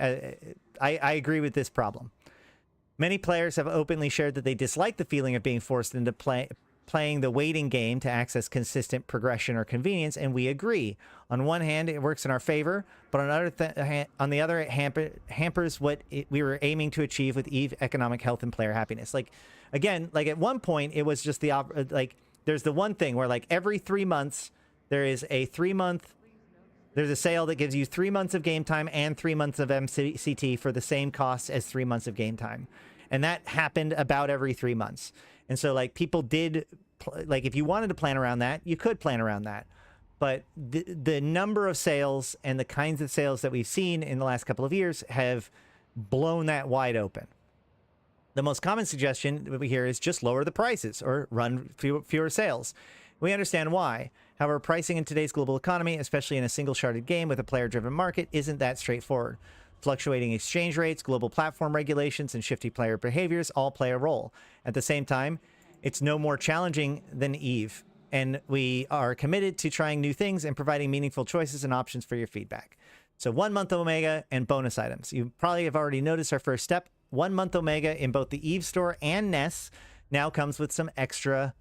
I agree with this problem. Many players have openly shared that they dislike the feeling of being forced into playing the waiting game to access consistent progression or convenience, and we agree. On one hand, it works in our favor, but on the other, it hampers what we were aiming to achieve with EVE economic health and player happiness. Like, again, like at one point, it was just like, there's the one thing where like every 3 months, there is a 3-month, there's a sale that gives you 3 months of game time and 3 months of MCT for the same cost as 3 months of game time. And that happened about every 3 months. And so, like, people did, like, if you wanted to plan around that, you could plan around that. But the number of sales and the kinds of sales that we've seen in the last couple of years have blown that wide open. The most common suggestion that we hear is just lower the prices or run fewer sales. We understand why. However, pricing in today's global economy, especially in a single-sharded game with a player-driven market, isn't that straightforward. Fluctuating exchange rates, global platform regulations, and shifty player behaviors all play a role. At the same time, it's no more challenging than EVE, and we are committed to trying new things and providing meaningful choices and options for your feedback. So 1 month Omega and bonus items. You probably have already noticed our first step. 1 month Omega in both the Eve store and Ness now comes with some extra,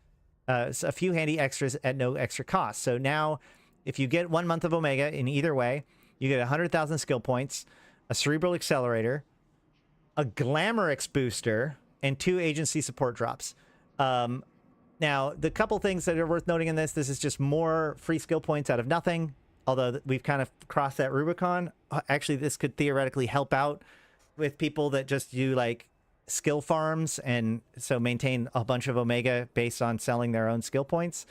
a few handy extras at no extra cost. So now if you get 1 month of Omega in either way, you get 100,000 skill points, a Cerebral Accelerator, a Glamourix booster, and 2 agency support drops. Now, the couple things that are worth noting in this is just more free skill points out of nothing, although we've kind of crossed that Rubicon. Actually, this could theoretically help out with people that just do like skill farms and so maintain a bunch of Omega based on selling their own skill points.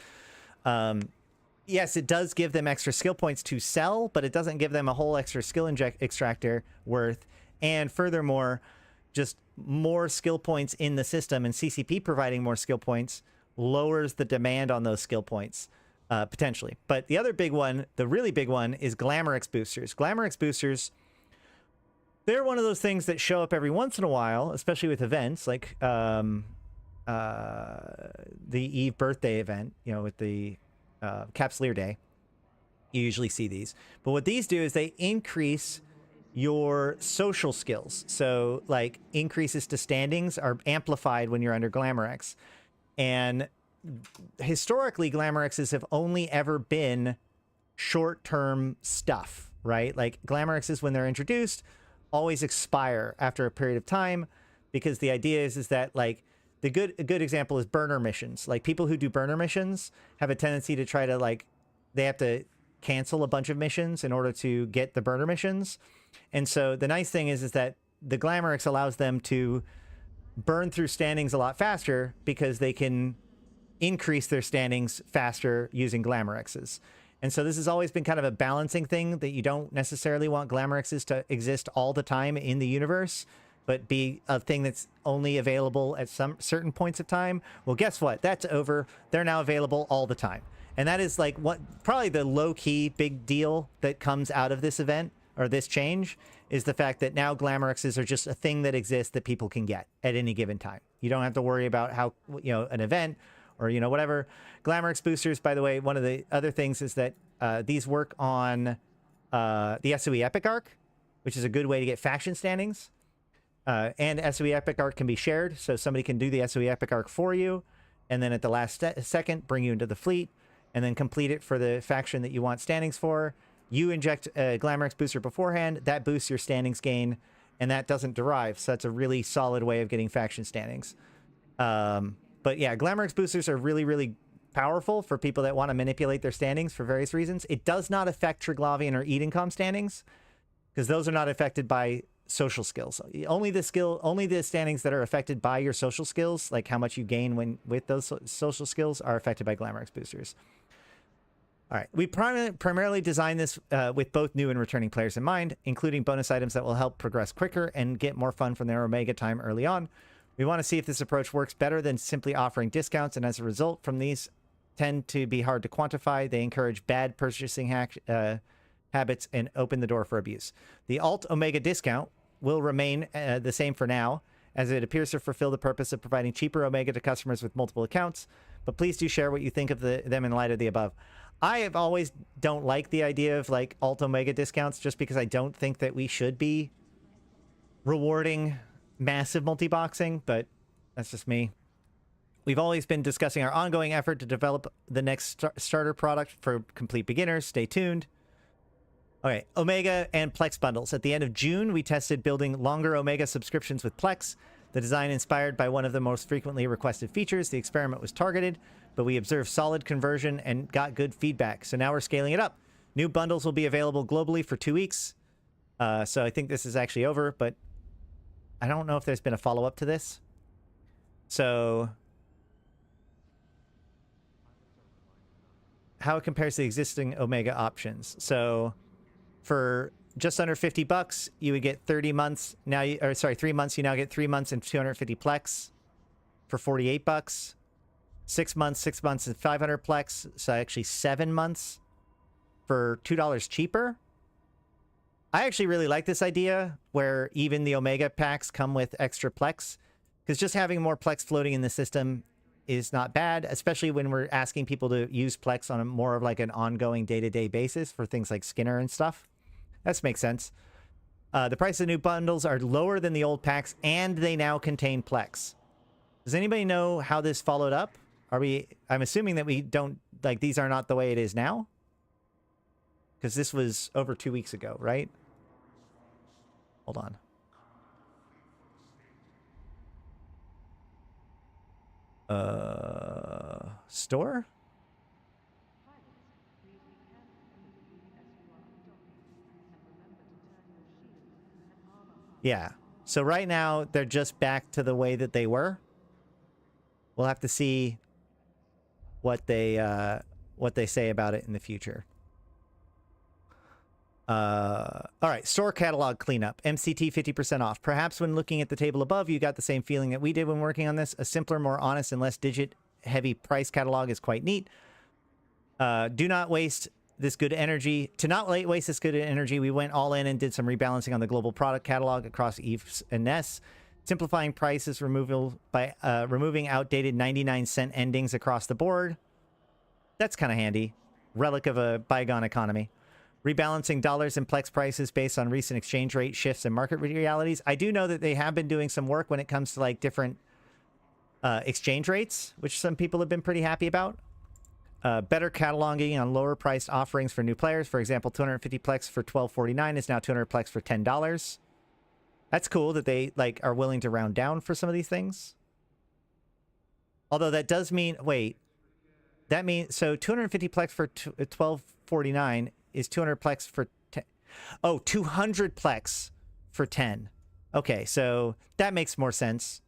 Yes, it does give them extra skill points to sell, but it doesn't give them a whole extra skill extractor worth. And furthermore, just more skill points in the system and CCP providing more skill points lowers the demand on those skill points, potentially. But the other big one, the really big one, is Glamourix boosters. Glamourix boosters, they're one of those things that show up every once in a while, especially with events like the Eve birthday event, you know, with the Capsuleer Day. You usually see these. But what these do is they increase your social skills. So like increases to standings are amplified when you're under Glamourix. And historically, Glamourixes have only ever been short-term stuff, right? Like Glamourixes, when they're introduced, always expire after a period of time, because the idea is that like a good example is burner missions. Like people who do burner missions have a tendency to try to like, they have to cancel a bunch of missions in order to get the burner missions. And so the nice thing is that the Glamourix allows them to burn through standings a lot faster because they can increase their standings faster using Glamourixes. And so this has always been kind of a balancing thing, that you don't necessarily want Glamourixes to exist all the time in the universe, but be a thing that's only available at some certain points of time. Well, guess what? That's over. They're now available all the time. And that is like what probably the low-key big deal that comes out of this event or this change is the fact that now Glamourixes are just a thing that exists that people can get at any given time. You don't have to worry about how, you know, an event or, you know, whatever. Glamourix boosters, by the way, one of the other things is that these work on the SOE Epic Arc, which is a good way to get faction standings. And SOE Epic Arc can be shared, so somebody can do the SOE Epic Arc for you, and then at the last second, bring you into the fleet, and then complete it for the faction that you want standings for. You inject a Glamourix booster beforehand, that boosts your standings gain, and that doesn't derive, so that's a really solid way of getting faction standings. But yeah, Glamourix boosters are really, really powerful for people that want to manipulate their standings for various reasons. It does not affect Triglavian or Edencom standings, because those are not affected by social skills. Only the standings that are affected by your social skills, like how much you gain when with those social skills, are affected by Glamourix boosters. All right, we primarily designed this with both new and returning players in mind, including bonus items that will help progress quicker and get more fun from their Omega time early on. We want to see if this approach works better than simply offering discounts, and as a result from these tend to be hard to quantify. They encourage bad purchasing habits and open the door for abuse. The Alt Omega discount will remain the same for now, as it appears to fulfill the purpose of providing cheaper Omega to customers with multiple accounts, but please do share what you think of them in light of the above. I have always don't like the idea of like Alt Omega discounts, just because I don't think that we should be rewarding massive multi-boxing, but that's just me. We've always been discussing our ongoing effort to develop the next starter product for complete beginners. Stay tuned. Okay, Omega and Plex bundles. At the end of June, we tested building longer Omega subscriptions with Plex. The design inspired by one of the most frequently requested features. The experiment was targeted, but we observed solid conversion and got good feedback. So now we're scaling it up. New bundles will be available globally for 2 weeks. So I think this is actually over, but I don't know if there's been a follow-up to this. So how it compares to the existing Omega options. So for just under $50, you would get 30 months. Now, 3 months. You now get 3 months and 250 Plex for $48. 6 months, and 500 Plex. So actually 7 months for $2 cheaper. I actually really like this idea where even the Omega packs come with extra Plex, because just having more Plex floating in the system is not bad, especially when we're asking people to use Plex on a more of like an ongoing day-to-day basis for things like Skinner and stuff. That makes sense. The price of new bundles are lower than the old packs, and they now contain Plex. Does anybody know how this followed up? I'm assuming that we don't, like, these are not the way it is now? Because this was over 2 weeks ago, right? Hold on. Store? Yeah. So right now, they're just back to the way that they were. We'll have to see what they say about it in the future. All right, store catalog cleanup. MCT 50% off. Perhaps when looking at the table above, you got the same feeling that we did when working on this. A simpler, more honest, and less digit-heavy price catalog is quite neat. Do not waste this good energy. To not waste this good energy, we went all in and did some rebalancing on the global product catalog across EVE and NES. Simplifying prices removal by removing outdated 99-cent endings across the board. That's kind of handy. Relic of a bygone economy. Rebalancing dollars and Plex prices based on recent exchange rate shifts and market realities. I do know that they have been doing some work when it comes to like different exchange rates, which some people have been pretty happy about. Better cataloging on lower priced offerings for new players. For example, 250 Plex for $12.49 is now 200 Plex for $10. That's cool that they like are willing to round down for some of these things. Although that does mean, wait, that means, so 250 Plex for $12.49 is 200 Plex for 10. Oh, 200 Plex for 10. Okay, so that makes more sense.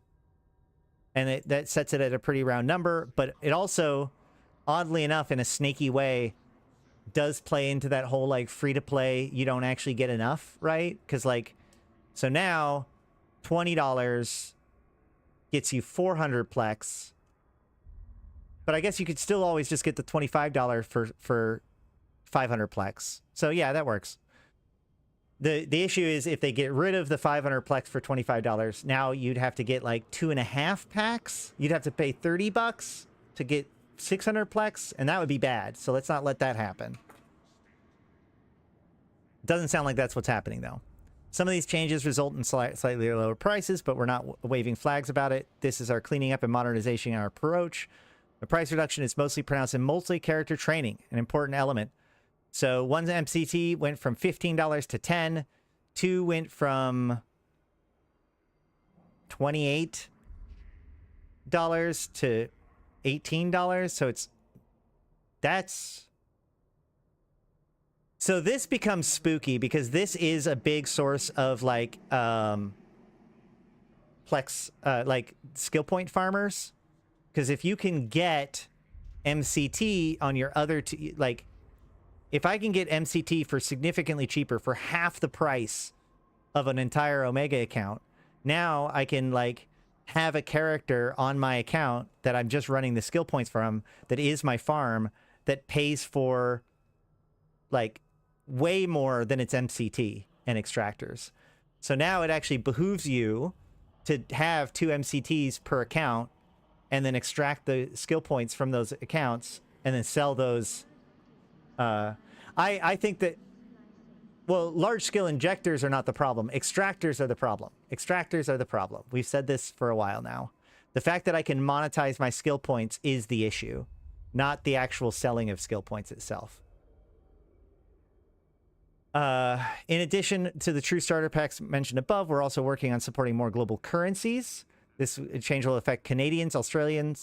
And that sets it at a pretty round number, but it also, oddly enough, in a snaky way, does play into that whole like free to play, you don't actually get enough, right? Because like, so now $20 gets you 400 Plex, but I guess you could still always just get the $25 for 500 Plex. So yeah, that works. The issue is if they get rid of the 500 Plex for $25, now you'd have to get like 2.5 packs. You'd have to pay $30 to get 600 Plex, and that would be bad. So let's not let that happen. Doesn't sound like that's what's happening though. Some of these changes result in slightly lower prices, but we're not waving flags about it. This is our cleaning up and modernization our approach. The price reduction is mostly pronounced in multi-character training, an important element. So one MCT went from $15 to $10. 2 went from $28 to $18. So so this becomes spooky because this is a big source of like Plex, like skill point farmers. Because if you can get MCT on your other like, if I can get MCT for significantly cheaper, for half the price of an entire Omega account, now I can like have a character on my account that I'm just running the skill points from, that is my farm, that pays for like way more than its MCT and extractors. So now it actually behooves you to have 2 MCTs per account and then extract the skill points from those accounts and then sell those. I think that, well, large scale injectors are not the problem. Extractors are the problem. Extractors are the problem. We've said this for a while now. The fact that I can monetize my skill points is the issue, not the actual selling of skill points itself. In addition to the true starter packs mentioned above, we're also working on supporting more global currencies. This change will affect Canadian, Australian,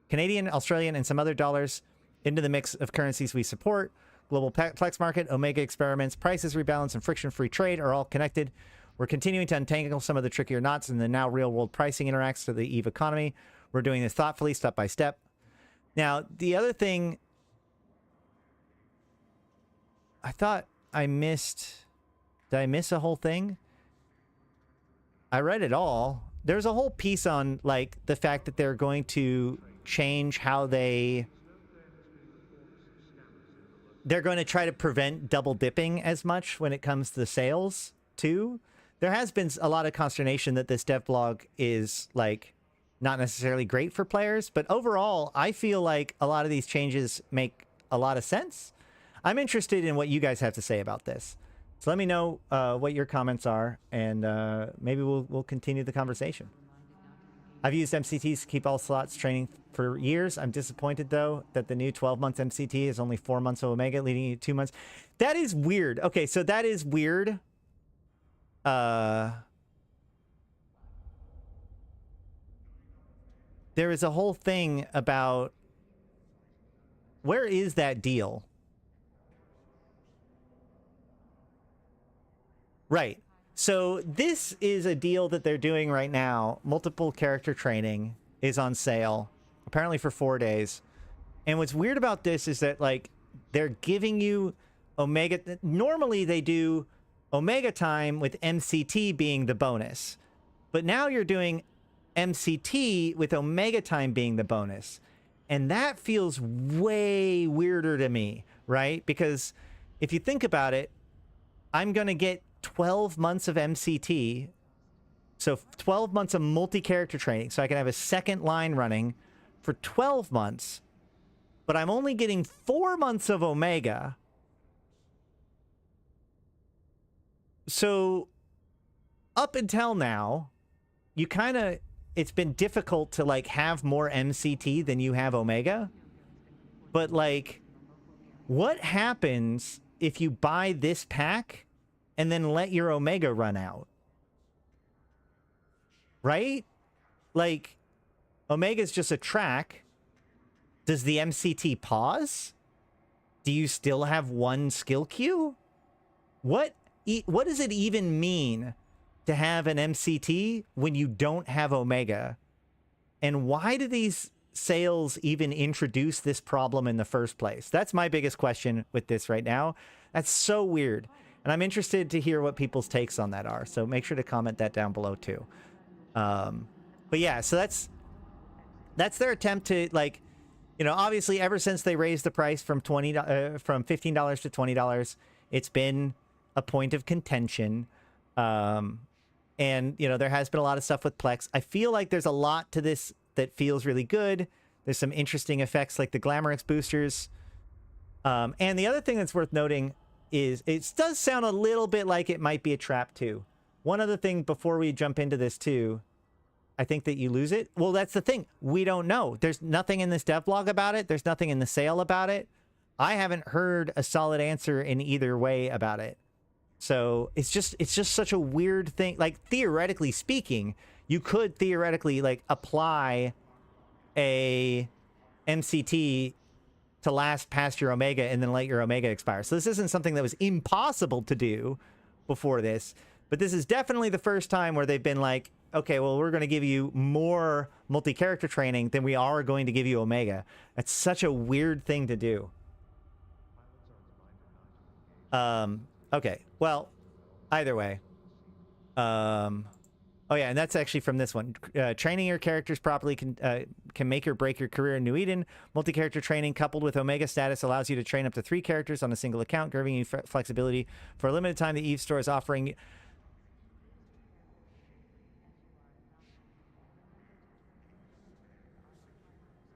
and some other dollars into the mix of currencies we support. Global Plex market, Omega experiments, prices rebalance, and friction-free trade are all connected. We're continuing to untangle some of the trickier knots in the now real-world pricing interacts to the EVE economy. We're doing this thoughtfully, step by step. Now, the other thing I thought I missed... Did I miss a whole thing? I read it all. There's a whole piece on, like, the fact that they're going to change how they're going to try to prevent double dipping as much when it comes to the sales, too. There has been a lot of consternation that this dev blog is, like, not necessarily great for players. But overall, I feel like a lot of these changes make a lot of sense. I'm interested in what you guys have to say about this. So let me know what your comments are, and maybe we'll continue the conversation. I've used MCTs to keep all slots training for years. I'm disappointed, though, that the new 12 months MCT is only 4 months of Omega, leading you 2 months. That is weird. Okay, so that is weird. There is a whole thing about... Where is that deal? Right. So this is a deal that they're doing right now. Multiple character training is on sale, apparently for 4 days. And what's weird about this is that, like, they're giving you Omega... Normally they do Omega time with MCT being the bonus. But now you're doing MCT with Omega time being the bonus. And that feels way weirder to me, right? Because if you think about it, I'm going to get 12 months of MCT, so 12 months of multi-character training, so I can have a second line running for 12 months, but I'm only getting 4 months of Omega. So up until now, you kind of... It's been difficult to, like, have more MCT than you have Omega. But, like, what happens if you buy this pack and then let your Omega run out? Right? Like, Omega's just a track. Does the MCT pause? Do you still have one skill queue? What does it even mean to have an MCT when you don't have Omega? And why do these sales even introduce this problem in the first place? That's my biggest question with this right now. That's so weird. And I'm interested to hear what people's takes on that are. So make sure to comment that down below too. But yeah, so that's their attempt to, like, you know, obviously ever since they raised the price from $15 to $20, it's been a point of contention. And, you know, there has been a lot of stuff with Plex. I feel like there's a lot to this that feels really good. There's some interesting effects like the Glamorix boosters. And the other thing that's worth noting is it does sound a little bit like it might be a trap too. One other thing before we jump into this too, I think that you lose it. Well, that's the thing. We don't know. There's nothing in this devlog about it. There's nothing in the sale about it. I haven't heard a solid answer in either way about it. So it's just such a weird thing. Like, theoretically speaking, you could theoretically, like, apply a MCT to last past your Omega and then let your Omega expire. So this isn't something that was impossible to do before this, but this is definitely the first time where they've been like, okay, well, we're going to give you more multi-character training than we are going to give you Omega. That's such a weird thing to do. Okay, well, either way. Oh yeah, and that's actually from this one. Training your characters properly can make or break your career in New Eden. Multi-character training coupled with Omega status allows you to train up to 3 characters on a single account, giving you flexibility. For a limited time, the EVE store is offering...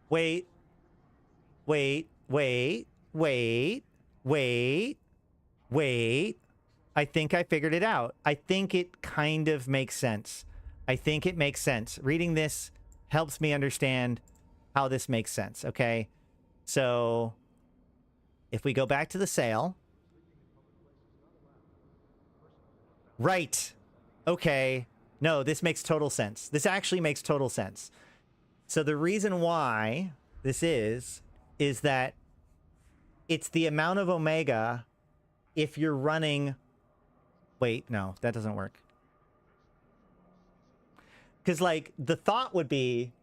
Wait. I think I figured it out. I think it kind of makes sense. I think it makes sense. Reading this helps me understand how this makes sense, okay? So, if we go back to the sale... Right. Okay. No, this makes total sense. This actually makes total sense. So the reason why this is that it's the amount of Omega if you're running... Wait, no, that doesn't work. Because, like, the thought would be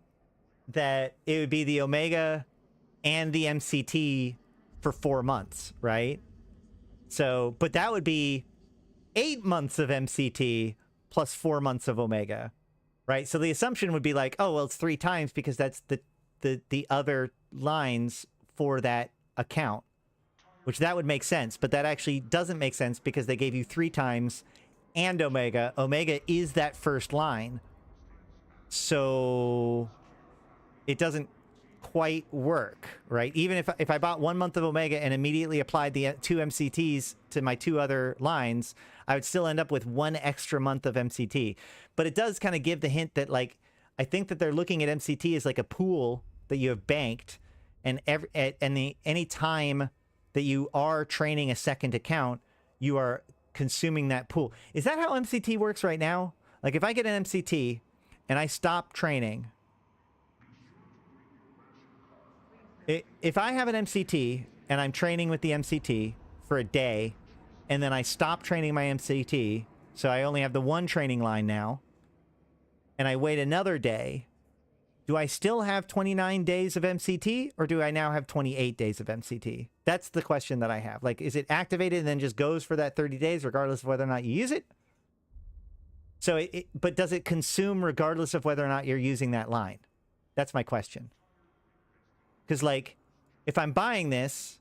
that it would be the Omega and the MCT for 4 months, right? So, but that would be 8 months of MCT plus 4 months of Omega, right? So the assumption would be like, oh, well, it's 3 times because that's the other lines for that account, which that would make sense. But that actually doesn't make sense because they gave you 3 times and Omega. Omega is that first line. So it doesn't quite work, right? Even if I bought 1 month of Omega and immediately applied the 2 MCTs to my 2 other lines, I would still end up with 1 extra month of MCT. But it does kind of give the hint that, like, I think that they're looking at MCT as like a pool that you have banked, and any time that you are training a second account, you are consuming that pool. Is that how MCT works right now? Like, if I get an MCT and I stop training, if I have an MCT and I'm training with the MCT for a day, and then I stop training my MCT, so I only have the 1 training line now, and I wait another day, do I still have 29 days of MCT, or do I now have 28 days of MCT? That's the question that I have. Like, is it activated and then just goes for that 30 days regardless of whether or not you use it? So, but does it consume regardless of whether or not you're using that line? That's my question. Because, like, if I'm buying this,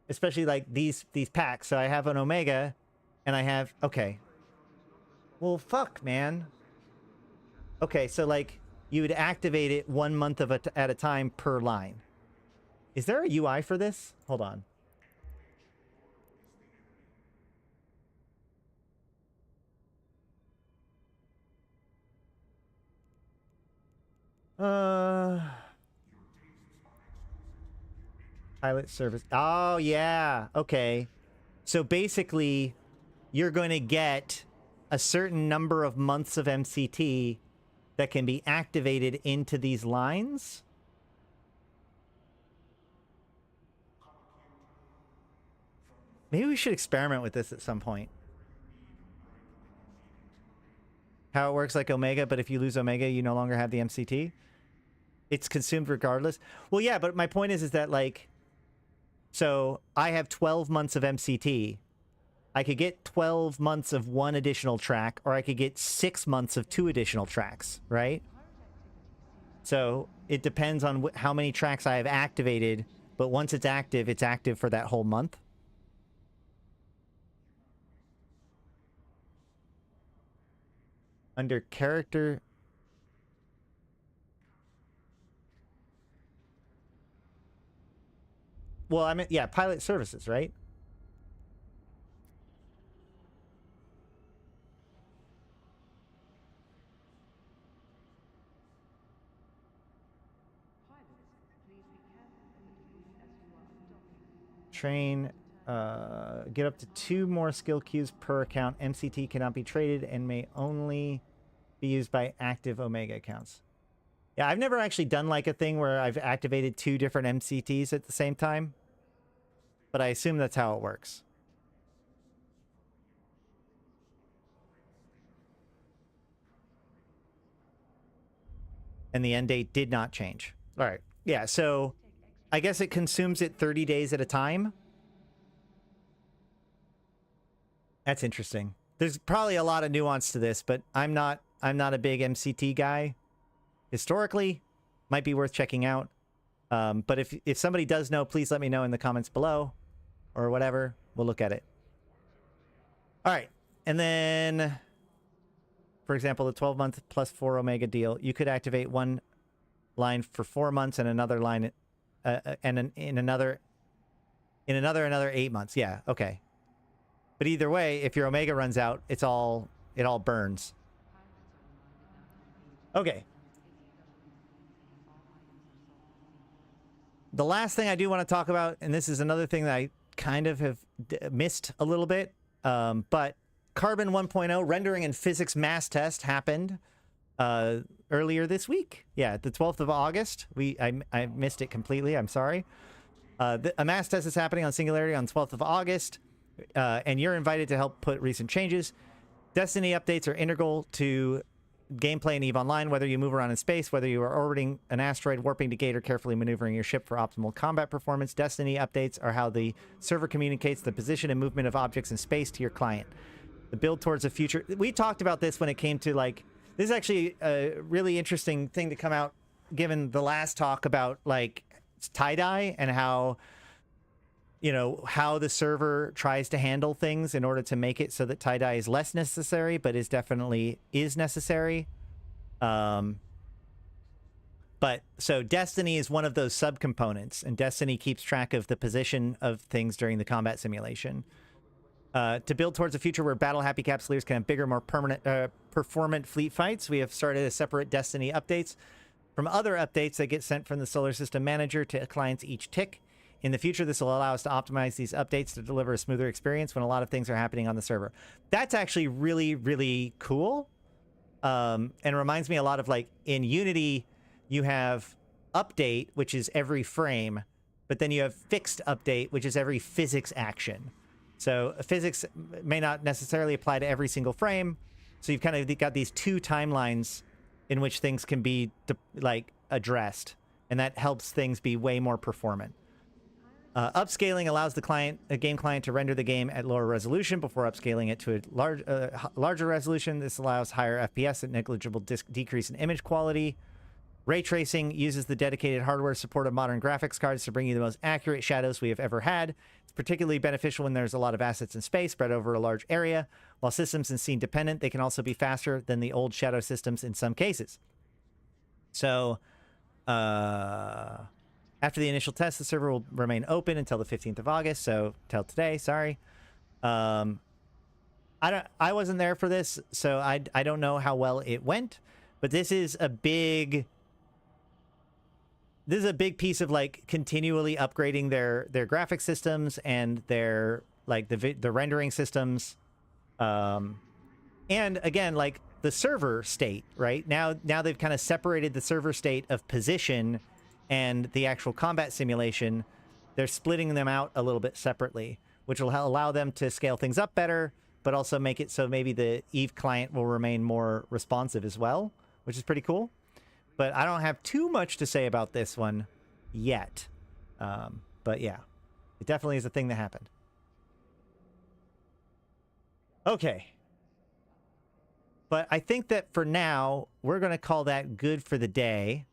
especially like these packs, so I have an Omega, and I have, okay. Well, fuck, man. Okay, so, like, you would activate it 1 month at a time per line. Is there a UI for this? Hold on. Pilot service. Oh, yeah. Okay. So basically, you're going to get a certain number of months of MCT that can be activated into these lines. Maybe we should experiment with this at some point. How it works like Omega, but if you lose Omega, you no longer have the MCT. It's consumed regardless. Well, yeah, but my point is that, like, so I have 12 months of MCT. I could get 12 months of 1 additional track, or I could get 6 months of 2 additional tracks, right? So it depends on how many tracks I have activated, but once it's active for that whole month. Under character... Well, I mean, yeah, pilot services, right? Train, get up to 2 more skill queues per account. MCT cannot be traded and may only be used by active Omega accounts. Yeah, I've never actually done like a thing where I've activated 2 different MCTs at the same time, but I assume that's how it works. And the end date did not change. All right. Yeah, so I guess it consumes it 30 days at a time. That's interesting. There's probably a lot of nuance to this, but I'm not a big MCT guy. Historically, might be worth checking out. But if somebody does know, please let me know in the comments below or whatever. We'll look at it. All right. And then, for example, the 12-month plus 4 Omega deal, you could activate 1 line for 4 months and another line and in another 8 months. Yeah, okay. But either way, if your Omega runs out, it all burns. Okay. The last thing I do want to talk about, and this is another thing that I kind of have missed a little bit, but Carbon 1.0 rendering and physics mass test happened earlier this week. Yeah, the 12th of August. I missed it completely. I'm sorry. A mass test is happening on Singularity on 12th of August, and you're invited to help put recent changes. Destiny updates are integral to gameplay in EVE Online, whether you move around in space, whether you are orbiting an asteroid, warping to gate, or carefully maneuvering your ship for optimal combat performance. Destiny updates are how the server communicates the position and movement of objects in space to your client. The build towards a future... We talked about this when it came to, like... This is actually a really interesting thing to come out, given the last talk about, like, tie-dye and how, you know, how the server tries to handle things in order to make it so that tie-dye is less necessary, but is definitely necessary. But so Destiny is one of those subcomponents, and Destiny keeps track of the position of things during the combat simulation. To build towards a future where battle-happy Capsuleers can have bigger, more performant fleet fights, we have started a separate Destiny updates from other updates that get sent from the Solar System Manager to clients each tick. In the future, this will allow us to optimize these updates to deliver a smoother experience when a lot of things are happening on the server. That's actually really, really cool. And reminds me a lot of, like, in Unity, you have update, which is every frame, but then you have fixed update, which is every physics action. So physics may not necessarily apply to every single frame. So you've kind of got these two timelines in which things can be, like, addressed. And that helps things be way more performant. Upscaling allows a game client to render the game at lower resolution before upscaling it to a larger resolution. This allows higher FPS and negligible decrease in image quality. Ray tracing uses the dedicated hardware support of modern graphics cards to bring you the most accurate shadows we have ever had. It's particularly beneficial when there's a lot of assets in space spread over a large area. While systems and scene dependent, they can also be faster than the old shadow systems in some cases. So, after the initial test, the server will remain open until the 15th of August. So, till today, sorry. I wasn't there for this, so I don't know how well it went. But this is a big piece of, like, continually upgrading their graphic systems and their, like, the rendering systems. And again, like, the server state, right? Now they've kind of separated the server state of position and the actual combat simulation. They're splitting them out a little bit separately, which will allow them to scale things up better, but also make it so maybe the Eve client will remain more responsive as well, which is pretty cool. But I don't have too much to say about this one yet. But yeah, it definitely is a thing that happened. Okay. But I think that for now, we're going to call that good for the day.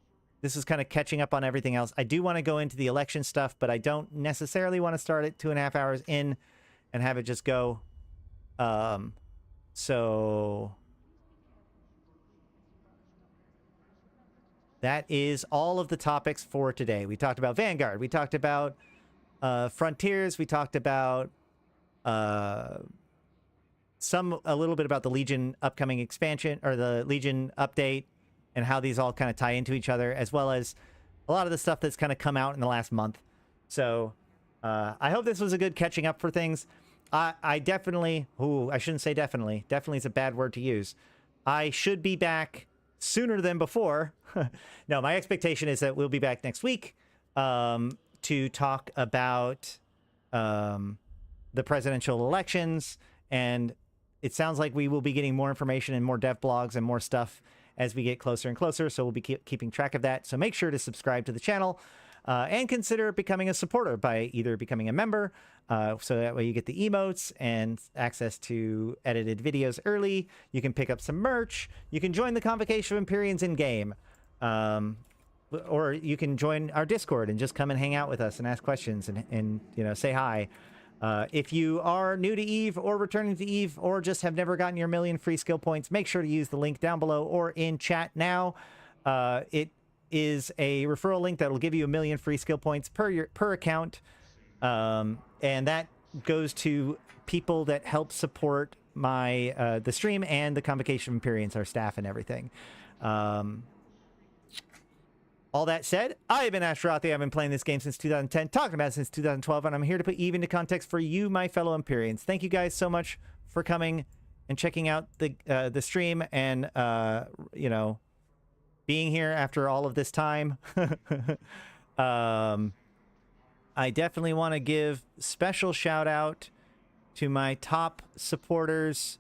This is kind of catching up on everything else. I do want to go into the election stuff, but I don't necessarily want to start it 2.5 hours in and have it just go. So that is all of the topics for today. We talked about Vanguard. We talked about Frontiers. We talked about a little bit about the Legion upcoming expansion, or the Legion update, and how these all kind of tie into each other, as well as a lot of the stuff that's kind of come out in the last month. So I hope this was a good catching up for things. I definitely, I shouldn't say definitely. Definitely is a bad word to use. I should be back sooner than before. No, my expectation is that we'll be back next week to talk about the presidential elections. And it sounds like we will be getting more information and more dev blogs and more stuff as we get closer and closer. So we'll be keeping track of that. So make sure to subscribe to the channel and consider becoming a supporter by either becoming a member, so that way you get the emotes and access to edited videos early. You can pick up some merch. You can join the Convocation of Empyreans in game. Or you can join our Discord and just come and hang out with us and ask questions and you know, say hi. If you are new to EVE or returning to EVE or just have never gotten your 1,000,000 free skill points, make sure to use the link down below or in chat now. It is a referral link that will give you 1,000,000 free skill points per account. And that goes to people that help support my the stream and the Convocation of Empyreans, our staff and everything. All that said, I've been Ashrothi. I've been playing this game since 2010, talking about it since 2012, and I'm here to put EVE into context for you, my fellow Empyreans. Thank you guys so much for coming and checking out the stream and, you know, being here after all of this time. I definitely want to give special shout out to my top supporters.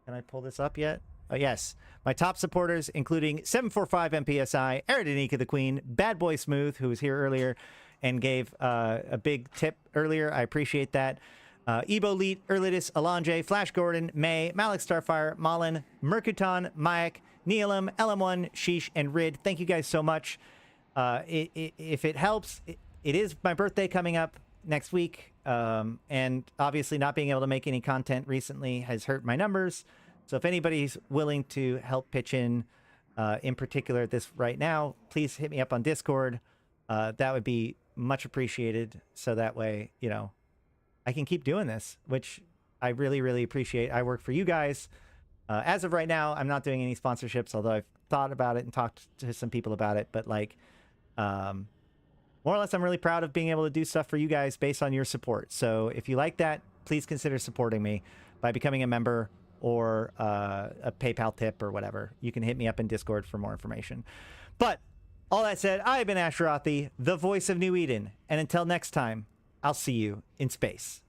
Can I pull this up yet? Oh, yes. My top supporters, including 745 MPSI, Arydanika the Queen, Bad Boy Smooth, who was here earlier and gave a big tip earlier. I appreciate that. Ebo Leet, Erladis, Alanje, Flash Gordon, May, Malik Starfire, Malin, Mercuton, Mayak, Neelam, LM1, Sheesh, and Rid. Thank you guys so much. If it helps, it is my birthday coming up next week. And obviously not being able to make any content recently has hurt my numbers. So if anybody's willing to help pitch in in particular this right now, please hit me up on Discord. That would be much appreciated. So that way, you know, I can keep doing this, which I really, really appreciate. I work for you guys. As of right now, I'm not doing any sponsorships, although I've thought about it and talked to some people about it. But like, more or less, I'm really proud of being able to do stuff for you guys based on your support. So if you like that, please consider supporting me by becoming a member or a PayPal tip or whatever. You can hit me up in Discord for more information. But all that said, I've been Ashrathi, the voice of New Eden. And until next time, I'll see you in space.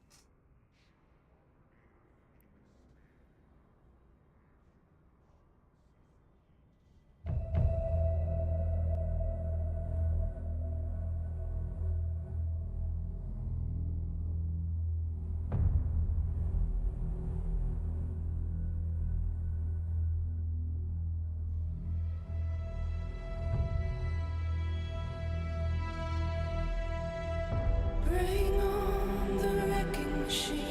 Bring on the wrecking machine.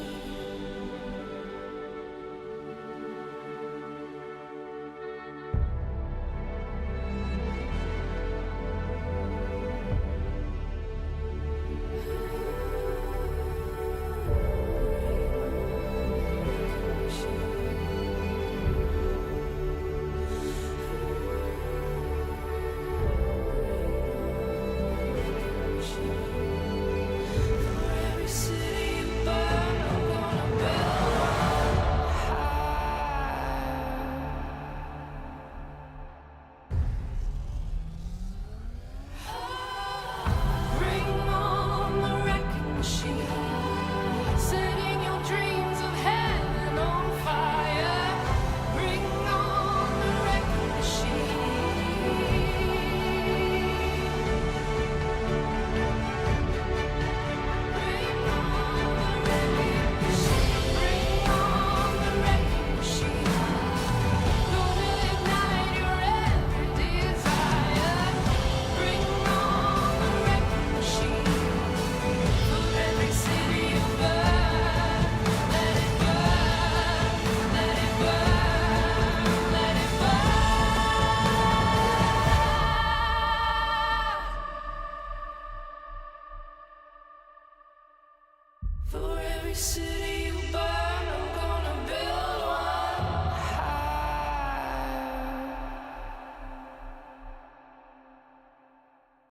For every city